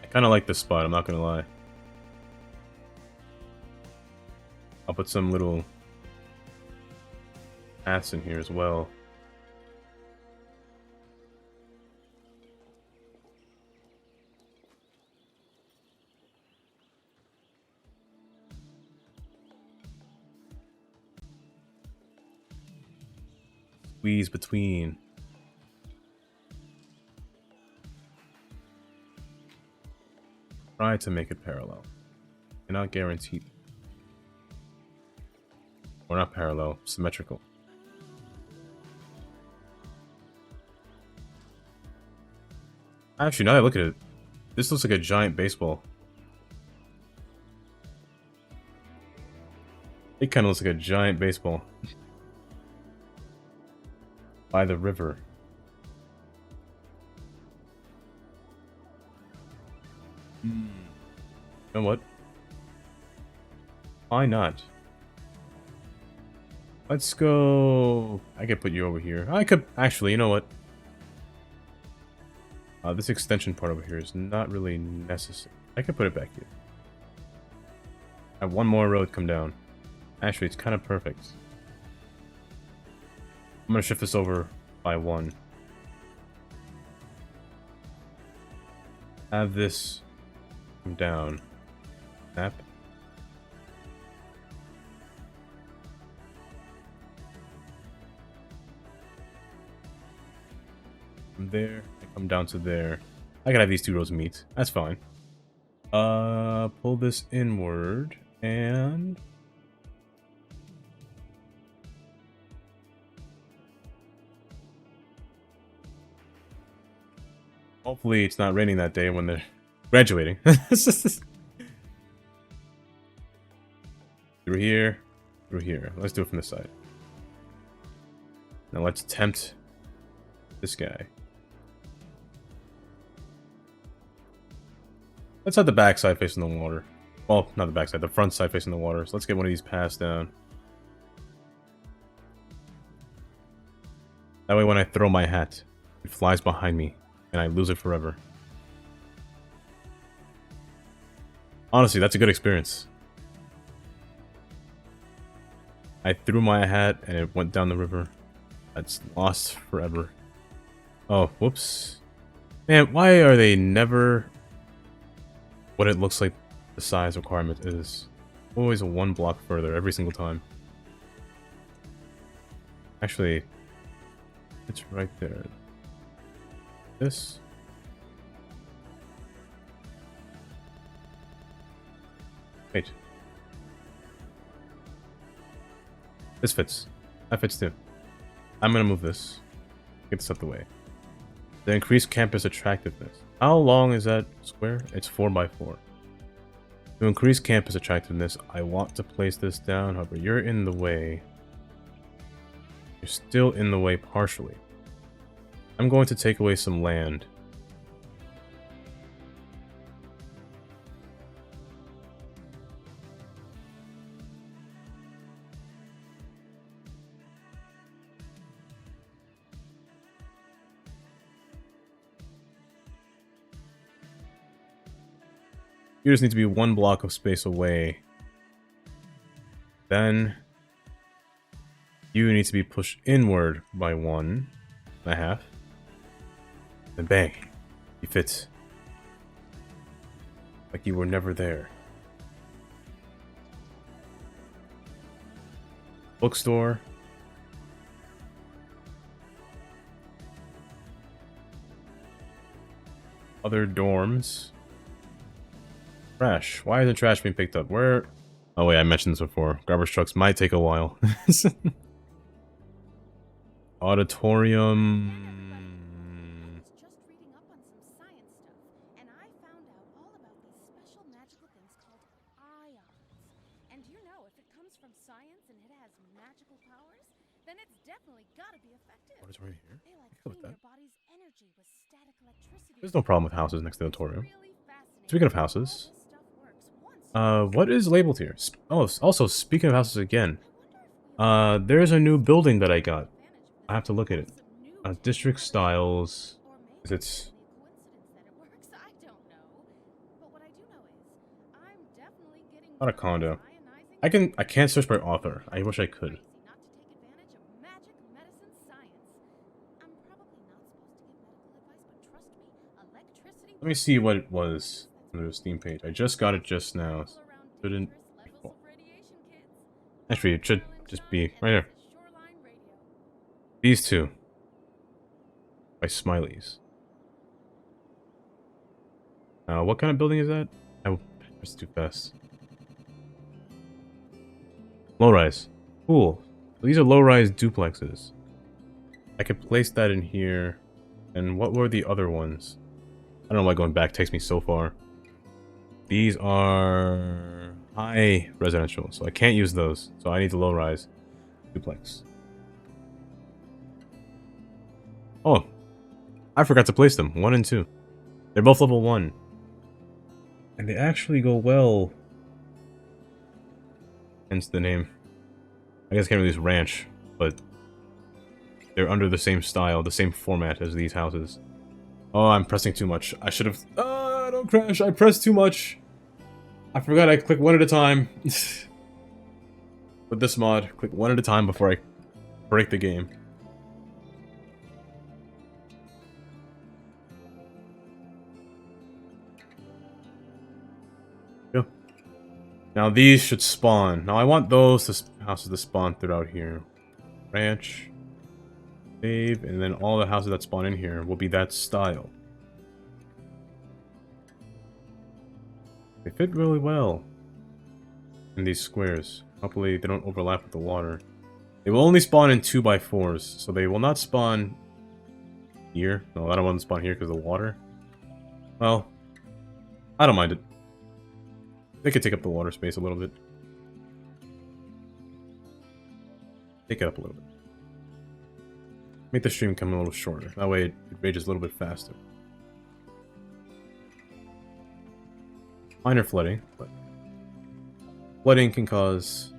I kind of like this spot. I'm not gonna lie. I'll put some little paths in here as well. Squeeze between. Try to make it parallel. Cannot guarantee. Or not parallel, symmetrical. Actually, now that I look at it, this looks like a giant baseball. It kind of looks like a giant baseball. By the river. You know what? Why not? Let's go... I could put you over here. I could... Actually, you know what? This extension part over here is not really necessary. I could put it back here. Have one more road come down. Actually, it's kind of perfect. I'm gonna shift this over by one. Have this come down. Snap. From there, I come down to there. I can have these two rows meet. That's fine. Pull this inward and... Hopefully it's not raining that day when they're graduating. Through here, through here. Let's do it from this side. Now let's tempt this guy. Let's have the back side facing the water. Well, not the back side, the front side facing the water. So let's get one of these passed down. That way when I throw my hat, it flies behind me. And I lose it forever. Honestly, that's a good experience. I threw my hat and it went down the river. That's lost forever. Oh, whoops. Man, why are they never what it looks like the size requirement is? Always one block further every single time. Actually, it's right there. This. Wait. This fits. That fits too. I'm gonna move this. Get this out the way. The increased campus attractiveness. How long is that square? It's 4 by 4. To increase campus attractiveness, I want to place this down. However, you're in the way. You're still in the way partially. I'm going to take away some land. You just need to be one block of space away. Then you need to be pushed inward by 1.5. And bang, you fit. Like you were never there. Bookstore. Other dorms. Trash. Why isn't trash being picked up? Where? Oh wait, I mentioned this before. Garbage trucks might take a while. Auditorium. I was just reading up on some science stuff, and I found out all about these special magical things called ions. And you know, if it comes from science, and it has magical powers, then it's definitely gotta be effective. What is right here? They like Look clean at that. your body's energy with static electricity. There's no problem with houses next to the auditorium. Really fascinating Speaking of how houses, all this stuff works once what is labeled here? Oh, also speaking of houses again, I wonder if there's a new building that I got. advantage of I have to look at it. this some new District styles. or maybe Is it's it's only a coincidence that it works. I don't know. But what I do know is I'm definitely getting not a more condo. ionizing I can't search by author. I wish I could. crazy not to take advantage of magic medicine science. I'm probably not supposed to give medical advice, but trust me, electricity Let me see what it was on the Steam page. I just got it just now. people around Shouldn't. dangerous levels of radiation, kids. Actually, it should Marilyn just John, be and right there. this is Shoreline Radio. These two. By Smileys. What kind of building is that? I pressed too fast. Low-rise. Cool. So these are low-rise duplexes. I could place that in here. And what were the other ones? I don't know why going back takes me so far. These are high residential, so I can't use those. So I need the low-rise duplex. Oh, I forgot to place them. 1 and 2. They're both level 1. And they actually go well. Hence the name. I guess I can't really use ranch, but they're under the same style, the same format as these houses. Oh, I'm pressing too much. I should have... don't crash. I pressed too much. I forgot I click 1 at a time. With this mod, click 1 at a time before I break the game. Go. Now these should spawn. Now I want those houses to spawn throughout here. Ranch. Save, and then all the houses that spawn in here will be that style. They fit really well in these squares. Hopefully they don't overlap with the water. They will only spawn in 2x4s, so they will not spawn here. No, I don't want them to spawn here because of the water. Well, I don't mind it. They could take up the water space a little bit. Take it up a little bit. Make the stream come a little shorter. That way it rages a little bit faster. Minor flooding, but flooding can cause...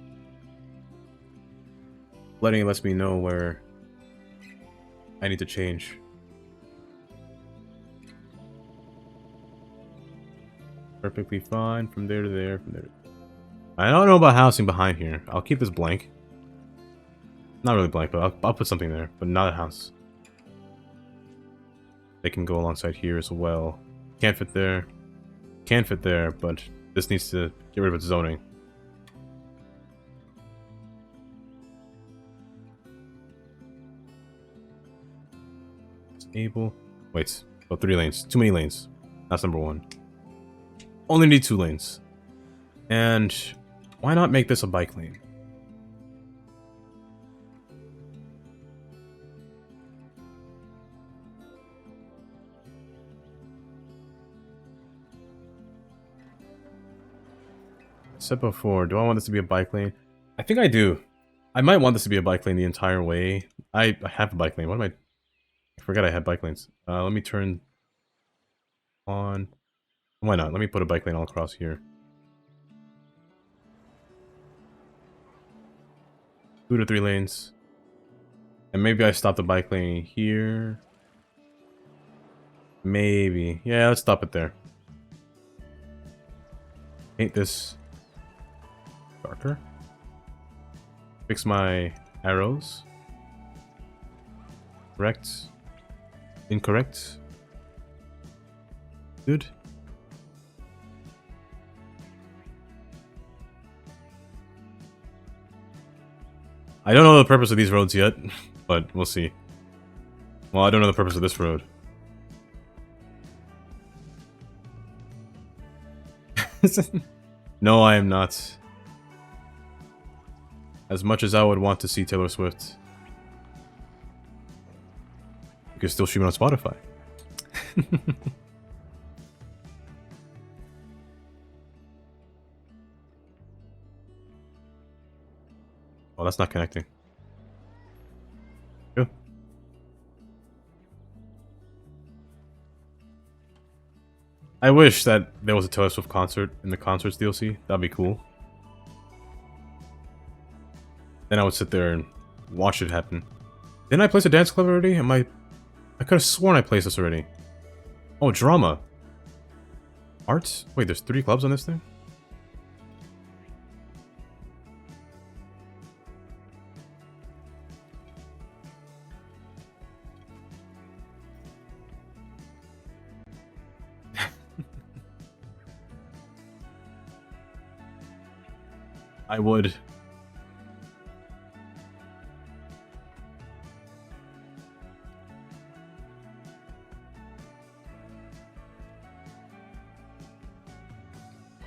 Flooding lets me know where I need to change. Perfectly fine from there to there, from there to there. I don't know about housing behind here. I'll keep this blank. Not really blank, but I'll put something there, but not a house. They can go alongside here as well. Can't fit there. Can fit there, but this needs to get rid of its zoning. Stable. Wait, so 3 lanes. Too many lanes. That's number 1. Only need 2 lanes. And why not make this a bike lane? Said before, do I want this to be a bike lane? I think I do. I might want this to be a bike lane the entire way. I have a bike lane. What am I forgot I had bike lanes. Let me turn on. Why not? Let me put a bike lane all across here. 2 to 3 lanes. And maybe I stop the bike lane here. Maybe. Yeah, let's stop it there. Paint this darker. Fix my arrows. Correct. Incorrect. Good. I don't know the purpose of these roads yet, but we'll see. Well, I don't know the purpose of this road. No, I am not. As much as I would want to see Taylor Swift, you can still stream it on Spotify. Oh, that's not connecting. Good. I wish that there was a Taylor Swift concert in the Concerts DLC. That'd be cool. Then I would sit there and watch it happen. Didn't I place a dance club already? I could have sworn I placed this already. Oh, drama. Arts? Wait, there's 3 clubs on this thing? I would.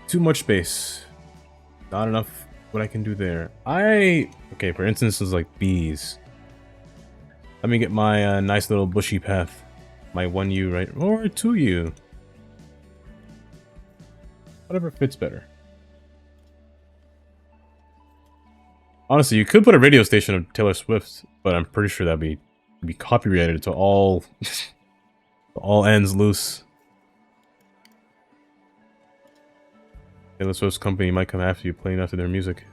Too much space. Not enough what I can do there. Okay, for instance, it's like bees. Let me get my nice little bushy path. My 1U, right? Or 2U. Whatever fits better. Honestly, you could put a radio station of Taylor Swift, but I'm pretty sure that'd be copyrighted to all all ends loose. Taylor Swift's company might come after you playing after their music.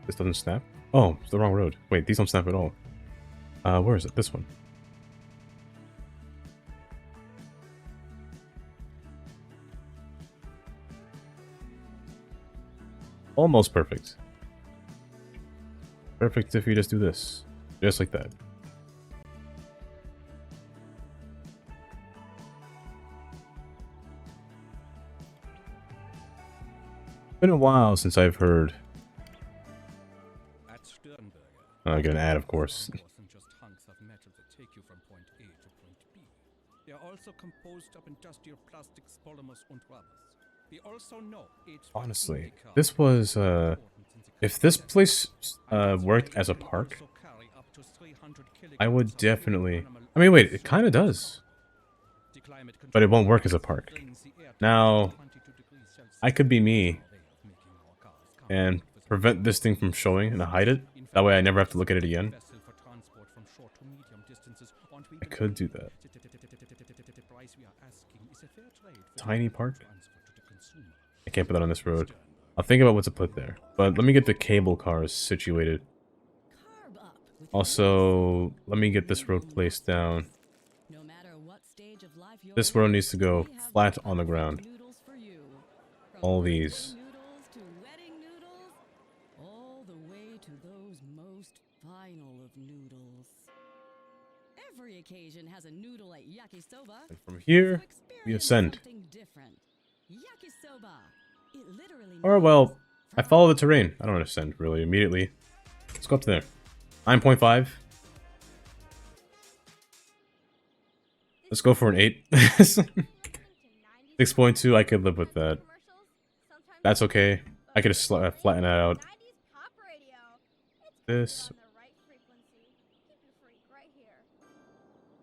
This doesn't snap? Oh, it's the wrong road. Wait, these don't snap at all. Where is it? This one. Almost perfect. Perfect if you just do this. Just like that. Been a while since I've heard. I get an ad, of course. Just hunks of metal that take you from point A to point B. They are also composed of industrial plastics, polymers, and rubbers. We also know Honestly, this was if this place worked as a park, I would definitely. I mean, wait, it kind of does, but it won't work as a park. Now, I could be me and prevent this thing from showing and hide it. That way I never have to look at it again. I could do that. Tiny park? I can't put that on this road. I'll think about what to put there. But let me get the cable cars situated. Also, let me get this road placed down. This road needs to go flat on the ground. All these. Every occasion has a noodle at yakisoba. And from here, we ascend. Or, well, I follow the terrain. I don't ascend, really, immediately. Let's go up to there. 9.5. Let's go for an 8. 6.2, I could live with that. That's okay. I could just flatten that out. This.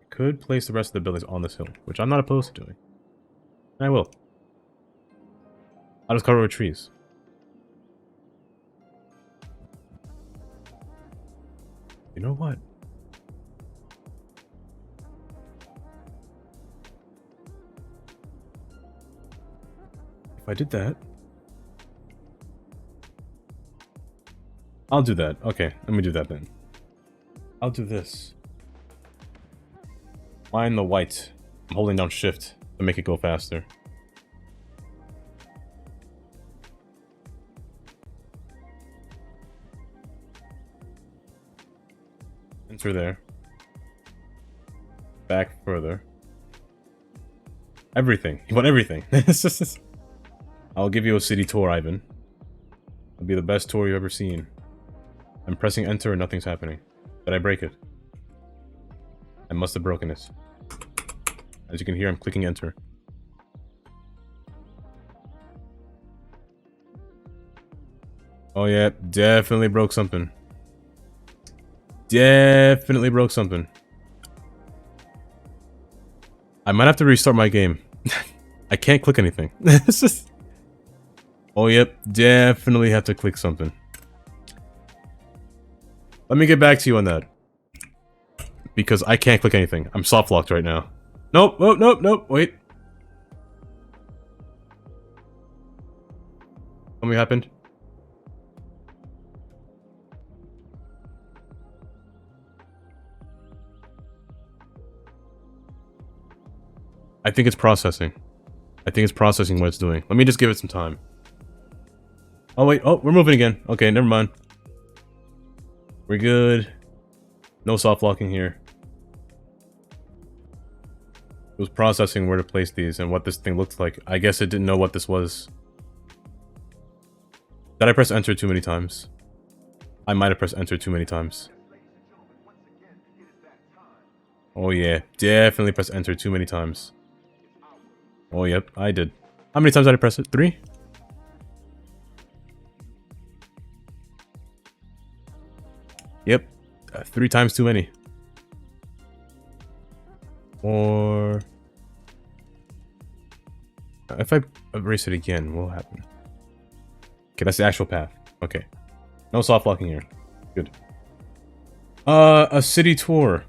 I could place the rest of the buildings on this hill, which I'm not opposed to doing. And I will. I'll just cover it with trees. You know what? If I did that... I'll do that. Okay, let me do that then. I'll do this. Line the white. I'm holding down shift to make it go faster. Enter there. Back further. Everything. You want everything. I'll give you a city tour, Ivan. It'll be the best tour you've ever seen. I'm pressing enter and nothing's happening. Did I break it? I must have broken it. As you can hear, I'm clicking enter. Oh yeah, definitely broke something. Definitely broke something. I might have to restart my game. I can't click anything. It's just... Oh, yep. Definitely have to click something. Let me get back to you on that. Because I can't click anything. I'm soft locked right now. Nope, oh, nope, nope, wait. Something happened. I think it's processing. I think it's processing what it's doing. Let me just give it some time. Oh wait, oh, we're moving again. Okay, never mind. We're good. No soft locking here. It was processing where to place these and what this thing looked like. I guess it didn't know what this was. Did I press enter too many times? I might have pressed enter too many times. Oh yeah, definitely press enter too many times. Oh yep, I did. How many times did I press it? 3? Yep, 3 times too many. Or... if I erase it again, what will happen? Okay, that's the actual path. Okay. No soft locking here. Good. A city tour.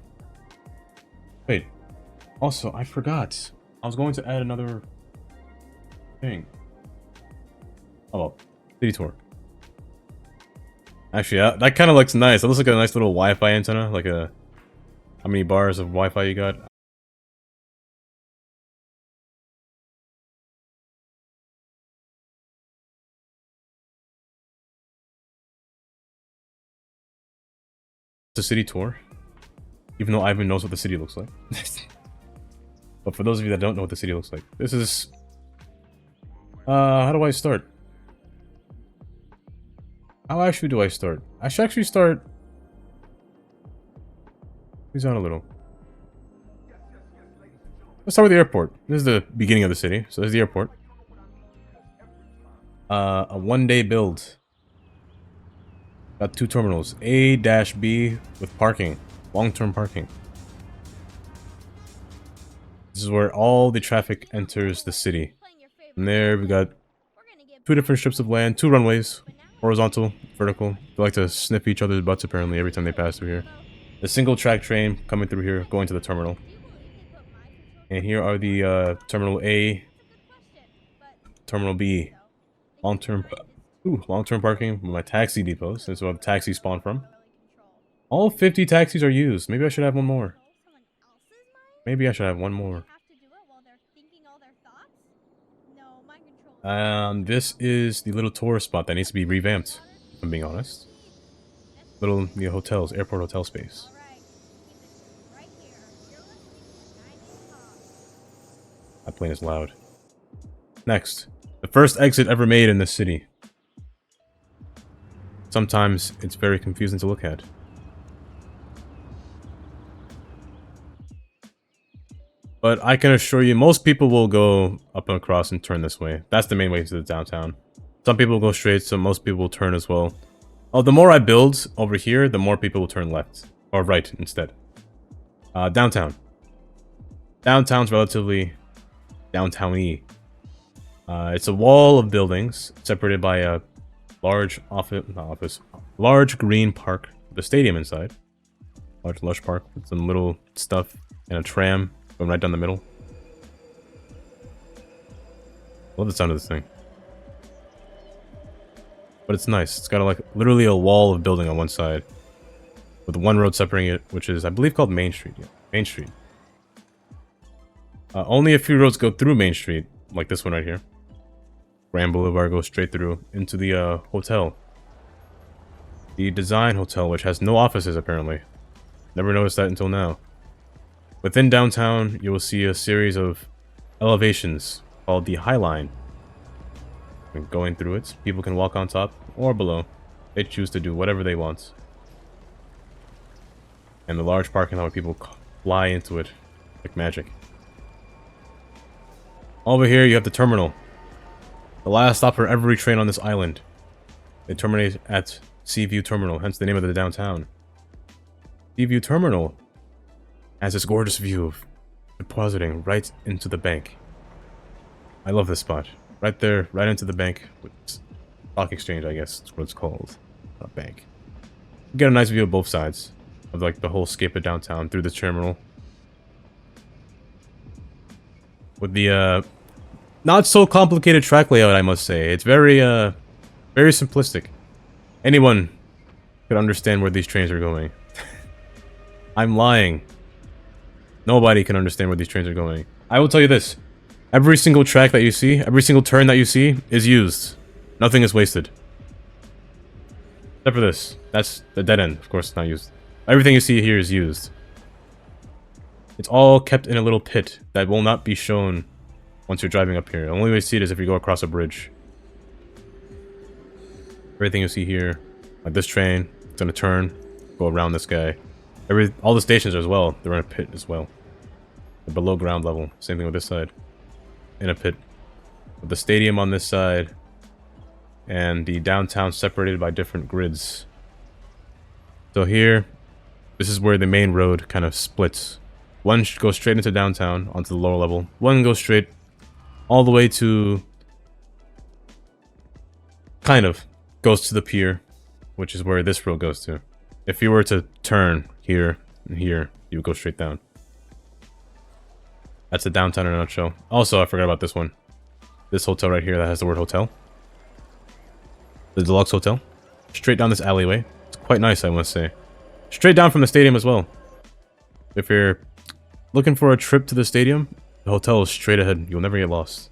Wait. Also, I forgot. I was going to add another thing. Oh well. City tour. Actually, that kind of looks nice. That looks like a nice little Wi-Fi antenna. Like a... How many bars of Wi-Fi you got? The city tour. Even though Ivan knows what the city looks like. But for those of you that don't know what the city looks like, this is... how do I start? How actually do I start? I should actually start... He's on a little. Let's start with the airport. This is the beginning of the city, so there's the airport. A one-day build. Got 2 terminals. A-B with parking. Long-term parking. This is where all the traffic enters the city. And there we got 2 different strips of land, 2 runways. Horizontal, vertical. They like to sniff each other's butts apparently every time they pass through here. A single track train coming through here, going to the terminal. And here are the Terminal A, Terminal B. Long-term parking with my taxi depots. This is where the taxis spawn from. All 50 taxis are used. Maybe I should have one more. Maybe I should have one more. This is the little tourist spot that needs to be revamped, if I'm being honest. Little, hotels, airport hotel space. That plane is loud. Next, the first exit ever made in this city. Sometimes it's very confusing to look at. But I can assure you, most people will go up and across and turn this way. That's the main way to the downtown. Some people will go straight, so most people will turn as well. Oh, the more I build over here, the more people will turn left. Or right, instead. Downtown. Downtown's relatively downtown-y. It's a wall of buildings, separated by a large large green park with a stadium inside. Large lush park with some little stuff and a tram going right down the middle. Love the sound of this thing. But it's nice. It's got like literally a wall of building on one side, with one road separating it, which is I believe called Main Street. Yeah, Main Street. Only a few roads go through Main Street, like this one right here. Grand Boulevard goes straight through into the hotel. The Design Hotel, which has no offices apparently. Never noticed that until now. Within downtown, you will see a series of elevations called the High Line. And going through it, people can walk on top or below. They choose to do whatever they want. And the large parking lot where people fly into it like magic. Over here, you have the terminal. The last stop for every train on this island. They terminate at Seaview Terminal, hence the name of the downtown. Seaview Terminal has this gorgeous view of depositing right into the bank. I love this spot. Right there, right into the bank. Stock exchange, I guess is what it's called. Not bank. You get a nice view of both sides. Of like the whole scape of downtown through the terminal. With the not so complicated track layout, I must say. It's very very simplistic. Anyone could understand where these trains are going. I'm lying. Nobody can understand where these trains are going. I will tell you this. Every single track that you see, every single turn that you see is used. Nothing is wasted. Except for this. That's the dead end. Of course, it's not used. Everything you see here is used. It's all kept in a little pit that will not be shown once you're driving up here. The only way to see it is if you go across a bridge. Everything you see here, like this train, it's gonna turn, go around this guy. All the stations as well, they're in a pit as well. They're below ground level. Same thing with this side. In a pit. With the stadium on this side. And the downtown separated by different grids. So here, this is where the main road kind of splits. One goes straight into downtown, onto the lower level. One goes straight all the way to... kind of goes to the pier, which is where this road goes to. If you were to turn here and here, you would go straight down. That's the downtown in a nutshell. Also, I forgot about this one. This hotel right here that has the word hotel. The Deluxe Hotel. Straight down this alleyway. It's quite nice, I must say. Straight down from the stadium as well. If you're looking for a trip to the stadium, the hotel is straight ahead. You'll never get lost.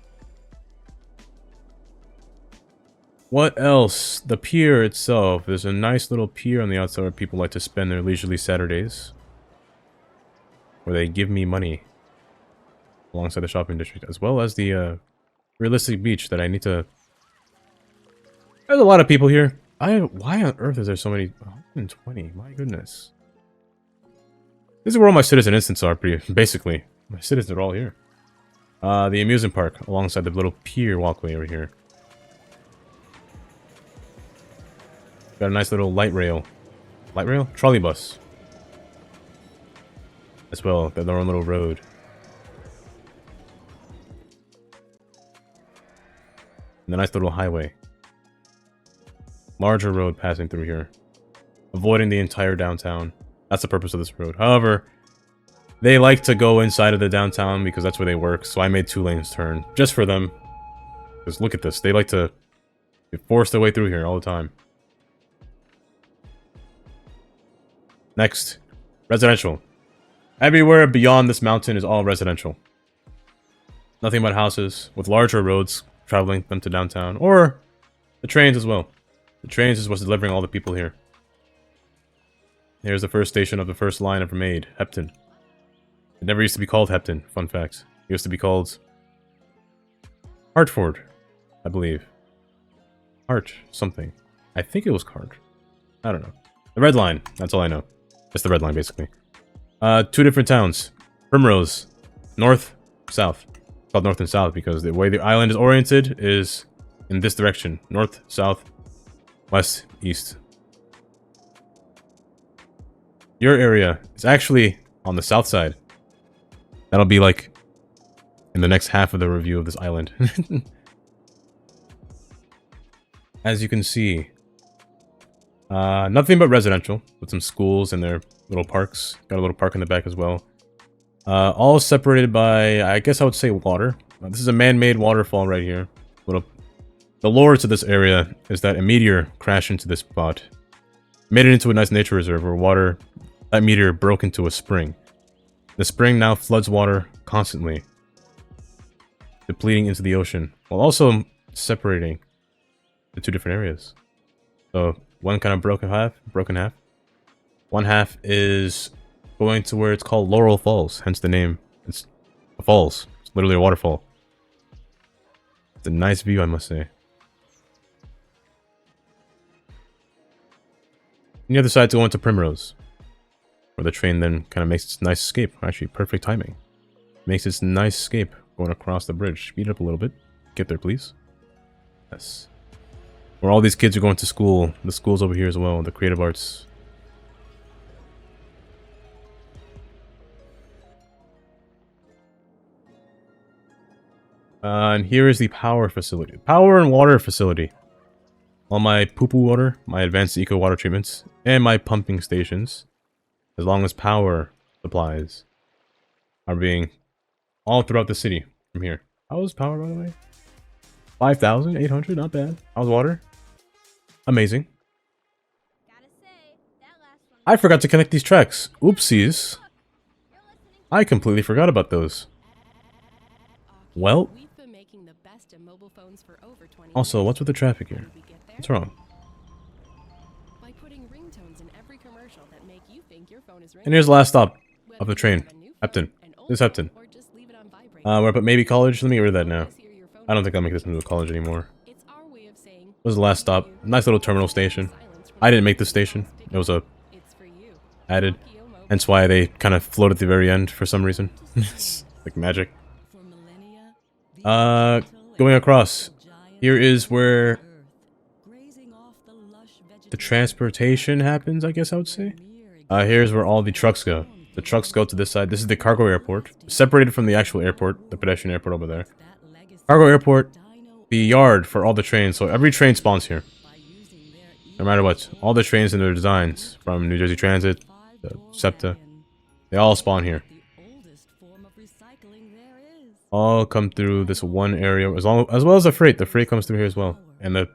What else? The pier itself. There's a nice little pier on the outside where people like to spend their leisurely Saturdays. Where they give me money. Alongside the shopping district. As well as the realistic beach that I need to... There's a lot of people here. Why on earth is there so many... 120, my goodness. This is where all my citizen instants are, basically. My citizens are all here. The amusement park, alongside the little pier walkway over here. Got a nice little light rail. Light rail? Trolley bus. As well, their own little road. And a nice little highway. Larger road passing through here. Avoiding the entire downtown. That's the purpose of this road. However, they like to go inside of the downtown because that's where they work. So I made 2 lanes turn. Just for them. Because look at this. They like to force their way through here all the time. Next. Residential. Everywhere beyond this mountain is all residential. Nothing but houses with larger roads traveling them to downtown. Or the trains as well. The trains is what's delivering all the people here. Here's the first station of the first line ever made, Hepton. It never used to be called Hepton, fun fact. It used to be called Hartford, I believe. Hart something. I think it was Hart. I don't know. The red line, that's all I know. It's the red line, basically. 2 different towns. Primrose. North, south. It's called north and south because the way the island is oriented is in this direction. North, south, west, east. Your area is actually on the south side. That'll be like in the next half of the review of this island. As you can see, nothing but residential with some schools and their little parks. Got a little park in the back as well. All separated by, I guess I would say, water. This is a man-made waterfall right here. The lore to this area is that a meteor crashed into this spot. Made it into a nice nature reserve where that meteor broke into a spring. The spring now floods water constantly, depleting into the ocean, while also separating the 2 different areas. So one kind of broken half. One half is going to where it's called Laurel Falls, hence the name. It's a falls. It's literally a waterfall. It's a nice view, I must say. And the other side's going to Primrose, where the train then kind of makes its nice escape. Actually, perfect timing. Makes its nice escape going across the bridge. Speed it up a little bit. Get there, please. Yes. Where all these kids are going to school. The school's over here as well. The creative arts. And here is the power facility. Power and water facility. All my poo-poo water, my advanced eco water treatments, and my pumping stations, as long as power supplies, are being all throughout the city from here. How's power, by the way? 5,800, not bad. How's water? Amazing. I forgot to connect these tracks. Oopsies. I completely forgot about those. Well. We've been making the best of mobile phones for over 20 Also, years. what's with the traffic here? How did we get there? What's wrong? By putting ringtones in every commercial that make you think your phone is ringing. And here's the last stop of Whether the train. you have a new phone, Hepton. an old This is phone, Hepton. or just leave it on vibrate. We're up at maybe college. Let me get rid of that now. Just hear your phone I don't think I'll make this into a college anymore. It's our way of saying, This was the last stop. Nice little terminal station. silence from I didn't make this station. It was a it's for you. added. Nokia Mobile. Hence why they kind of float at the very end for some reason. It's like magic. For millennia, Going across. Here is where grazing off the lush the transportation happens, I guess I would say. Here's where all the trucks go. The trucks go to this side. This is the cargo airport. Separated from the actual airport, the pedestrian airport over there. Cargo airport, the yard for all the trains. So every train spawns here. No matter what. All the trains and their designs, from New Jersey Transit to SEPTA, they all spawn here. All come through this one area, as well as the freight. The freight comes through here as well. And the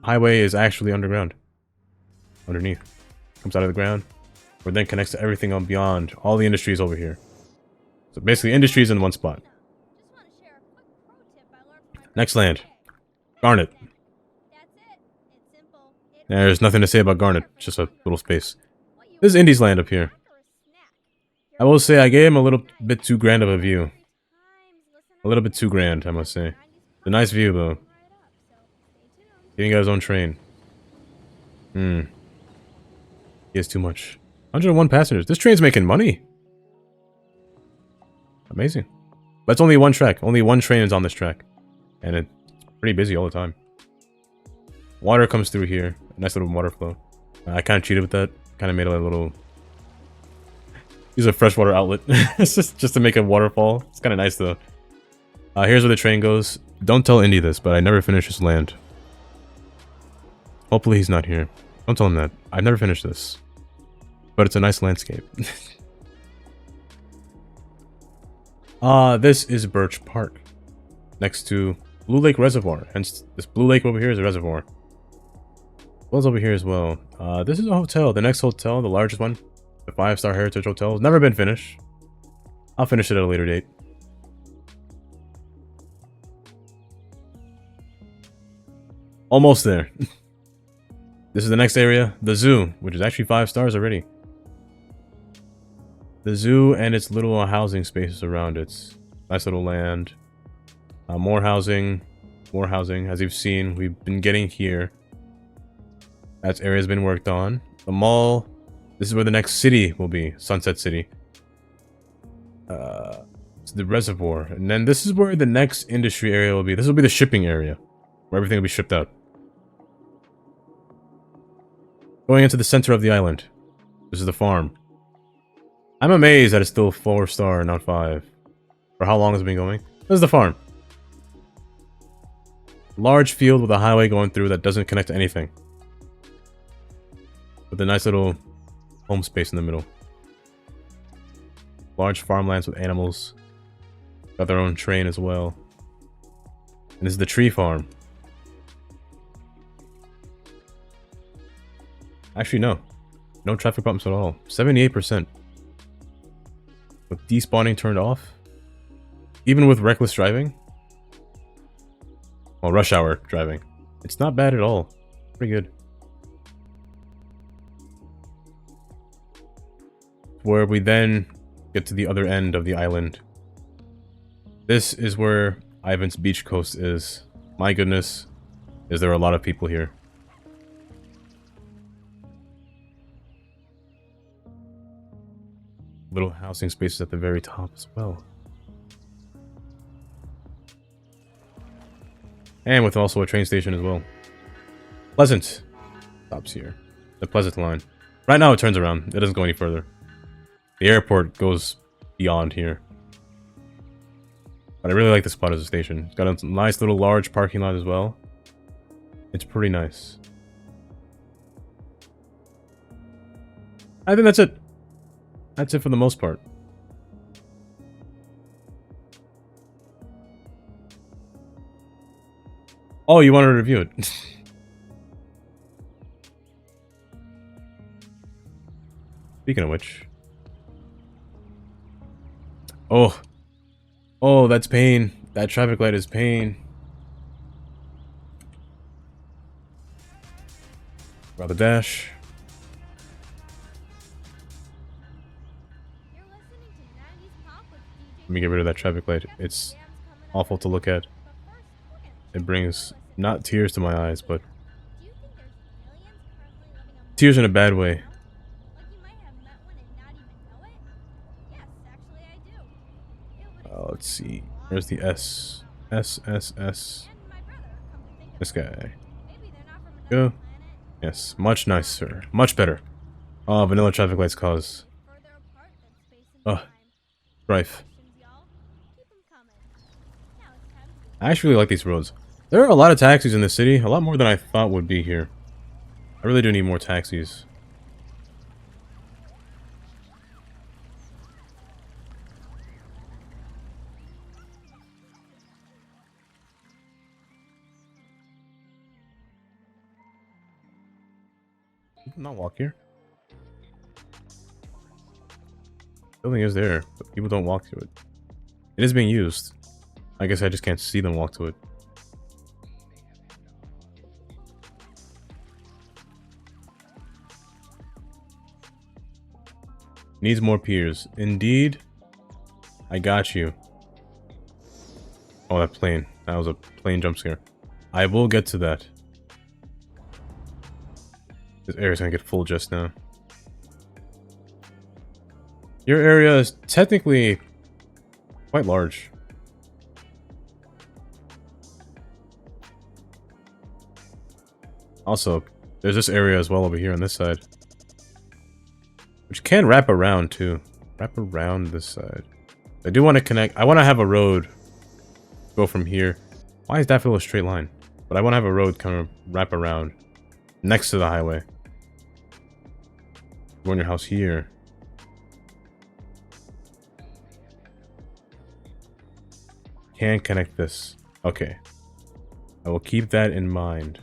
highway is actually underground. Underneath. Comes out of the ground. Where then connects to everything on beyond. All the industries over here. So basically industries in one spot. Next land. Garnet. There's nothing to say about Garnet. Just a little space. This is Indy's land up here. I will say I gave him a little bit too grand of a view. A little bit too grand, I must say. It's a nice view, though. He got his own train. He has too much. 101 passengers. This train's making money. Amazing. But it's only one track. Only one train is on this track. And it's pretty busy all the time. Water comes through here. A nice little water flow. I kind of cheated with that. Kind of made a little... Use a freshwater outlet. It's just to make a waterfall. It's kind of nice, though. Here's where the train goes. Don't tell Indy this, but I never finished this land. Hopefully he's not here. Don't tell him that. I've never finished this. But it's a nice landscape. This is Birch Park. Next to Blue Lake Reservoir. Hence, this Blue Lake over here is a reservoir. Well's over here as well. This is a hotel. The next hotel, the largest one. The 5-star Heritage Hotel. Has never been finished. I'll finish it at a later date. Almost there. This is the next area. The zoo, which is actually 5 stars already. The zoo and its little housing spaces around it. Nice little land. More housing. More housing. As you've seen, we've been getting here. That area's been worked on. The mall. This is where the next city will be. Sunset City. It's the reservoir. And then this is where the next industry area will be. This will be the shipping area. Where everything will be shipped out. Going into the center of the island. This is the farm. I'm amazed that it's still 4-star, not 5. For how long has it been going? This is the farm. Large field with a highway going through that doesn't connect to anything. With a nice little home space in the middle. Large farmlands with animals. Got their own train as well. And this is the tree farm. Actually, no. No traffic problems at all. 78%. With despawning turned off. Even with reckless driving. Well, rush hour driving. It's not bad at all. Pretty good. Where we then get to the other end of the island. This is where Ivan's Beach Coast is. My goodness. Is there a lot of people here. Little housing spaces at the very top as well. And with also a train station as well. Pleasant stops here. The Pleasant line. Right now it turns around. It doesn't go any further. The airport goes beyond here. But I really like the spot as a station. It's got a nice little large parking lot as well. It's pretty nice. I think that's it. That's it for the most part. Oh, you wanted to review it. Speaking of which. Oh. Oh, that's pain. That traffic light is pain. Rather dash. You're listening to 90s pop with DJ Let me get rid of that traffic light. It's awful to look at. It brings not tears to my eyes, but Do you think there's aliens currently living on tears in a bad way. Like you might have met one and not even know it? Yes, actually I do. It would Let's see. Where's the S? S, S, S. and my brother, come to think of This it. guy. Maybe they're not from Go. another planet. Yes, much nicer. Much better. Oh, vanilla traffic lights cause Further apart than space and time. strife. Questions, y'all? Keep 'em coming. Now it's time to I actually like these roads. There are a lot of taxis in this city. A lot more than I thought would be here. I really do need more taxis. People not walk here. Building is there, but people don't walk to it. It is being used. I guess I just can't see them walk to it. Needs more piers. Indeed. I got you. Oh, that plane. That was a plane jump scare. I will get to that. This area's gonna get full just now. Your area is technically quite large. Also, there's this area as well over here on this side. Which can wrap around too. Wrap around this side. I do want to connect. I want to have a road go from here. Why is that feel a straight line? But I want to have a road kind of wrap around next to the highway. Go in your house here. Can connect this. Okay. I will keep that in mind.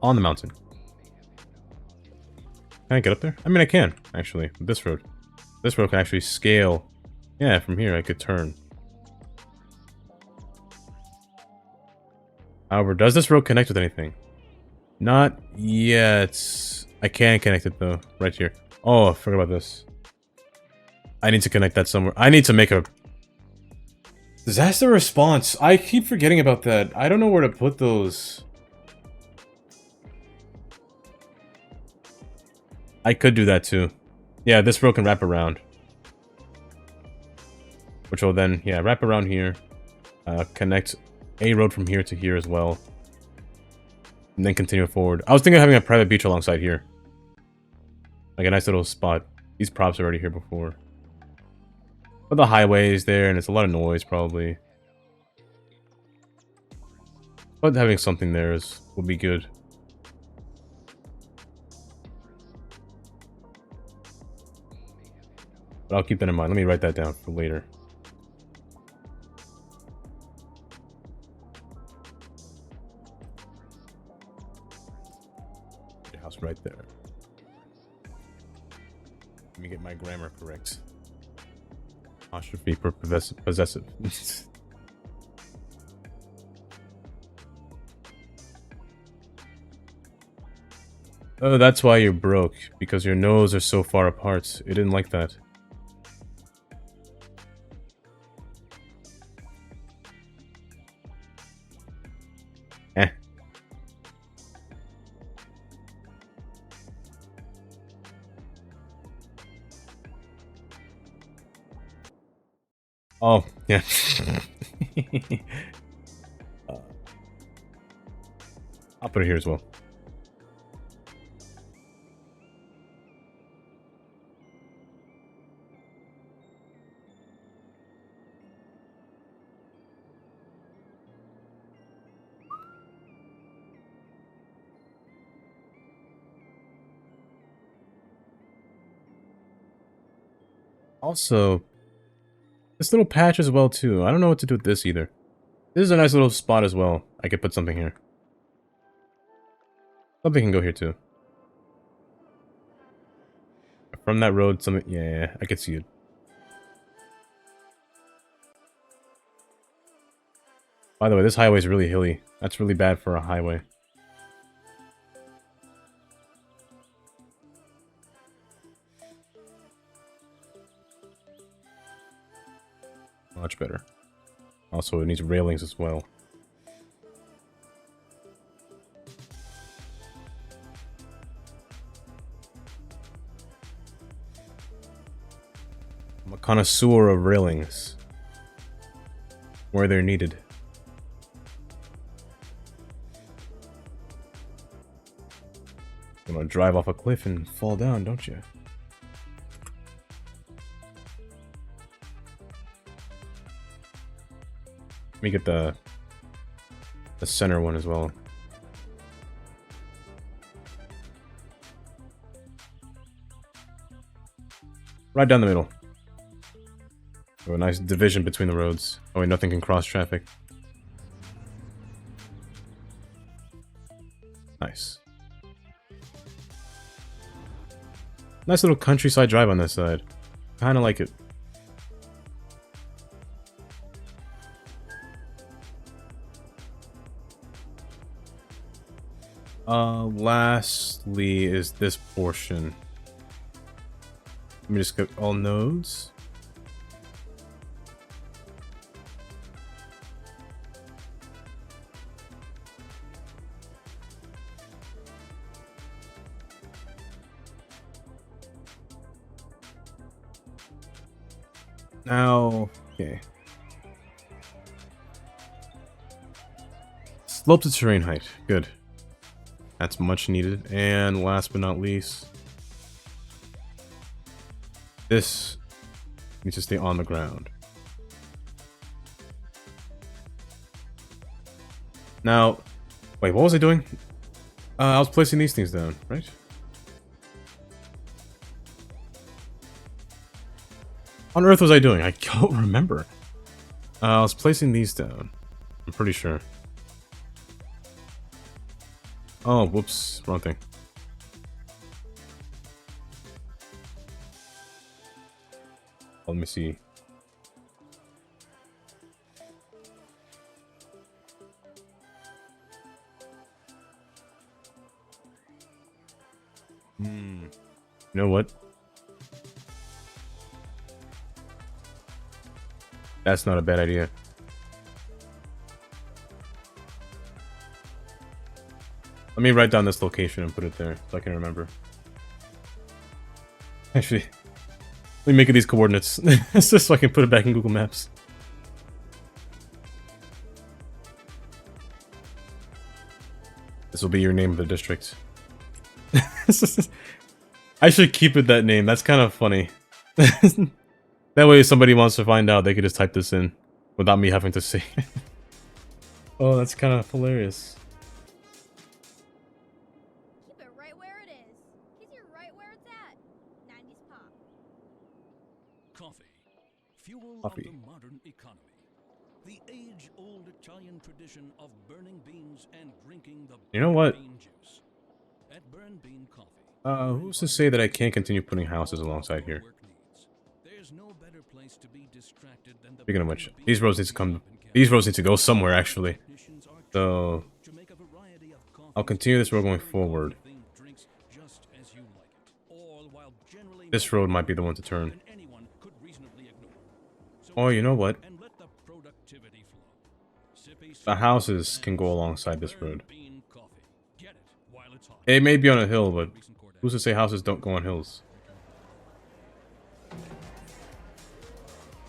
On the mountain. Can I get up there? I mean, I can, actually, with this road. This road can actually scale. Yeah, from here I could turn. However, does this road connect with anything? Not yet. I can connect it, though, right here. Oh, I forgot about this. I need to connect that somewhere. I need to make a disaster response. I keep forgetting about that. I don't know where to put those. I could do that too. Yeah, this road can wrap around. Which will then, yeah, wrap around here. Connect a road from here to here as well. And then continue forward. I was thinking of having a private beach alongside here. Like a nice little spot. These props are already here before. But the highway is there and it's a lot of noise probably. But having something there would be good. But I'll keep that in mind. Let me write that down for later. Your house right there. Let me get my grammar correct. Apostrophe for possessive. Oh, that's why you're broke. Because your nose are so far apart. It didn't like that. Eh. Oh, yeah. I'll put it here as well. Also, this little patch as well too. I don't know what to do with this either. This is a nice little spot as well. I could put something here. Something can go here too. From that road, something. Yeah, I could see it. By the way, this highway is really hilly. That's really bad for a highway. Much better. Also, it needs railings as well. I'm a connoisseur of railings. Where they're needed. You want to drive off a cliff and fall down, don't you? Let me get the center one as well. Right down the middle. So a nice division between the roads. Oh wait, nothing can cross traffic. Nice. Nice little countryside drive on this side. Kinda like it. Lastly is this portion. Let me just get all nodes. Now, okay. Slope to terrain height. Good. That's much needed. And last but not least, this needs to stay on the ground. Now, wait, what was I doing? I was placing these things down, right? On earth was I doing? I don't remember. I was placing these down. I'm pretty sure. Oh, whoops. Wrong thing. Let me see. You know what? That's not a bad idea. Let me write down this location and put it there so I can remember. Actually, let me make it these coordinates just so I can put it back in Google Maps. This will be your name of the district. I should keep it that name. That's kind of funny. That way if somebody wants to find out, they could just type this in without me having to say it. Oh, that's kind of hilarious. Keep it right where it is. Cause you're right where it's at. 90s pop. Coffee. Fuel Coffee. of the modern economy. The age-old Italian tradition of burning beans and drinking the You know what? bean juice. At Burn Bean Coffee. Who's to say that I can't continue putting houses alongside here? There's no better place to be distracted than the Speaking of which, these roads need to come. These roads need to go somewhere, actually. So I'll continue this road going forward. This road might be the one to turn. Oh, you know what? The houses can go alongside this road. It may be on a hill, but who's to say houses don't go on hills?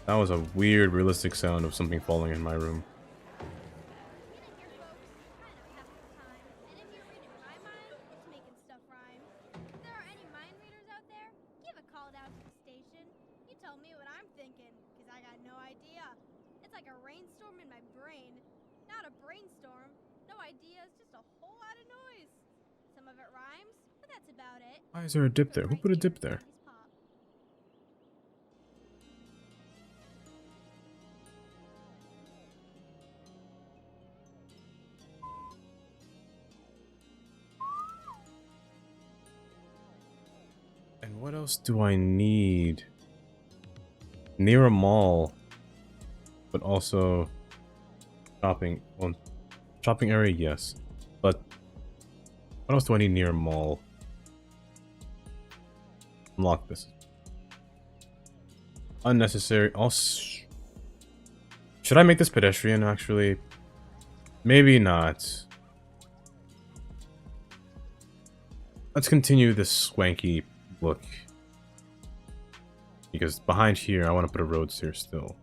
That was a weird, realistic sound of something falling in my room. Why is there a dip there? Who put a dip there? And what else do I need? Near a mall, but also shopping. Well, shopping area, yes. But what else do I need near a mall? Unlock this. Unnecessary. Should I make this pedestrian, actually? Maybe not. Let's continue this swanky look. Because behind here, I want to put a road here still.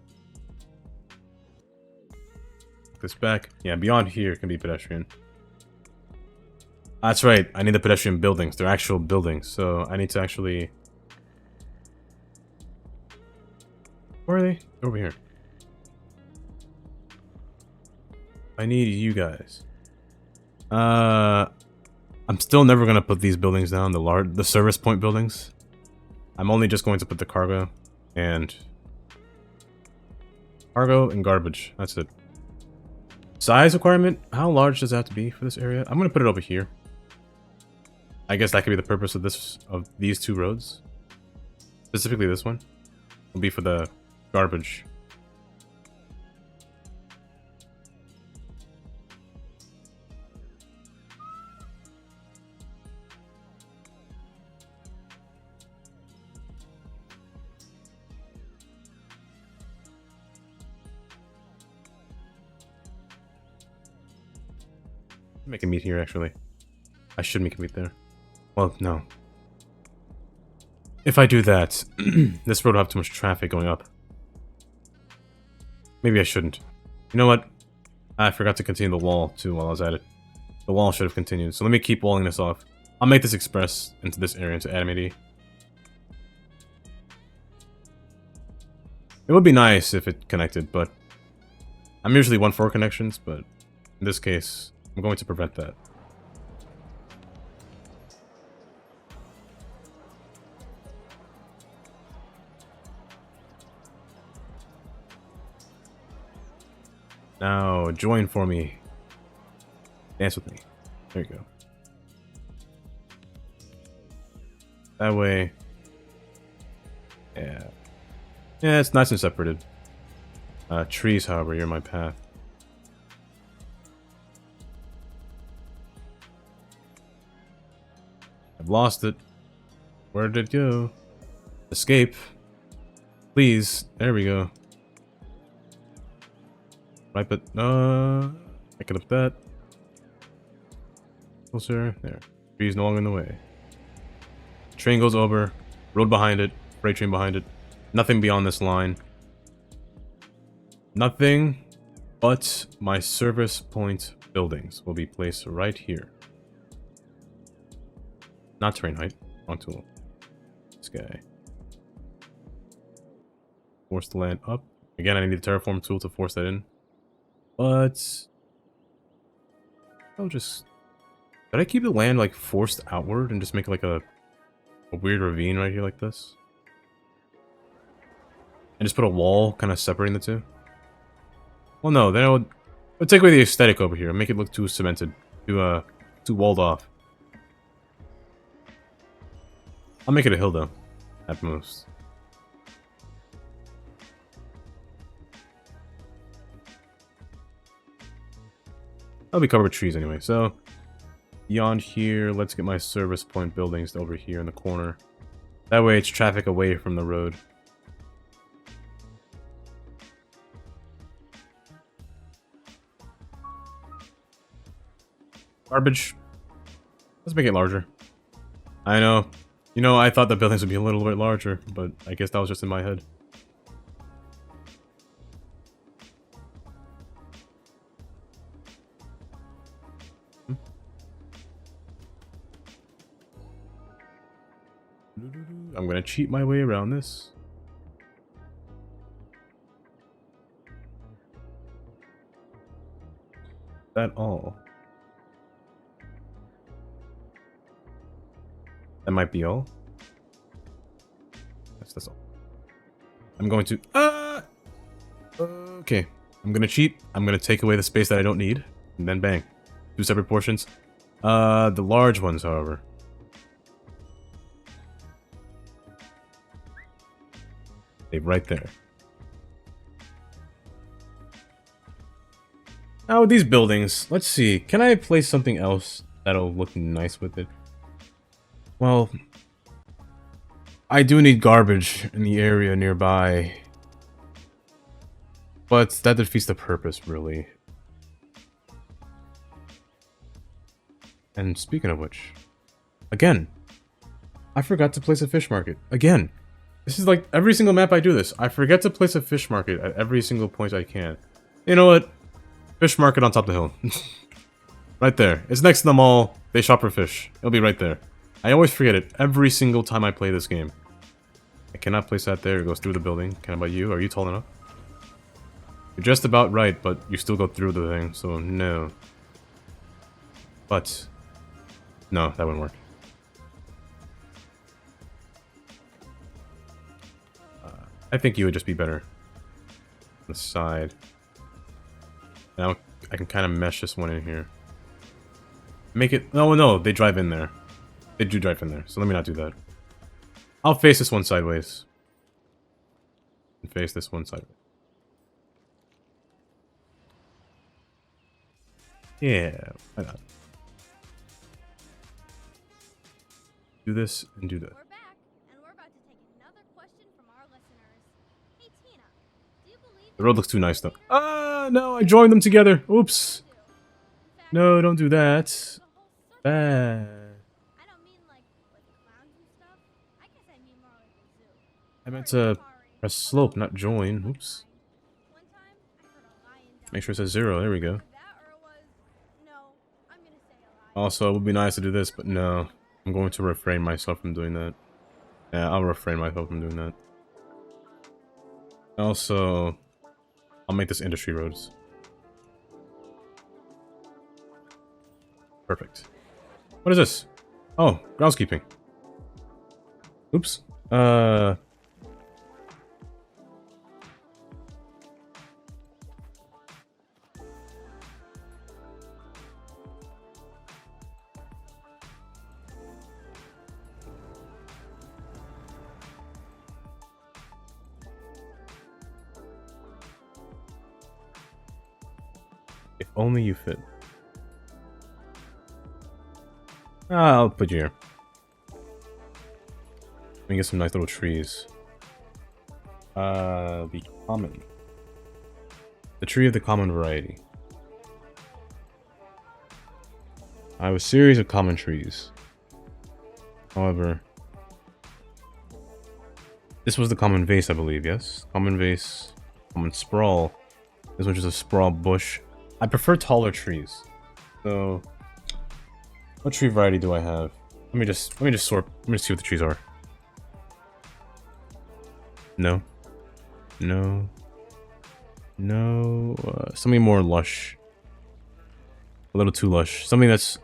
This back. Yeah, beyond here can be pedestrian. That's right. I need the pedestrian buildings. They're actual buildings. So I need to actually... Where are they? They're over here. I need you guys. I'm still never gonna put these buildings down. The service point buildings. I'm only just going to put the cargo and garbage. That's it. Size requirement? How large does that have to be for this area? I'm gonna put it over here. I guess that could be the purpose of these two roads. Specifically this one will be for the garbage. Make a meet here, actually. I should make a meet there. Well, no. If I do that, this road will have too much traffic going up. Maybe I shouldn't. You know what? I forgot to continue the wall, too, while I was at it. The wall should have continued, so let me keep walling this off. I'll make this express into this area, into Adamity. It would be nice if it connected, but... I'm usually 1-4 connections, but in this case... I'm going to prevent that. Now, join for me. Dance with me. There you go. That way... Yeah. Yeah, it's nice and separated. Trees, however, you're my path. I've lost it. Where did it go? Escape. Please. There we go. Right, but pick it up that. Closer. There. Tree's no longer in the way. Train goes over. Road behind it. Freight train behind it. Nothing beyond this line. Nothing but my service point buildings will be placed right here. Not terrain height. Wrong tool. This guy. Force the land up. Again, I need the terraform tool to force that in. But... I'll just... Did I keep the land, like, forced outward and just make, like, a weird ravine right here like this? And just put a wall kind of separating the two? Well, no. Then it would take away the aesthetic over here. Make it look too cemented. Too walled off. I'll make it a hill, though. At most. I'll be covered with trees anyway, so... Beyond here, let's get my service point buildings over here in the corner. That way it's traffic away from the road. Garbage. Let's make it larger. I know. You know, I thought the buildings would be a little bit larger, but I guess that was just in my head. I'm gonna cheat my way around this. That all? That might be all. That's all. I'm going to... Okay. I'm gonna cheat. I'm gonna take away the space that I don't need. And then bang. 2 separate portions. The large ones, however. They right there. Now with these buildings, let's see. Can I place something else that'll look nice with it? Well, I do need garbage in the area nearby. But that defeats the purpose, really. And speaking of which, again, I forgot to place a fish market. Again, this is like every single map I do this. I forget to place a fish market at every single point I can. You know what? Fish market on top of the hill. Right there. It's next to the mall. They shop for fish. It'll be right there. I always forget it every single time I play this game. I cannot place that there. It goes through the building. Can I buy you? Are you tall enough? You're just about right, but you still go through the thing, so no. But no, that wouldn't work. I think you would just be better on the side. Now I can kind of mesh this one in here. Make it... No, they drive in there. They do drive in there, so let me not do that. I'll face this one sideways. And face this one sideways. Yeah, why not? Do this and do that. We're back, and we're about to take another question from our listeners. Hey Tina, do you believe The road looks too nice though. Ah, no, I joined them together. Oops. No, don't do that. Bad. I don't mean like with clowns and stuff. I guess I mean more like a zoo. I meant to press slope, not join. Oops. One time, I heard a lion down Make sure it says 0. There we go. that, or it was no. I'm gonna say a lion. Also, it would be nice to do this, but no. I'm going to refrain myself from doing that. Yeah, I'll refrain myself from doing that. Also, I'll make this industry roads. Perfect. What is this? Oh, groundskeeping. Oops. If only you fit. I'll put you here. Let me get some nice little trees. The common. The tree of the common variety. I have a series of common trees. However, this was the common vase, I believe, yes? Common vase, common sprawl. This one's just a sprawl bush. I prefer taller trees. So, what tree variety do I have? Let me just sort. Let me just see what the trees are. No. No. No. Something more lush. A little too lush. Something that's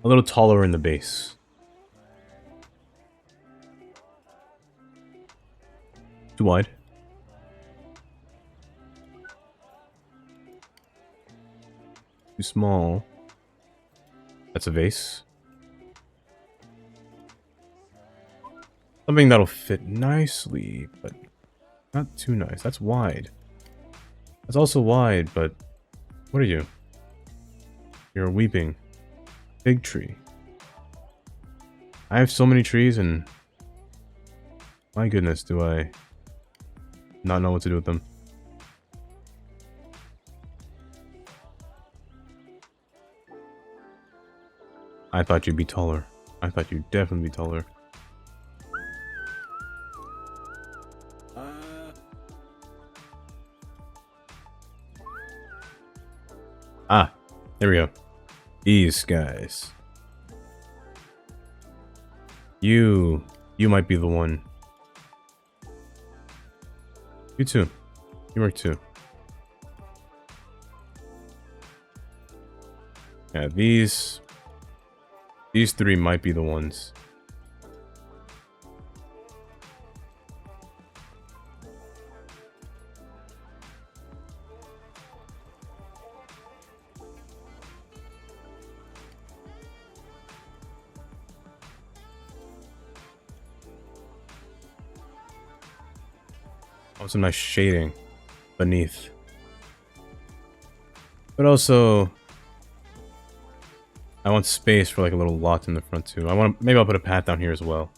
a little taller in the base. Too wide. Too small. That's a vase. Something that'll fit nicely, but not too nice. That's wide. That's also wide, but what are you? You're a weeping fig tree. I have so many trees and my goodness, do I not know what to do with them. I thought you'd be taller. I thought you'd definitely be taller. Ah, there we go. These guys. You might be the one. You too. You work too. Yeah, these three might be the ones. want some nice shading beneath. But also, I want space for like a little lot in the front too. Maybe I'll put a path down here as well.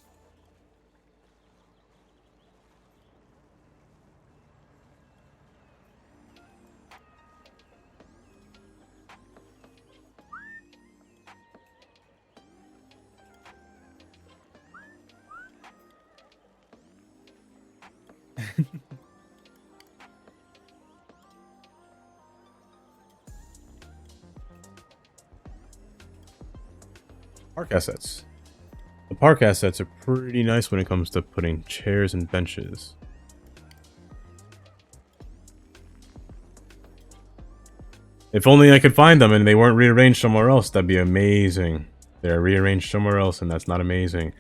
Park assets. The park assets are pretty nice when it comes to putting chairs and benches. If only I could find them and they weren't rearranged somewhere else, that'd be amazing. They're rearranged somewhere else and that's not amazing.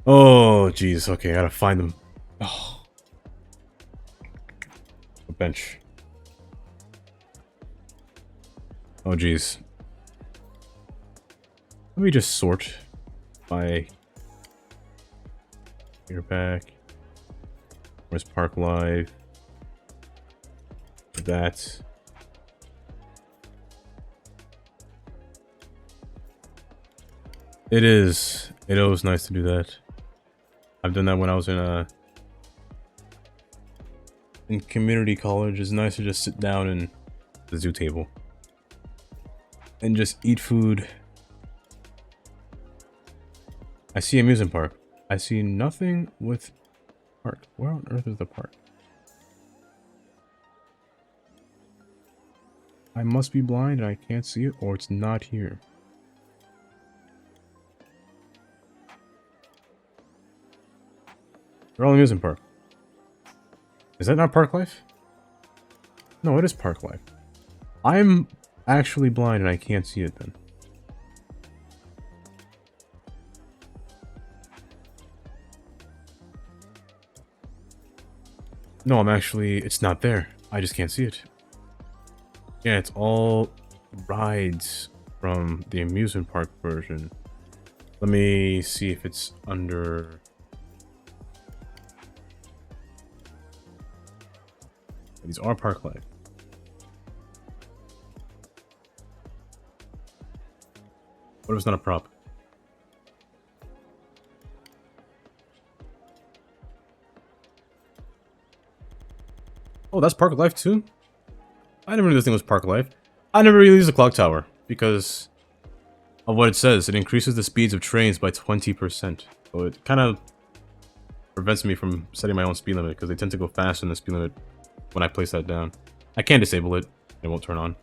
Oh, jeez. Okay, I gotta find them. Oh. A bench. Oh, jeez. Let me just sort by here back. Where's Park Live? That. It is. It was nice to do that. I've done that when I was in community college. It's nice to just sit down in the zoo table and just eat food. I see amusement park. I see nothing with park. Where on earth is the park? I must be blind and I can't see it, or it's not here. They're all amusement park. Is that not Park Life? No, it is Park Life. I'm actually blind and I can't see it then. No, it's not there. I just can't see it. Yeah, it's all rides from the amusement park version. Let me see if it's under... These are Park Life. What if it's not a prop? Oh, that's Park Life too? I never knew this thing was Park Life. I never really used the clock tower because of what it says. It increases the speeds of trains by 20%. So it kind of prevents me from setting my own speed limit because they tend to go faster than the speed limit when I place that down. I can disable it. It won't turn on.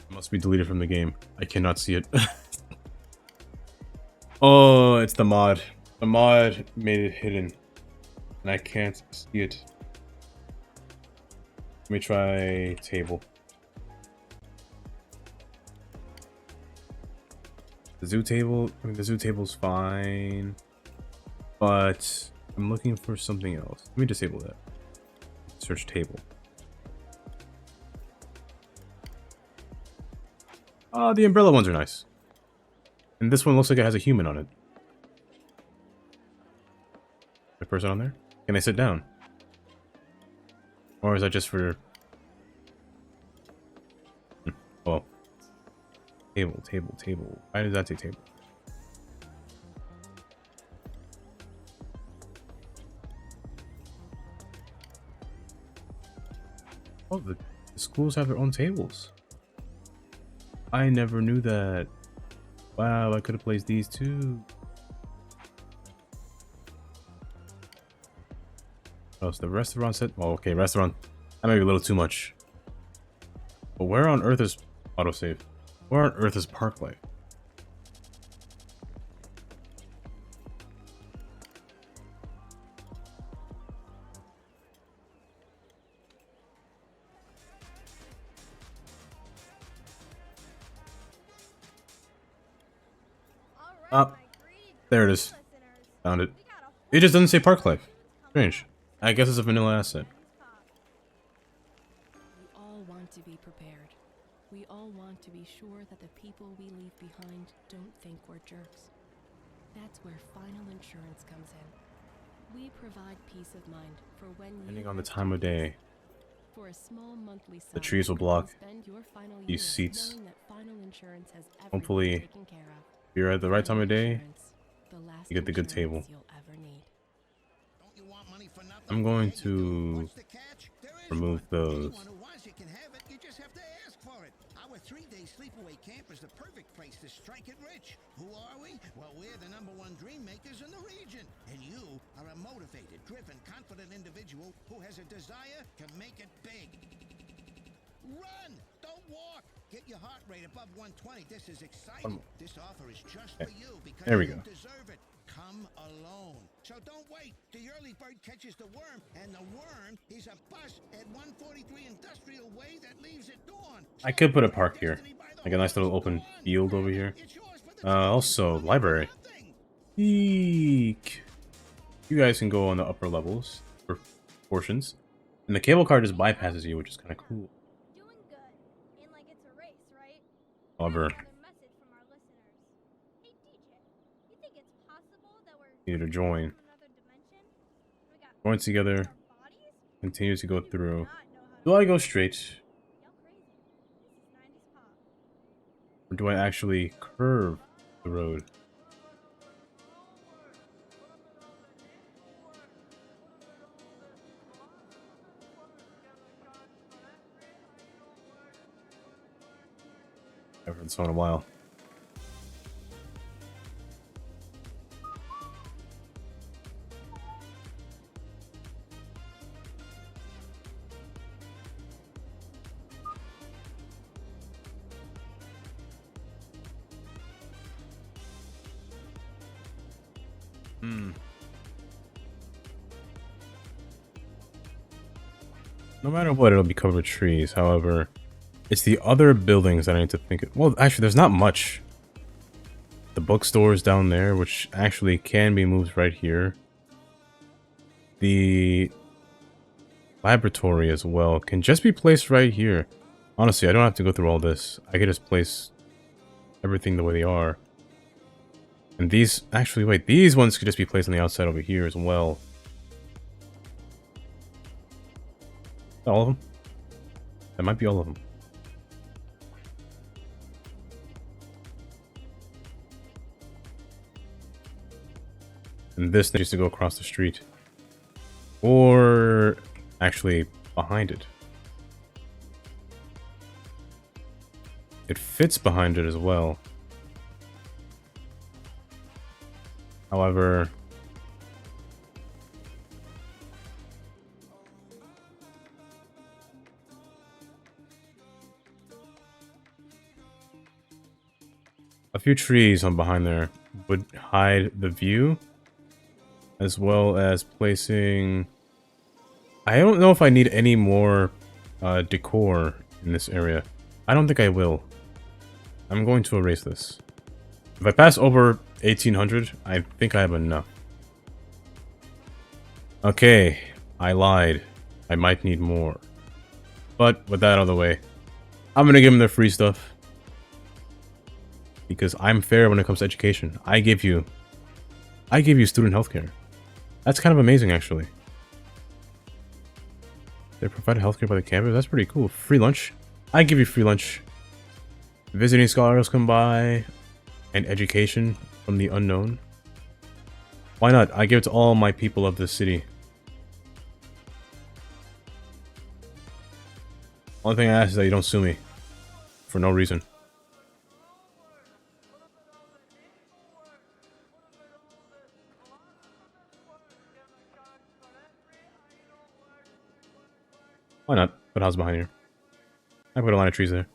It must be deleted from the game. I cannot see it. Oh, it's the mod. The mod made it hidden. And I can't see it. Let me try table. The zoo table, I mean, the zoo table's fine, but I'm looking for something else. Let me disable that. Search table. The umbrella ones are nice. And this one looks like it has a human on it. A person on there? Can I sit down? Or is that just for... Well... Table, table, table. Why does that say table? Oh, the schools have their own tables. I never knew that. Wow, I could have placed these too. Oh, so the restaurant set. Oh, okay, restaurant. That might be a little too much. But where on earth is autosave? Where on earth is Park Life? Ah, there it is. Found it. It just doesn't say Park Life. Strange. I guess it's a vanilla asset. We all want to be sure that the people we leave behind don't think we're jerks. That's where final insurance comes in. We provide peace of mind for when you Depending on the have to time of use day, it. For a small monthly sum, the trees will you can block spend your final these years seats. knowing that final insurance has everything Hopefully, taken care of. if you're at the right time Final of day, insurance, the last you get the good insurance table. you'll ever need. Don't you want money for nothing? I'm going Yeah, you do. to What's the catch? There is remove one. those. Anyone who wants it can have it. You just have to ask for it. Our 3-day sleepaway camp is the perfect place to strike it rich. Who are we? Well, we're the #1 dream makers in the region. And you are a motivated, driven, confident individual who has a desire to make it big. Run! Don't walk! Get your heart rate above 120. This is exciting. This offer is just for you because There we you go. deserve it. Come alone. So don't wait. The early bird catches the worm, and the worm is a bus at 143 Industrial Way that leaves at dawn. I could put a park here, like a nice little open field over here. Also, library. Eek. You guys can go on the upper levels for portions, and the cable car just bypasses you, which is kind of cool. Doing good. And like it's a race, right? However, Another message from our listeners. Hey DJ, you think it's possible that we're need to join. from another dimension? We got Join together. our bodies? Continue to go I do through. not know how Do to I go straight, Y'all crazy. This is 90s pop. or do I actually curve the road? I haven't heard this song in a while. No matter what, it'll be covered with trees. However, it's the other buildings that I need to think of. Well, actually, there's not much. The bookstore's down there, which actually can be moved right here. The laboratory as well can just be placed right here. Honestly, I don't have to go through all this. I can just place everything the way they are. And these, actually, wait, these ones could just be placed on the outside over here as well. All of them? That might be all of them. And this needs to go across the street. Or actually behind it. It fits behind it as well. However, a few trees on behind there would hide the view, as well as placing... I don't know if I need any more decor in this area. I don't think I will. I'm going to erase this. If I pass over 1800, I think I have enough. Okay, I lied. I might need more. But with that out of the way, I'm gonna give them their free stuff. Because I'm fair when it comes to education. I give you student healthcare. That's kind of amazing, actually. They provide healthcare by the campus. That's pretty cool. Free lunch. I give you free lunch. Visiting scholars come by. And education from the unknown. Why not? I give it to all my people of this city. Only thing I ask is that you don't sue me. For no reason. Why not? Put a house behind here. I put a line of trees there.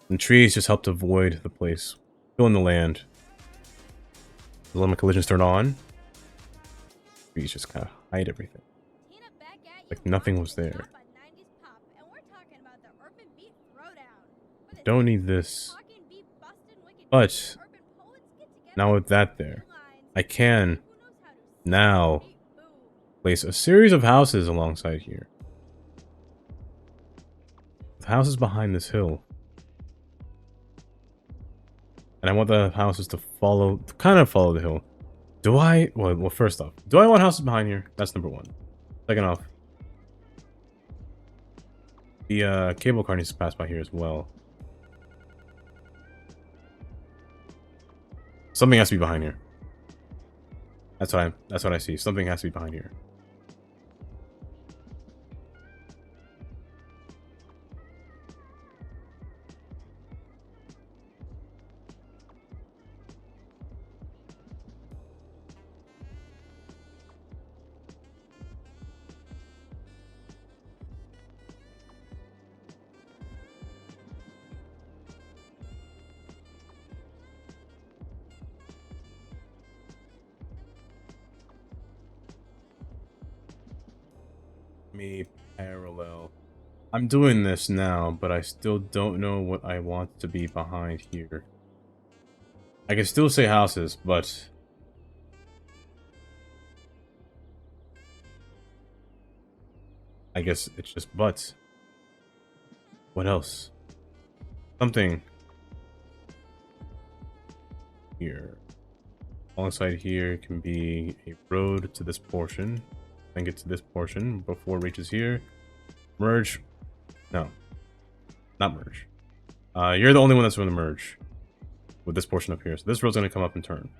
And trees just help to void the place. Fill in the land. The limit collisions turn on. Trees just kind of hide everything. Tina back at you. Like nothing was Live there. on 90s pop, and we're talking about the Urban Beat Throwdown. What is Don't it? need this. Talking beat bustin' wicked But beats, urban poets get together now with that and there, lines. I can Who knows how to now beat boom. place a series of houses alongside here. With houses behind this hill. And I want the houses to follow, kind of follow the hill. Do I? Well, first off, do I want houses behind here? That's number one. Second off, the cable car needs to pass by here as well. Something has to be behind here. That's what I see. Something has to be behind here. Me parallel. I'm doing this now, but I still don't know what I want to be behind here. I can still say houses, but I guess it's just but. What else? Something here. Alongside here can be a road to this portion. Then get to this portion before it reaches here. Merge. No. Not merge. You're the only one that's going to merge with this portion up here. So this road's going to come up and turn.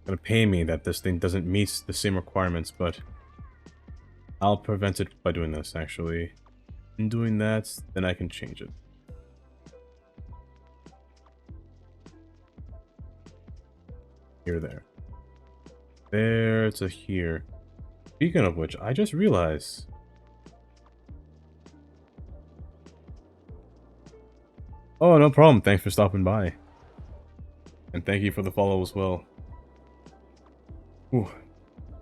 Going to pay me that this thing doesn't meet the same requirements, but I'll prevent it by doing this, actually. In doing that, then I can change it. Here, there. There to here. Speaking of which, I just realized. Oh, no problem. Thanks for stopping by. And thank you for the follow as well. Ooh.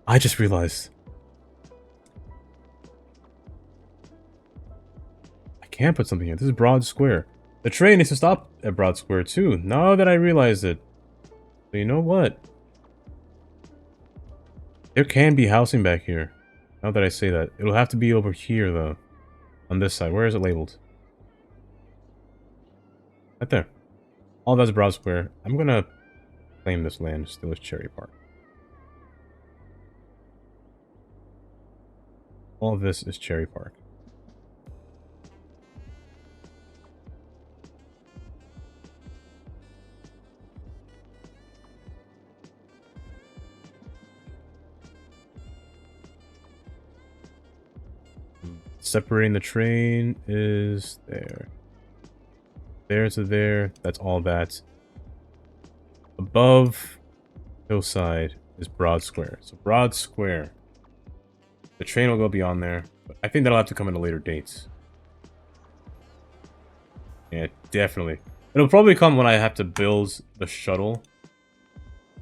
I just realized. I can't put something here. This is Broad Square. The train needs to stop at Broad Square too, now that I realized it. So you know what? There can be housing back here. Now that I say that. It'll have to be over here though. On this side. Where is it labeled? Right there. All that's Broad Square. I'm gonna claim this land still as Cherry Park. All of this is Cherry Park. Separating the train is there. There to there. That's all that. Above Hillside is Broad Square. So Broad Square. The train will go beyond there. But I think that'll have to come at a later date. Yeah, definitely. It'll probably come when I have to build the shuttle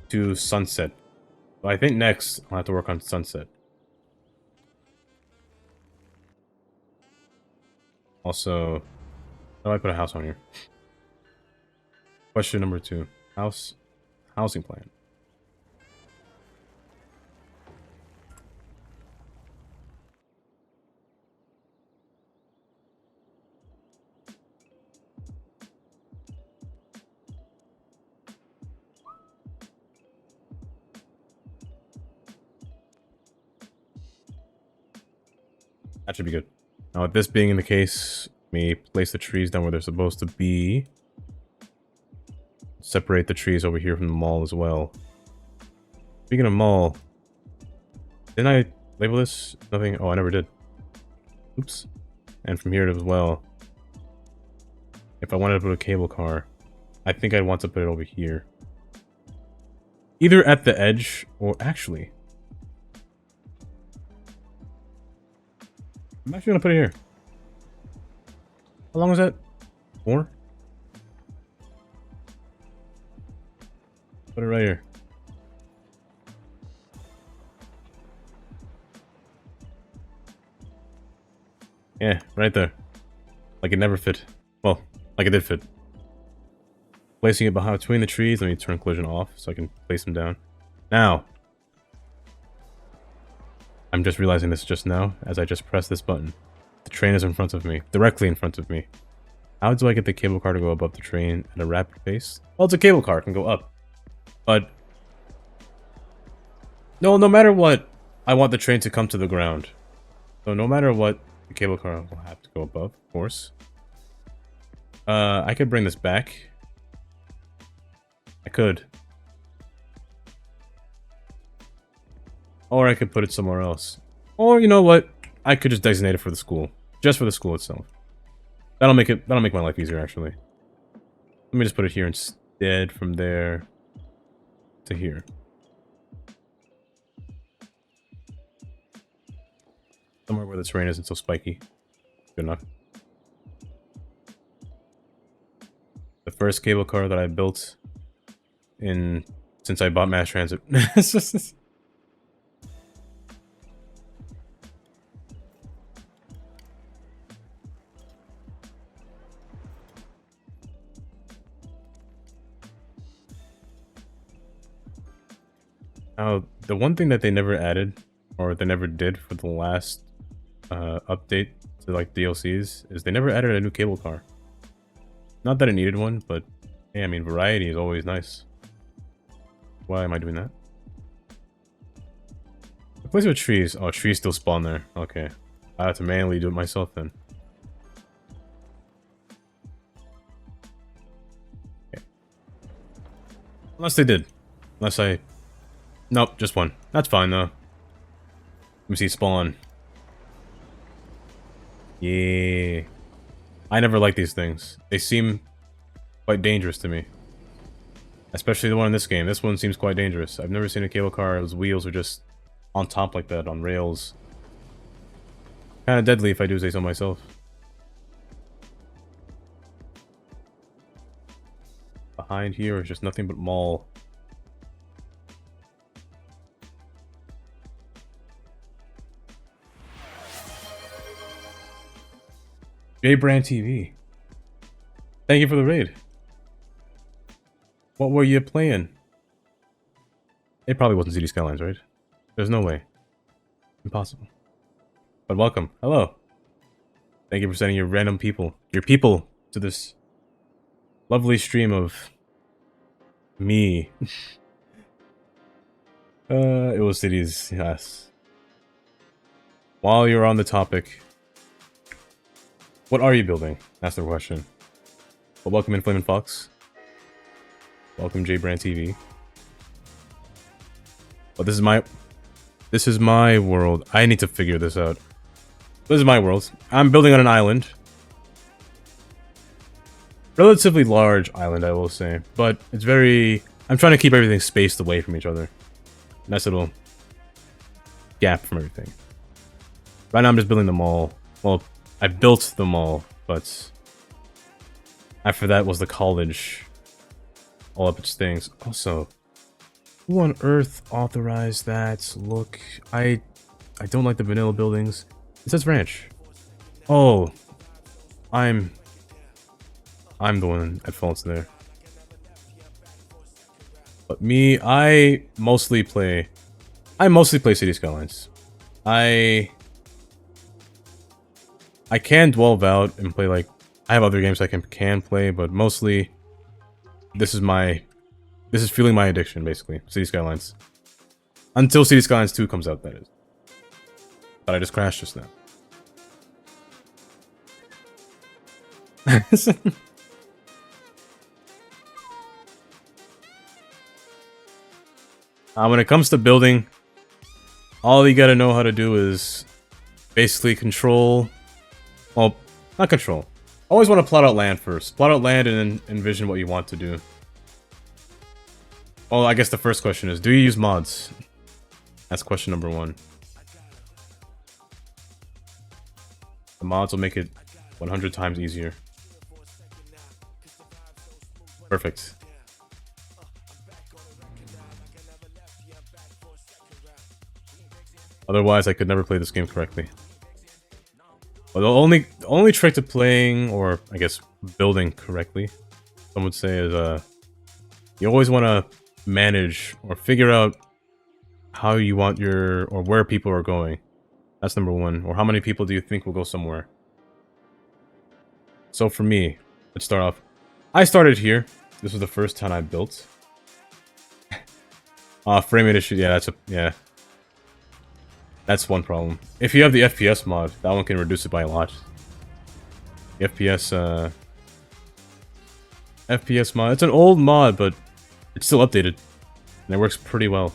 to Sunset. So I think next I'll have to work on Sunset. Also, how do I put a house on here? Question number 2. Housing plan. That should be good. Now, with this being in the case, let me place the trees down where they're supposed to be. Separate the trees over here from the mall as well. Speaking of mall, didn't I label this? Nothing? Oh, I never did. Oops. And from here as well. If I wanted to put a cable car, I think I'd want to put it over here. Either at the edge, or actually... I'm actually gonna put it here. How long was that? 4? Put it right here. Yeah, right there. Like it never fit. Well, like it did fit. Placing it behind between the trees. Let me turn collision off so I can place them down. Now. I'm just realizing this just now, as I just pressed this button. The train is in front of me, directly in front of me. How do I get the cable car to go above the train at a rapid pace? Well, it's a cable car, it can go up. But... no matter what, I want the train to come to the ground. So no matter what, the cable car will have to go above, of course. I could bring this back. I could. Or I could put it somewhere else. Or, you know what? I could just designate it for the school. Just for the school itself. That'll make my life easier, actually. Let me just put it here instead, from there to here. Somewhere where the terrain isn't so spiky. Good enough. The first cable car that I built since I bought mass transit. It's just... Now, the one thing that they never added, or they never did for the last update to like DLCs, is they never added a new cable car. Not that it needed one, but hey, I mean, variety is always nice. Why am I doing that? The place with trees. Oh, trees still spawn there. Okay. I have to manually do it myself then. Okay. Unless they did. Unless I... nope, just one. That's fine though. Let me see spawn. Yeah. I never like these things. They seem quite dangerous to me. Especially the one in this game. This one seems quite dangerous. I've never seen a cable car whose wheels are just on top like that, on rails. Kinda deadly if I do say so myself. Behind here is just nothing but mall. J-Brand TV. Thank you for the raid. What were you playing? It probably wasn't City Skylines, right? There's no way. Impossible. But welcome. Hello. Thank you for sending your people to this lovely stream of me. It was cities, yes. While you're on the topic, what are you building? That's the question. Well, welcome in Flamin' Fox. Welcome J-Brand TV. But this is my world. I need to figure this out. This is my world. I'm building on an island. Relatively large island, I will say. But it's very... I'm trying to keep everything spaced away from each other. Nice little gap from everything. Right now I'm just building the mall. Well, I built the mall, but after that was the college. All up its things. Also, who on earth authorized that? Look, I don't like the vanilla buildings. It says ranch. Oh, I'm the one at fault there. But me, I mostly play City Skylines. I can delve out and play, like, I have other games I can play, but mostly this is fueling my addiction, basically. City Skylines. Until City Skylines 2 comes out, that is. But I just crashed just now. When it comes to building, all you gotta know how to do is basically control... well, not control. Always want to plot out land first. Plot out land and then envision what you want to do. Well, I guess the first question is, do you use mods? That's question number one. The mods will make it 100 times easier. Perfect. Otherwise, I could never play this game correctly. Well, the only trick to playing, or I guess building correctly, some would say, is you always want to manage or figure out how you want your, or where people are going. That's number one. Or how many people do you think will go somewhere? So for me, let's start off. I started here. This was the first town I built. Frame rate issue. Yeah, yeah. That's one problem. If you have the FPS mod, that one can reduce it by a lot. The FPS mod. It's an old mod, but it's still updated. And it works pretty well.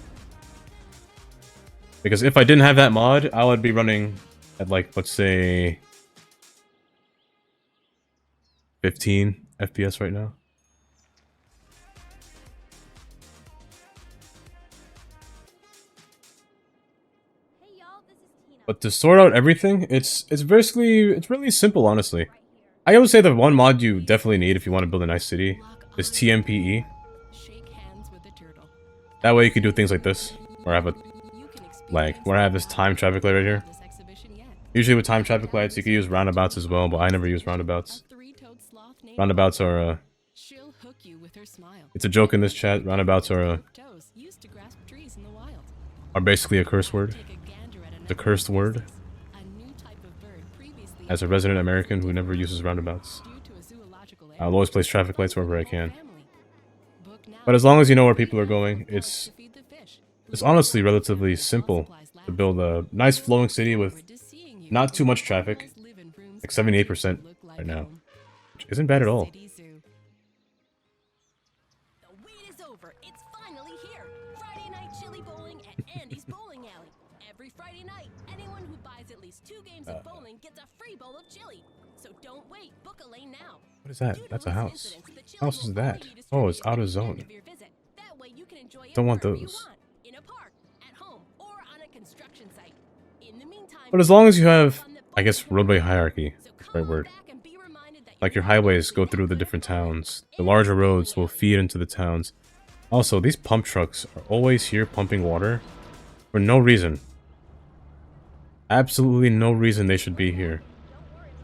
Because if I didn't have that mod, I would be running at like, let's say 15 FPS right now. Hey y'all, this is Tina. But to sort out everything, it's really simple, honestly. I would say the one mod you definitely need if you want to build a nice city is TMPE. Shake hands with the turtle. That way you can do things like this, where I have a You can experience like where I have this time traffic light right here. this exhibition yet. Usually with time traffic lights, you can use roundabouts as well, but I never use roundabouts. A three-toed sloth named Roundabouts are She'll hook you with her smile. it's a joke in this chat. Roundabouts Toes used to grasp trees in the wild. are basically a curse word. Take a gander at It's a cursed word. a new type of bird previously As a resident American who never uses roundabouts, due to a zoological I'll always place traffic lights wherever I can. family. Book now But as long as you know where people are going, to it's feed the fish. honestly relatively simple to build a nice flowing city with not too much traffic, like 78% right now, which isn't bad at all. The wait is over. It's finally here. Friday night chili bowling at Andy's Bowling Alley. Every Friday night, anyone who buys at least 2 games of bowling gets a free bowl of chili. So don't wait. Book a lane now. What is that? That's a house. What house is that? Oh, it's out of zone. Don't want those. In a park, at home, or on a construction site. In the meantime, But as long as you have, I guess, roadway hierarchy, right word. Like your highways go through the different towns. The larger roads will feed into the towns. Also, these pump trucks are always here pumping water for no reason. Absolutely no reason they should be here.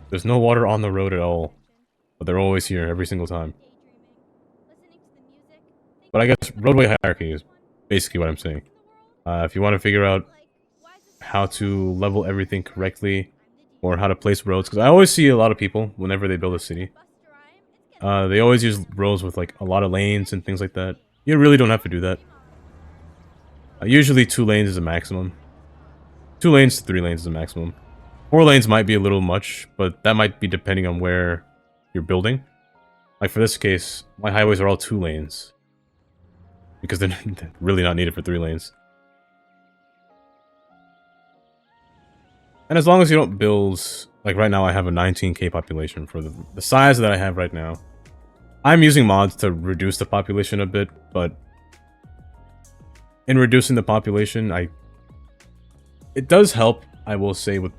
There's no water on the road at all, but they're always here every single time. But I guess roadway hierarchy is basically what I'm saying. If you want to figure out how to level everything correctly, or how to place roads, because I always see a lot of people, whenever they build a city, they always use roads with like a lot of lanes and things like that. You really don't have to do that. Usually 2 lanes is a maximum. 2 lanes to 3 lanes is a maximum. 4 lanes might be a little much, but that might be depending on where you're building. Like for this case, my highways are all 2 lanes. Because they're really not needed for 3 lanes. And as long as you don't build... Like right now I have a 19k population for the size that I have right now. I'm using mods to reduce the population a bit, but... in reducing the population, it does help, I will say, with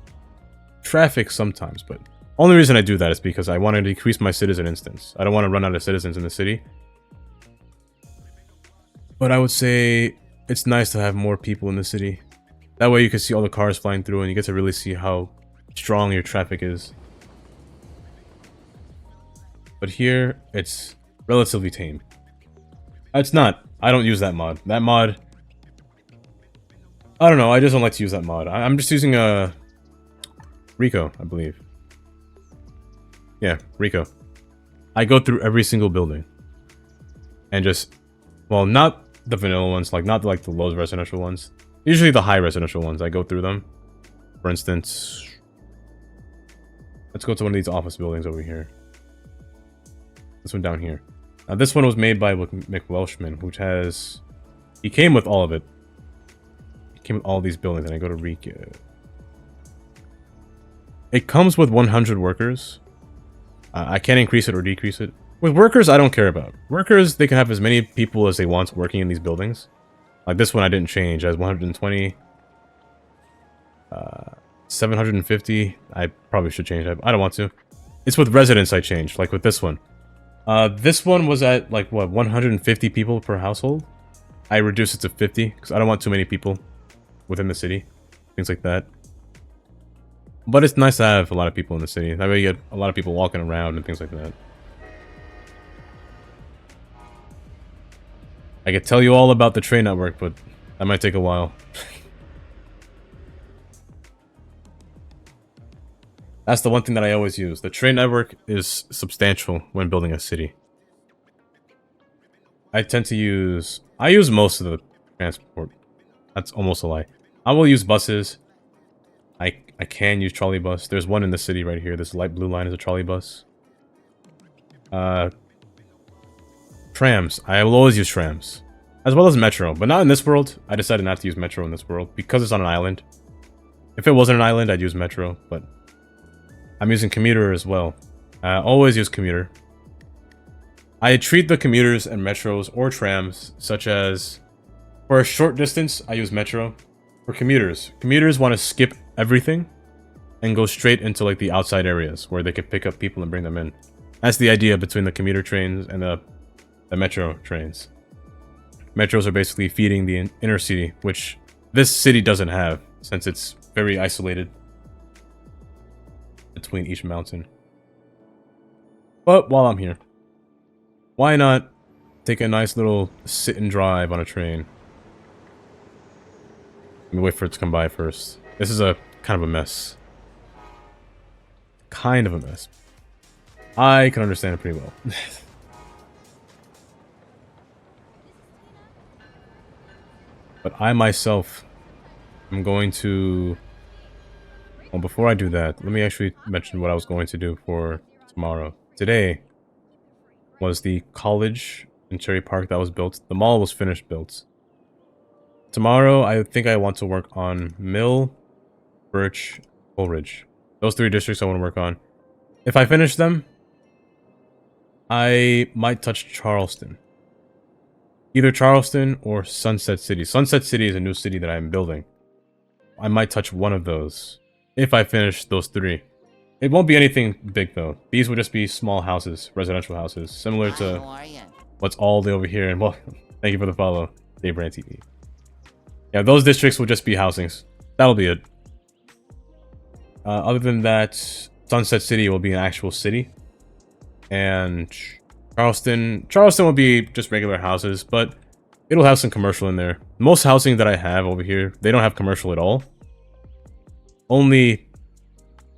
traffic sometimes, but... only reason I do that is because I want to decrease my citizen instance. I don't want to run out of citizens in the city. But I would say it's nice to have more people in the city. That way you can see all the cars flying through and you get to really see how strong your traffic is. But here, it's relatively tame. It's not. I don't use that mod. That mod... I don't know, I just don't like to use that mod. I'm just using a... Rico, I believe. Yeah, Rico. I go through every single building. And just... well, not the vanilla ones, like not like the low residential ones. Usually the high residential ones, I go through them. For instance... let's go to one of these office buildings over here. This one down here. Now this one was made by McWelshman, which has... he came with all of it. He came with all these buildings, and I go to Rico. It comes with 100 workers. I can't increase it or decrease it. With workers, I don't care about. Workers, they can have as many people as they want working in these buildings. Like this one I didn't change. It has 120. 750. I probably should change that. I don't want to. It's with residents I changed, like with this one. This one was at, like, what, 150 people per household? I reduced it to 50, because I don't want too many people within the city. Things like that. But it's nice to have a lot of people in the city. That way you get a lot of people walking around and things like that. I could tell you all about the train network, but That might take a while. That's the one thing that I always use. The train network is substantial when building a city. I tend to use... I use most of the transport. That's almost a lie. I will use buses. I can use trolley bus. There's one in the city right here. This light blue line is a trolley bus. Trams. I will always use trams. As well as metro. But not in this world. I decided not to use metro in this world. Because it's on an island. If it wasn't an island, I'd use metro. But I'm using commuter as well. Always use commuter. I treat the commuters and metros or trams such as... For a short distance, I use metro. For commuters want to skip everything and go straight into like the outside areas where they could pick up people and bring them in. That's the idea between the commuter trains and the metro trains. Metros are basically feeding the inner city, which this city doesn't have since it's very isolated between each mountain. But while I'm here, why not take a nice little sit and drive on a train? Let me wait for it to come by first. This is a kind of a mess. Kind of a mess. I can understand it pretty well. But I myself am going to... Well, before I do that, let me actually mention what I was going to do for tomorrow. Today was the college in Cherry Park that was built. The mall was finished built. Tomorrow, I think I want to work on Mill, Birch, Coleridge. Those three districts I want to work on. If I finish them, I might touch Charleston. Either Charleston or Sunset City. Sunset City is a new city that I'm building. I might touch one of those if I finish those three. It won't be anything big though. These will just be small houses, residential houses, similar to what's all the way over here. And well, thank you for the follow, Dave Brand TV. Yeah, those districts will just be housings. That'll be it. Other than that, Sunset City will be an actual city. And Charleston will be just regular houses, but it'll have some commercial in there. Most housing that I have over here, they don't have commercial at all. Only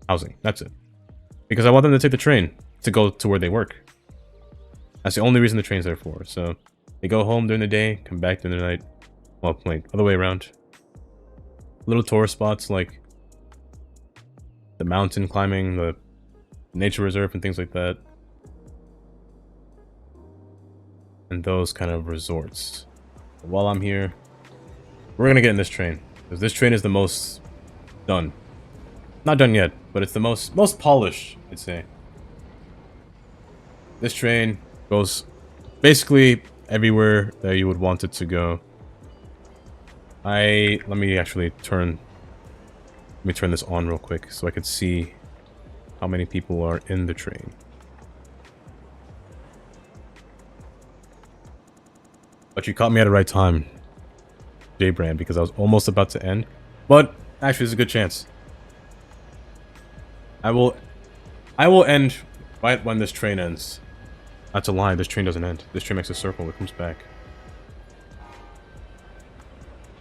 housing, that's it. Because I want them to take the train to go to where they work. That's the only reason the train's there for. So they go home during the day, come back during the night. Well, like, other way around. Little tourist spots like the mountain climbing, the nature reserve and things like that. And those kind of resorts. But while I'm here, we're gonna get in this train. Because this train is the most done. Not done yet, but it's the most polished, I'd say. This train goes basically everywhere that you would want it to go. Let me turn this on real quick so I could see how many people are in the train. But you caught me at the right time, J-Brand, because I was almost about to end. But actually, there's a good chance. I will end right when this train ends. That's a lie. This train doesn't end. This train makes a circle. It comes back.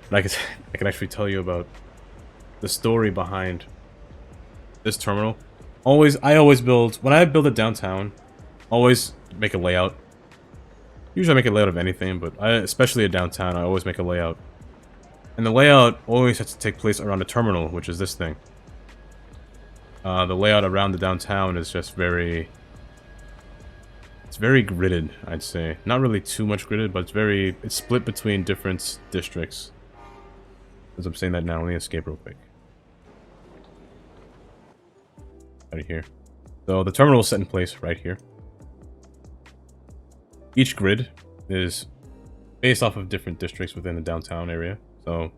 But I can actually tell you about the story behind this terminal. I always build, when I build a downtown, always make a layout. Usually I make a layout of anything, but especially a downtown, I always make a layout. And the layout always has to take place around a terminal, which is this thing. The layout around the downtown is just it's very gridded, I'd say. Not really too much gridded, but it's split between different districts. As I'm saying that now, let me escape real quick. Out of here. So the terminal is set in place right here. Each grid is based off of different districts within the downtown area. So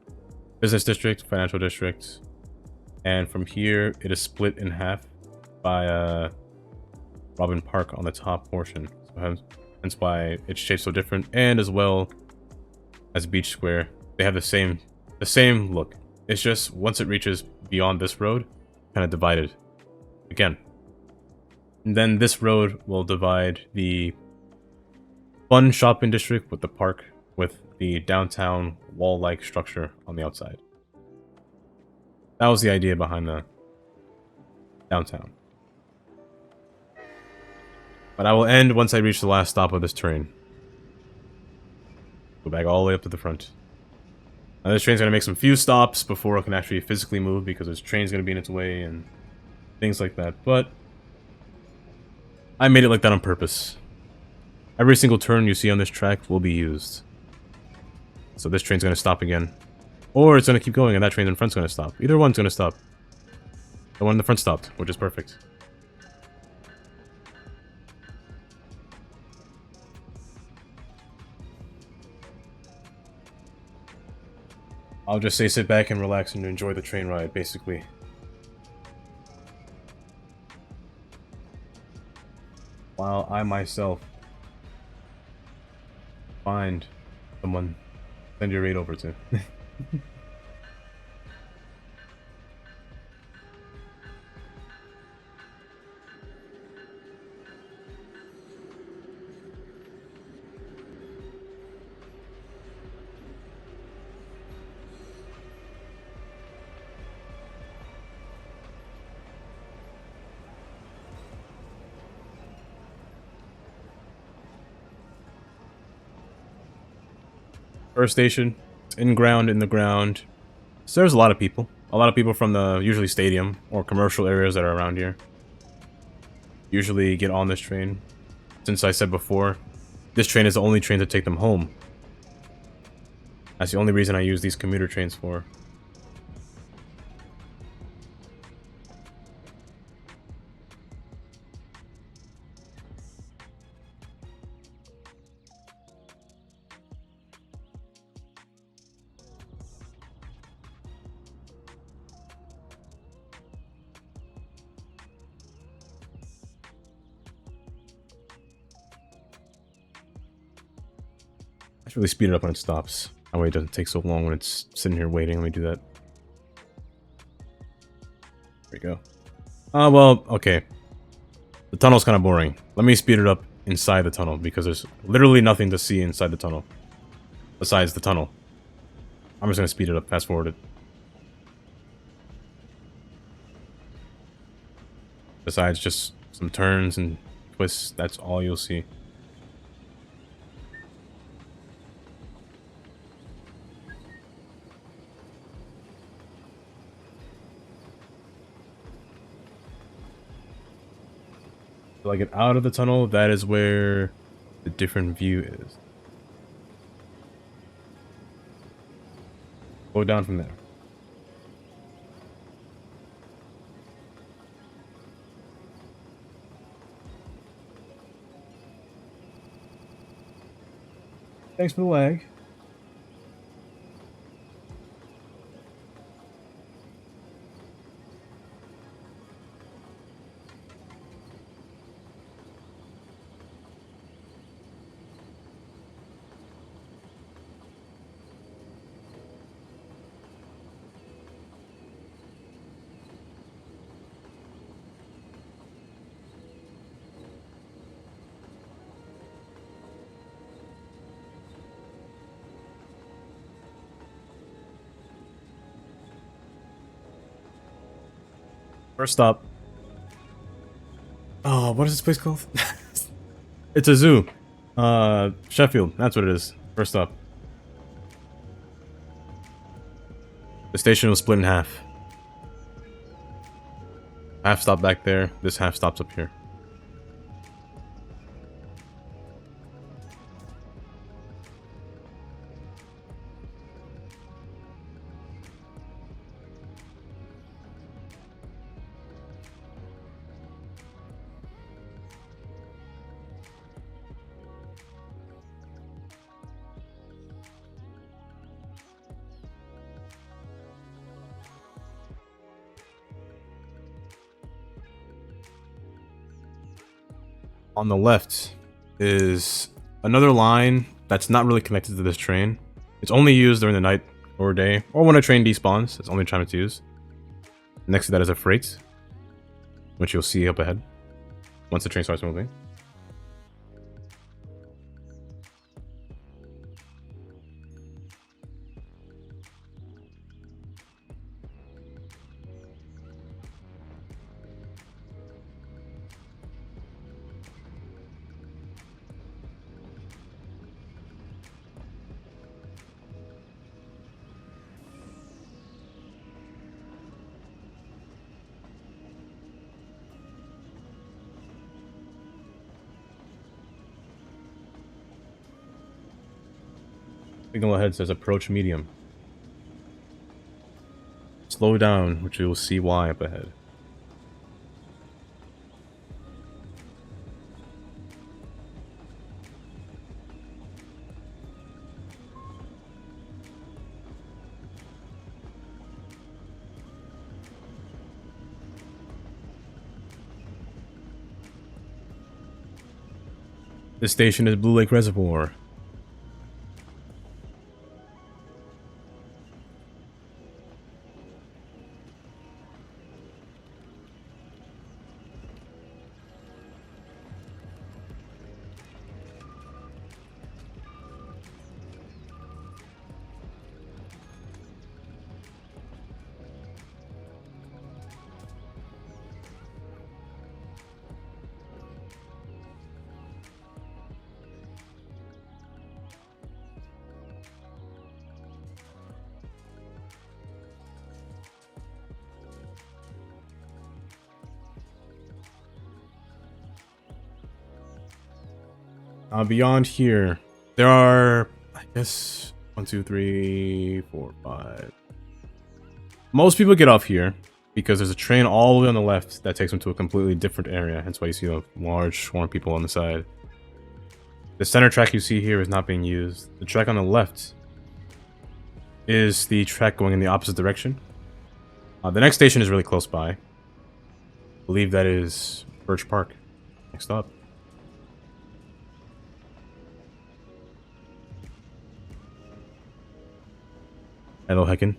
business district, financial district, and from here it is split in half by Robin Park on the top portion. So hence why it's shaped so different, and as well as Beach Square, they have the same look. It's just once it reaches beyond this road, kind of divided again. And then this road will divide the fun shopping district with the park with the downtown wall-like structure on the outside. That was the idea behind the downtown. But I will end once I reach the last stop of this train. Go back all the way up to the front. Now this train's going to make some few stops before it can actually physically move because this train's going to be in its way and things like that. But I made it like that on purpose. Every single turn you see on this track will be used. So this train's going to stop again. Or it's going to keep going and that train in front's going to stop. Either one's going to stop. The one in the front stopped, which is perfect. I'll just say sit back and relax and enjoy the train ride, basically. While I myself find someone to send your raid over to. First station, it's in the ground. Serves a lot of people. A lot of people from the usually stadium or commercial areas that are around here. Usually get on this train. Since I said before, this train is the only train to take them home. That's the only reason I use these commuter trains for. I should really speed it up when it stops. That way it doesn't take so long when it's sitting here waiting. Let me do that. There we go. Well, okay. The tunnel's kind of boring. Let me speed it up inside the tunnel because there's literally nothing to see inside the tunnel. Besides the tunnel. I'm just going to speed it up, fast forward it. Besides just some turns and twists, that's all you'll see. Till I get out of the tunnel, that is where the different view is. Go down from there. Thanks for the lag. First stop. Oh, what is this place called? It's a zoo. Sheffield. That's what it is. First stop. The station was split in half. Half stop back there. This half stops up here. On the left is another line that's not really connected to this train. It's only used during the night or day, or when a train despawns. That's the only time it's used. Next to that is a freight, which you'll see up ahead once the train starts moving. Signal ahead says approach medium. Slow down, which you will see why up ahead. This station is Blue Lake Reservoir. Beyond here, there are, I guess, 1, 2, 3, 4, 5. Most people get off here because there's a train all the way on the left that takes them to a completely different area. That's why you see a large swarm of people on the side. The center track you see here is not being used. The track on the left is the track going in the opposite direction. The next station is really close by. I believe that is Birch Park. Next stop. Hello, Hecken.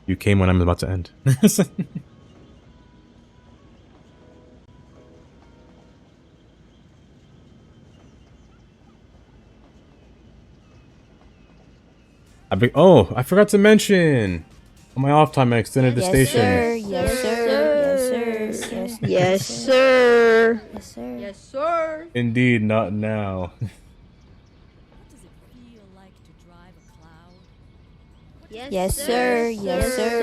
You came when I'm about to end. Oh, I forgot to mention. On my off time, I extended the station. Yes, sir. Yes, sir. Yes, sir. Yes, sir. Yes, sir. Indeed, not now. What does it feel like to drive a cloud? Yes, sir. Yes, sir.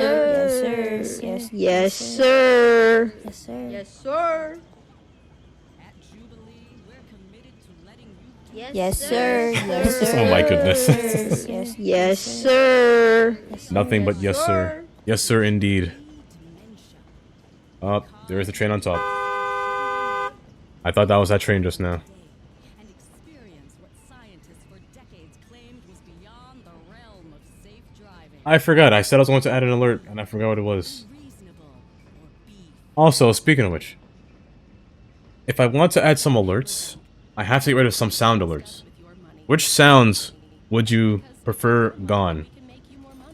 Yes, sir. Yes, yes, sir. Yes, sir. Yes, sir. At Jubilee, we're committed to letting you do Yes, sir. Yes, sir. Oh my goodness. Yes, yes, sir. Nothing but yes, sir. Yes, sir, indeed. Oh, there is a train on top. I thought that was that train just now. and experience what scientists for decades claimed was beyond the realm of safe driving. I forgot. I said I was going to add an alert, and I forgot what it was. Reasonable or beef. Also, speaking of which, if I want to add some alerts, I have to get rid of some sound alerts. Which sounds would you prefer gone?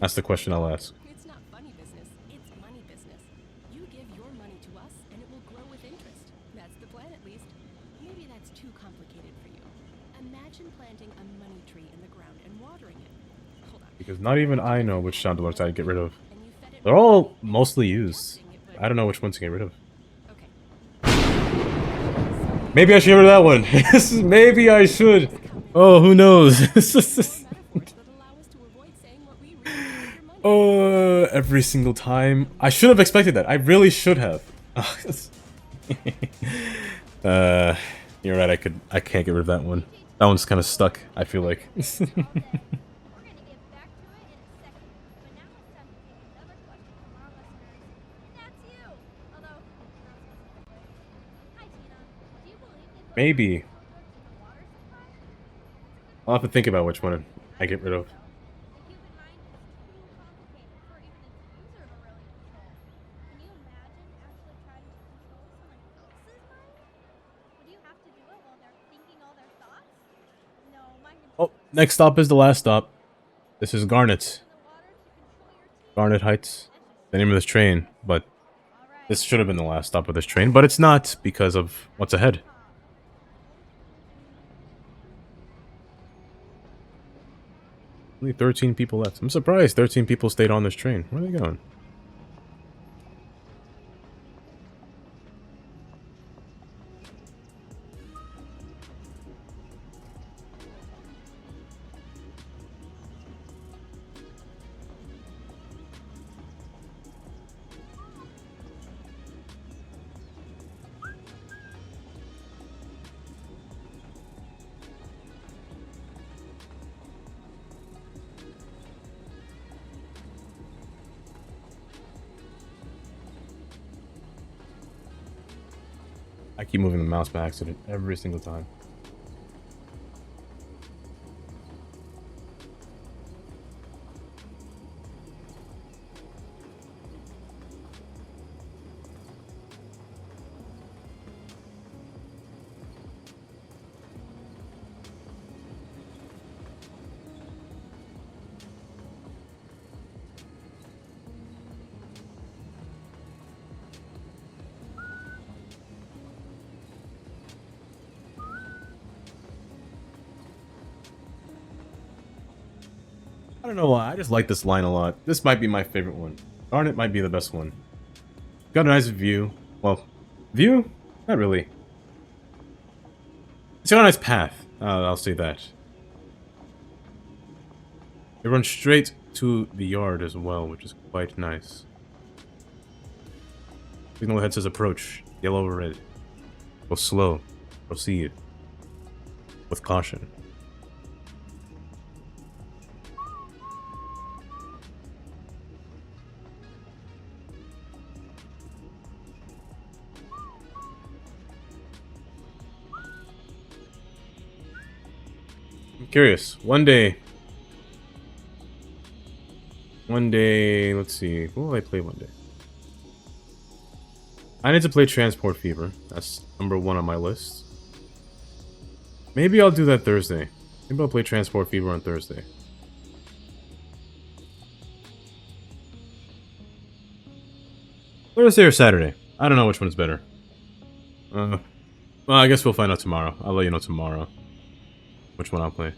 That's the question I'll ask. It's not funny business, it's money business. You give your money to us and it will grow with interest. That's the plan at least. Maybe that's too complicated for you. Imagine planting a money tree in the ground and watering it. Hold on. Because not even I know which sound alerts I'd get rid of. And you fed it They're all mostly used. I don't know which ones to get rid of. Okay. Maybe I should get rid of that one. Maybe I should. Oh, who knows? Metaphors that allow us to avoid saying what we really do with your money. Every single time. I should have expected that. I really should have. You're right. I can't get rid of that one. That one's kind of stuck, I feel like. We're gonna get back to it in a second, but now it's time to take another question from our listeners, and that's you. Although, hi Tina, do you believe that Maybe. the water supply? I'll have to think about which one I get rid of. The human mind is too complicated for even its user to really control. Can you imagine actually trying to control someone else's mind? Would you have to do it while they're thinking all their thoughts? No, mind Oh, next stop is the last stop. This is Garnet. the water to control your team. Garnet Heights. The name of this train, but this should have been the last stop of this train, but it's not because of what's ahead. Only 13 people left. I'm surprised 13 people stayed on this train. Where are they going? I keep moving the mouse by accident every single time. I don't know why, I just like this line a lot. This might be my favorite one. Darn, it might be the best one. Got a nice view. Well, view? Not really. It's got a nice path. I'll say that. It runs straight to the yard as well, which is quite nice. Signal ahead says approach. Yellow or red. Go slow. Proceed. With caution. I'm curious. One day, let's see. What will I play one day? I need to play Transport Fever. That's number 1 on my list. Maybe I'll do that Thursday. Maybe I'll play Transport Fever on Thursday. Thursday or Saturday. I don't know which one's better. Well, I guess we'll find out tomorrow. I'll let you know tomorrow which one I'll play.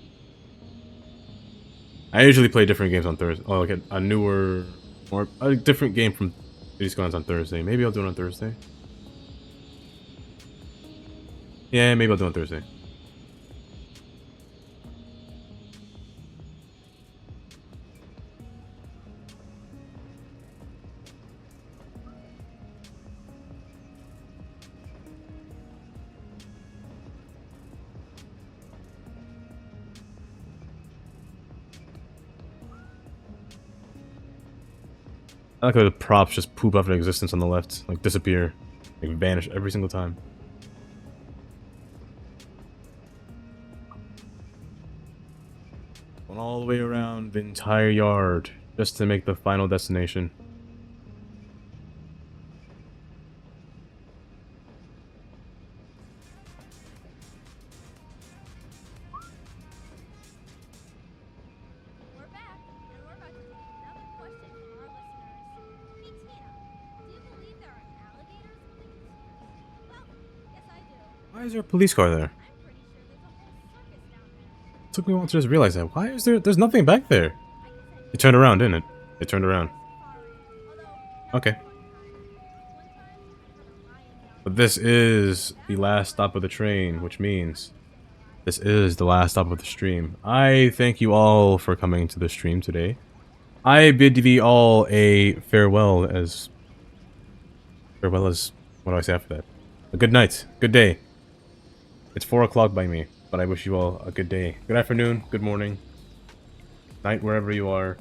I usually play different games on Thursday. Oh, like a newer, or a different game from City Skylines on Thursday. Maybe I'll do it on Thursday. Yeah, maybe I'll do it on Thursday. I like how the props just poop out of existence on the left, like disappear, like vanish every single time. Going all the way around the entire yard just to make the final destination. We're back, and we're about to take another question from our listeners. Hey Tina, do you believe there are alligators in the casinos? Well, yes I do. Why is there a police car there? I'm pretty sure there's a whole circus down there. It took me a while to just realize that. Why is there's nothing back there? It turned around, didn't it? It turned around. Okay. But this is the last stop of the train, which means this is the last stop of the stream. I thank you all for coming to the stream today. I bid thee all a farewell as... Farewell as... What do I say after that? A good night. Good day. It's 4 o'clock by me, but I wish you all a good day. Good afternoon, good morning, night wherever you are.